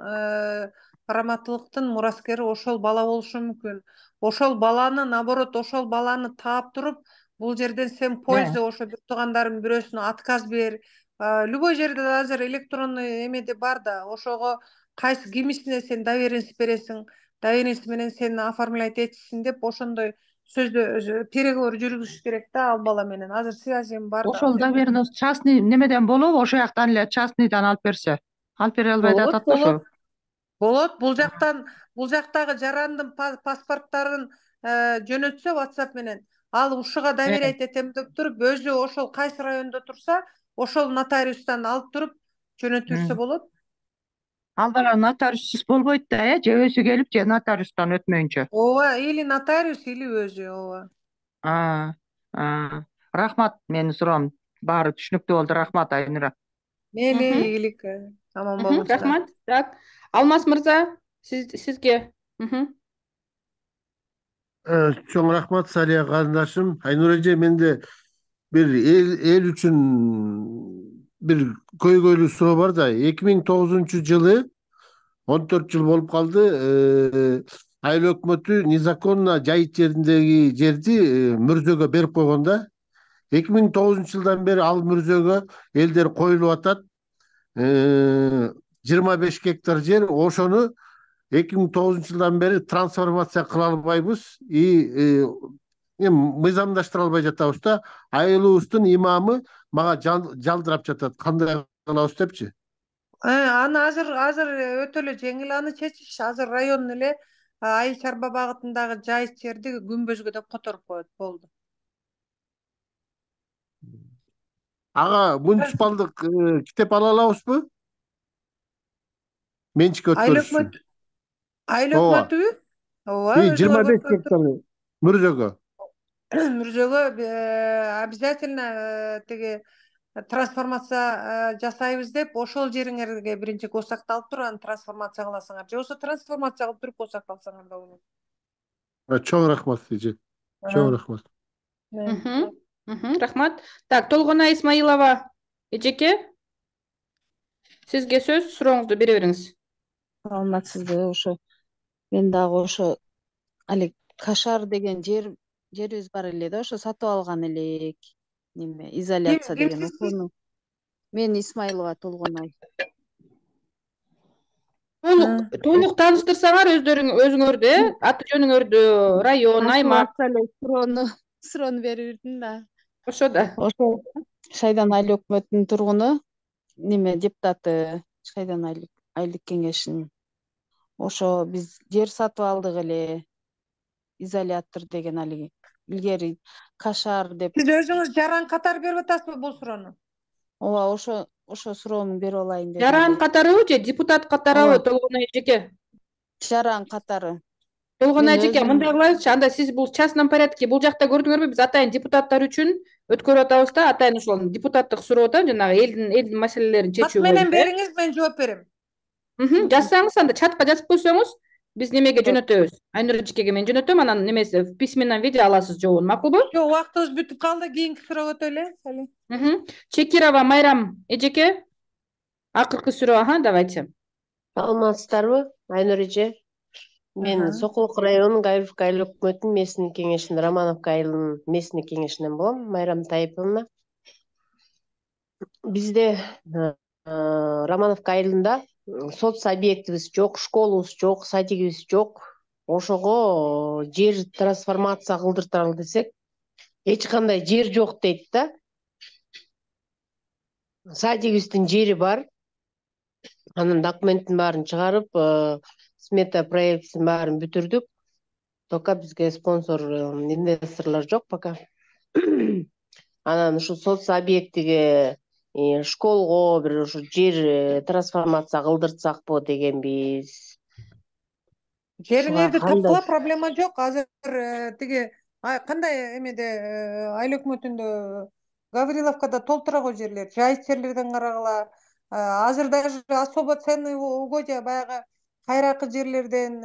караматылыктын мураскери ошол бала болушу мүмкүн. Ошол баланы, наоборот, ошол баланы таап туруп, бул жерден сен польза, ошо бир туугандарыңдын бирөөсүнө отказ бер. Любой жерде азыр электронный эмеде бар да, ошого кайсы кимисине сен доверенность бересиң, доверенность менен сени оформлять этишсин деп ошондой сөздө переговор жүргүзүш керек да ал бала менен. Азыр связьым бар да. Ошол доверенность частный немеден болобу? Ошо жактан эле частныйдан алып берсе. Алып бере албайт атат да ошо. Болот. Бул жактагы жарандын паспорттарын жөнөтсө WhatsApp менен, ал ушуга доверять этем деп туруп, өзү ошол кайсы райондо турса, ошол нотариустан алып туруп жөнөтүлсө болот. Ал бала нотариуссуз болбойт да, же өзү келип, же нотариустан өтмөйүнчө. Ооба, или нотариус, или өзү, ооба. Рахмат, менин суроом баары түшүнүктүү болду. Рахмат, Айнура. Мейли, ийгилик. Аман болуңуздар. Рахмат. Так, Алмаз мырза, сизге. Чоң рахмат Салия карындашым. Айнура эже, менде бир эл үчүн бир көйгөйлүү суроо бар да. 2009-жылы 14 жыл болуп калды. Айыл өкмөтү незаконно жайыт жериндеги жерди мүрзөгө берип койгон да. 2009-жылдан бери ал мүрзөгө элдер коюлуп атат. 25 гектар жер, ошону 2009-жылдан бери трансформация кыла албайбыз и мыйзамдаштыра албай жатабыз да. Айылыбыздын имамы мага жалдырап жатат. Кандай кылабыз депчи? Аны азыр өтө эле жеңил аны чечиш. Азыр район эле айыл чарба багытындагы жайыт жерди күнбөзгө деп которуп коет, болду. Ага муниципалдык китеп ала алабызбы? Менчикке өткөрүш үчүн. Айыл өкмөтүбү? Ооба. 25 гектар мүрзөгө. Мүрзөгө обязательно тиги трансформация жасайбыз деп ошол жериңерге биринчи госакты алып туруп анан трансформация кыласыңар. Же болбосо трансформация кылып туруп госак алсаңар да болот. Чоң рахмат эже. Чоң рахмат. Рахмат. Так, Толгонай Исмаилова эжеке, сизге сөз, сурооңузду бере бериңиз. Саламатсызбы? Ошо мен дагы ошо алек Кашар деген жерибиз бар эле да, ошо сатып алган элек. Неме, изоляция деген ошону. Мен Исмаилова Толгонай. Толук тааныштырсаңар өзүңөрдү, аты жөнүңөрдү, район, аймак. Суроону берип ирдим да. Ошо да. Ошо Шайдан айыл өкмөтүнүн тургуну, неме депутаты Шайдан айылдык кеңешинин. Ошо биз жер сатып алдык эле. Изолятор деген алиги илгери Кашар деп. Сиз өзүңүз жаран катары берип атасызбы бул суроону? Ооба, ошо суроону берип алайын дедим. Жаран катарыбы же депутат катарыбы Толгонай эжеке? Жаран катары. болгон Мен ажеке, өзүм мындай кылайлычы, анда сиз бул частном порядке бул жакта көрдүңөрбү, биз атайын депутаттар үчүн өткөрүп атабыз да, атайын ошол депутаттык суроода жанагы элдин маселелерин Хат чечүү менен боюнча. бериңиз, мен жооп берем. Жазсаңыз, анда чатка жазып койсоңуз, биз немеге жөнөтөбүз. Айнур эжекеге мен жөнөтөм, анан немеси в письменном виде аласыз жообун, макулбу? Жок, убактыбыз бүтүп калды, кийинки суроого өтөлү эле. Чекирова Майрам эжеке, акыркы суроо, давайте. саламатсыздарбы, Айнур эже? Мен Сокулук районунун Гайрушка айыл өкмөтүнүн местный кеңешинин Романовка айылынын местный кеңешинен болом, Майрам Таиповна. Бизде Романовка айылында соц объектибиз жок, школубуз жок, садигибиз жок. Ошого жер трансформация кылдырталы десек, эч кандай жер жок дейт да. Садигибиздин жери бар. Анын документин баарын чыгарып, смета проектисин баарын бүтүрдүк. Тока бизге спонсор, инвесторлор жок пока. Анан ушу соц объектиге, школго бир ушу жер трансформация кылдыртсакпы дегенбиз. Жериңерди тапкыла, проблема жок. Азыр тиги кандай эмеде айыл өкмөтүндө Гавриловкада толтура го жерлер, жайыт жерлерден карагыла. Азыр даже особо ценный угодья баягы кайракы жерлерден,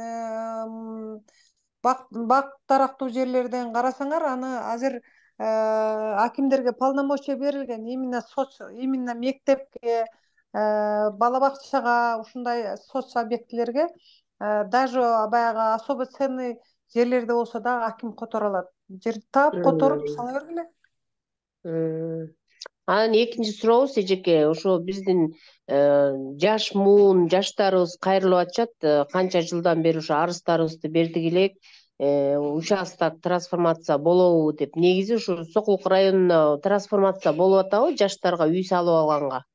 бак тарактуу жерлерден карасаңар, аны азыр акимдерге полномочия берилген, именно мектепке, бала бакчага, ушундай соц объектилерге даже баягы особо ценный жерлерде болсо да аким которо алат. Жерди таап, которуп сала бергиле. Анан экинчи сурообуз эжеке, ошо биздин жаш муун жаштарыбыз кайрылып атышат, канча жылдан бери ошо арыздарыбызды бердик элек, участок трансформация болобу деп. Негизи ушу Сокулук районуна трансформация болуп атабы жаштарга үй салып алганга?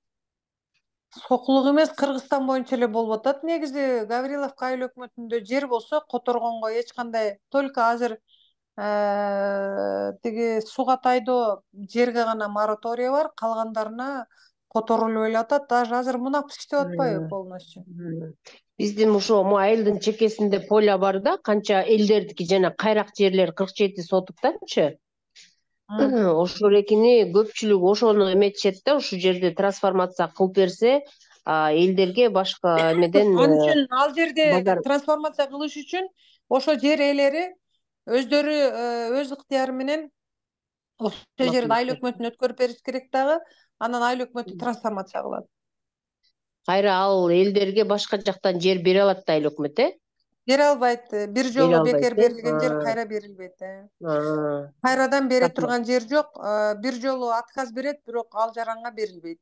Сокулук эмес, Кыргызстан боюнча эле болуп атат. Негизи Гавриловка айыл өкмөтүндө жер болсо которгонго эч кандай, только азыр тиги суга тайдоо жерге гана мораторий бар, калгандарына которулуп эле атат. Даже азыр мунапыс иштеп атпайбы полностью? Биздин ушо айылдын чекесинде поля бар да, канча элдердики жана кайрак жерлер 47 сотуктанчы. Ошол экини көпчүлүк ошону эметишет да, ушул жерде трансформация кылып берсе, элдерге башка эмеден. Ал үчүн ал жерде трансформация кылыш үчүн ошо жер ээлери өздөрү өз ыктыяры менен ошол жерди айыл өкмөтүнө өткөрүп бериш керек дагы, анан айыл өкмөтү трансформация кылат. Кайра ал элдерге башка жактан жер бере алат да айыл өкмөтү? Бере албайт. Бир жолу бекер берилген жер кайра берилбейт. Кайрадан бере турган жер жок. Бир жолу отказ берет, бирок ал жаранга берилбейт.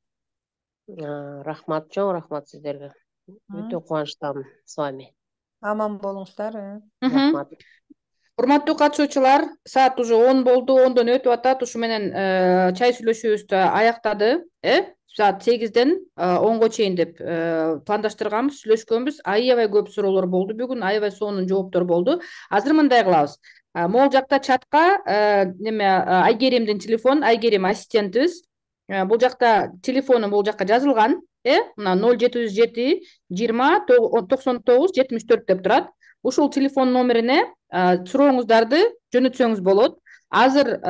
Рахмат, чоң рахмат сиздерге. Өтө кубанычтамын с вами. Аман болуңуздар. Рахмат. Урматтуу катышуучулар, саат уже 10 болду, 10дон өтүп атат. Ушу менен чай сүйлөшүүбүздү аяктады. Саат 8ден 10го чейин деп пландаштырганбыз, сүйлөшкөнбүз. Аябай көп суроолор болду бүгүн, аябай сонун жооптору болду. Азыр мындай кылабыз. Могул жакта чатка Айгеримдин телефон, Айгерим ассистентибиз. Бул жакта телефону бул жакка жазылган, мына 0707 20 99 74 деп турат. Ушул телефон номерине сурооңуздарды жөнөтсөңүз болот. Азыр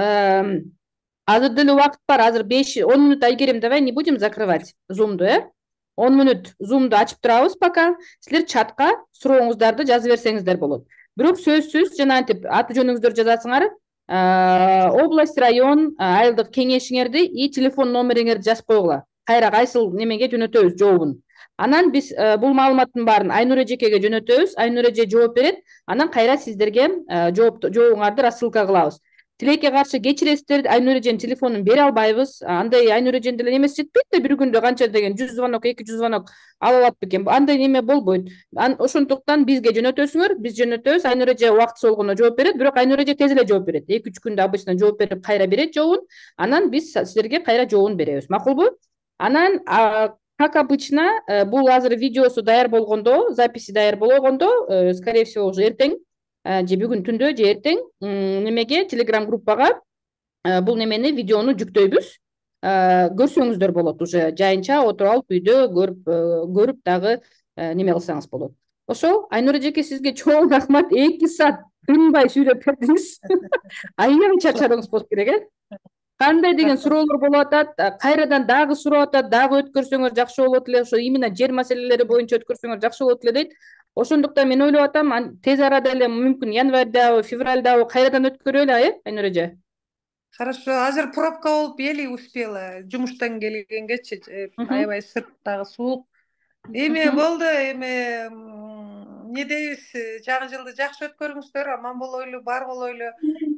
деле убакыт бар. Азыр 5-10 мүнөт Айгерим, давай не будем закрывать зумду, 10 мүнөт зумду ачып турабыз пока. Силер чатка сурооңуздарды жазып берсеңиздер болот. Бирок сөзсүз жана антип аты жөнүңүздөрдү жазасыңар. Область, район, айылдык кеңешиңерди и телефон номериңерди жазып койгула. Кайра кайсыл немеге жөнөтөбүз жообун. Анан биз бул маалыматтын баарын Айнур эжекеге жөнөтөбүз. Айнур эже жооп берет. Анан кайра сиздерге жообуңарды рассылка кылабыз. Тилекке каршы кечиресиздер, Айнур эженин телефонун бере албайбыз. Андай Айнур эженин деле немеси жетпейт да, бир күндө канча деген 100 звонок, 200 звонок ала алат бекен. Андай неме болбойт. Ошондуктан бизге жөнөтөсүңөр, биз жөнөтөбүз. Айнур эже убактысы болгондо жооп берет, бирок Айнур эже тез эле жооп берет. 2-3 күндө обычно жооп берип кайра берет жообун. Анан биз сиздерге кайра жообун беребиз. Макулбу? Анан как обычно, бул азыр видеосу даяр болгондо, записи даяр болгондо, скорее всего, уже эртең, же бүгүн түндө, же эртең немеге телеграм группага бул немени видеону жүктөйбүз. Көрсөңүздөр болот, уже жайынча отуруп алып үйдө көрүп дагы неме кылсаңыз болот. ошол Айнура эжеке сизге чоң рахмат. 2 саат тынбай сүйлөп бердиңиз. Аябай чарчадыңыз болуш керек, кандай деген суроолор болуп атат, кайрадан дагы сурап атат, дагы өткөрсөңөр жакшы болот эле, ошо именно жер маселелери боюнча өткөрсөңөр жакшы болот эле дейт. Ошондуктан мен ойлоп атам, тез арада эле мүмкүн январьдабы, февралдабы кайрадан өткөрөлү, Айнура эже. Хорошо, азыр пробка болуп ели успела. Жумуштан келгенгечи аябай сырттагы суук. Эми болду, эми эмне дейбиз, жаңы жылды жакшы өткөрүңүздөр, аман болойлу, бар болойлу.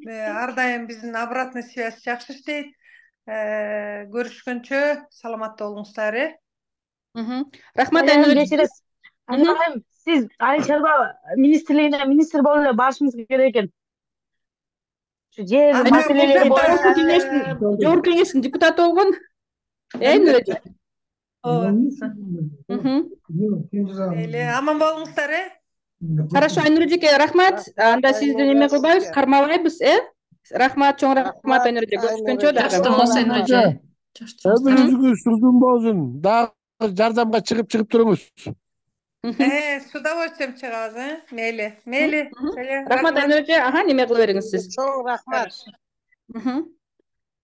Ар дайым биздин обратный связь жакшы иштейт. Көрүшкөнчө саламатта болуңуздар, Рахмат, Айнура эже. Кечиресиз. Айнура, сиз Айыл чарба министрлигине министр болуп эле барышыңыз керек экен. Ушу жер маселелери боюнча Жогорку кеңештин депутаты болгон. Айнура эже. Мейли, аман болуңуздар, Хорошо, Айнура эжеке, рахмат. Анда сизди эме кылбайбыз, кармалбайбыз, Рахмат, чоң рахмат, Айнура эже. Көрүшкөнчө Жакшы болсо, Айнура эже. Өмүрүңүз узун болсун. Дагы жардамга чыгып туруңуз. С удовольствием чыгабыз, мейли. Рахмат, Айнура эже. Неме кыла бериңиз сиз. Чоң рахмат.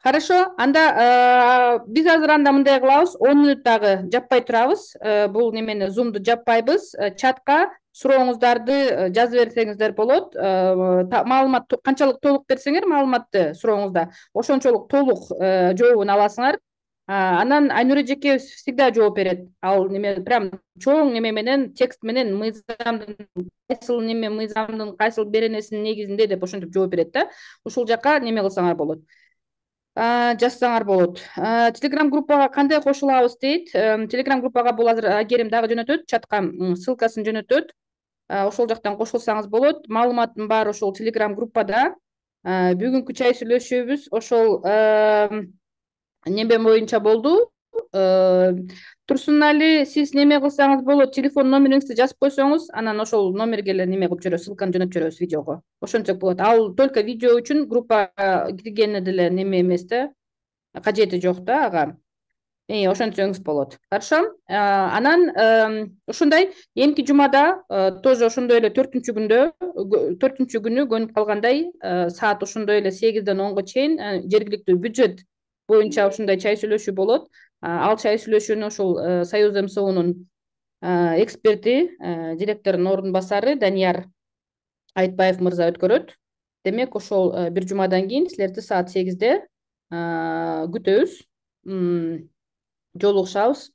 Хорошо, анда биз азыр анда мындай кылабыз, 10 мүнөт дагы жаппай турабыз. Бул немени зумду жаппайбыз. Чатка сурооңуздарды жазып берсеңиздер болот. Маалымат канчалык толук берсеңер маалыматты сурооңузда, ошончолук толук жообун аласыңар. Анан Айнура эжеке всегда жооп берет. Ал неме прям чоң неме менен, текст менен мыйзамдын кайсыл беренесинин негизинде деп ошентип жооп берет да. Ушул жака неме кылсаңар болот. Жазсаңар болот. Телеграм группага кандай кошулабыз дейт. Телеграм группага бул азыр Айгерим дагы жөнөтөт, чатка ссылкасын жөнөтөт. Ошол жактан кошулсаңыз болот. Маалыматтын баары ошол Телеграм группада. Бүгүнкү чай сүйлөшүүбүз ошол неме боюнча болду. Турсунали, сиз неме кылсаңыз болот, телефон номериңизди жазып койсоңуз, анан ошол номерге эле неме кылып жүрөбүз, ссылканы жөнөтүп жүрөбүз видеого. Ошентсек болот. Ал только видео үчүн группага киргени деле неме эмес да, кажети жок да ага. Ошентсеңиз болот. Хорошо? Анан ушундай эмки жумада тоже ошондой эле 4-күндө көнүп калгандай саат ошондой эле 8-ден 10го чейин жергиликтүү бюджет боюнча ушундай чай сүйлөшүү болот. Ал чай сүйлөшүүнү ошол Союз МСУнун эксперти, директордун ордун басары Данияр Айтбаев мырза өткөрөт. Демек, ошол бир жумадан кийин силерди саат 8-де күтөбүз. Жолугушабыз.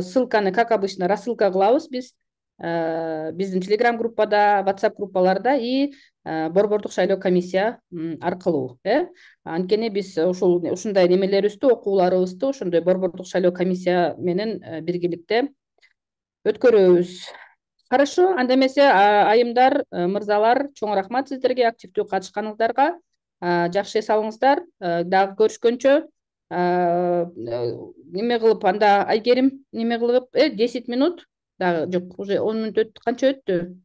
Ссылканы, как обычно, рассылка кылабыз биз. Биздин Telegram группада, WhatsApp группаларда и борбордук шайлоо комиссия аркылуу. Анткени биз ушундай немелерибизди, окууларыбызды ошондой борбордук шайлоо комиссия менен биргеликте өткөрөбүз. Хорошо, анда эмесе айымдар, мырзалар, чоң рахмат сиздерге активдүү катышканыңыздарга. Жакшы эс алыңыздар. Дагы көрүшкөнчө неме кылып, анда Айгерим неме кылып 10 мүнөт дагы жок, уже 10 мүнөт өттү. Канча өттү?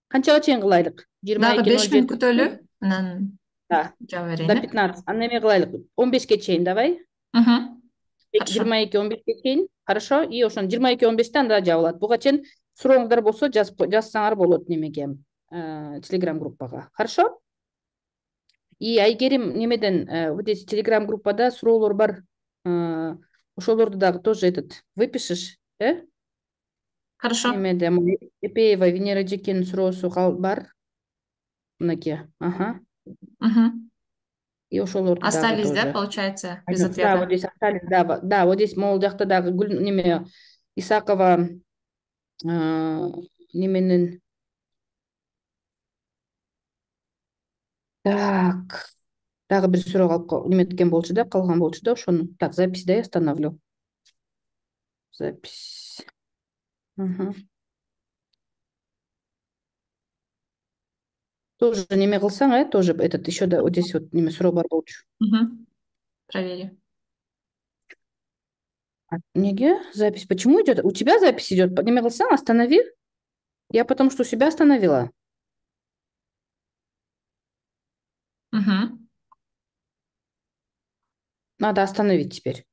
Канчага чейин кылайлык? Дагы 5 мүнөт күтөлү, анан жаба берейин. До 15. Анда эме кылайлык? 15ке чейин давай. 22-15ке чейин. Хорошо. И ошон 22-15те анда жабылат. Буга чейин сурооңуздар болсо жазсаңар болот немеге, Telegram группага. Хорошо? И Айгерим немеден вот здесь Telegram группада суроолор бар. Ошолорду дагы тоже выпишешь, Хорошо. Немеде Эпеева Венера эжекенин суроосу бар. Мынакей. И ошолорду остались, да, получается, без Да, ответа? вот здесь остались, да, вот здесь могул жакта дагы неме Исакова неменин. Так, дагы бир суроо калып неметкен болчу да, калган болчу да, ошону. Так, запись, да, я остановлю. Запись. Тоже неме кылсаң, тоже еще да, вот здесь вот неме суроо бар болчу. Проверю. Неге? Запись почему идет? У тебя запись идет? Неме кылсаң, останови. Я потому что у себя остановила. Надо остановить теперь.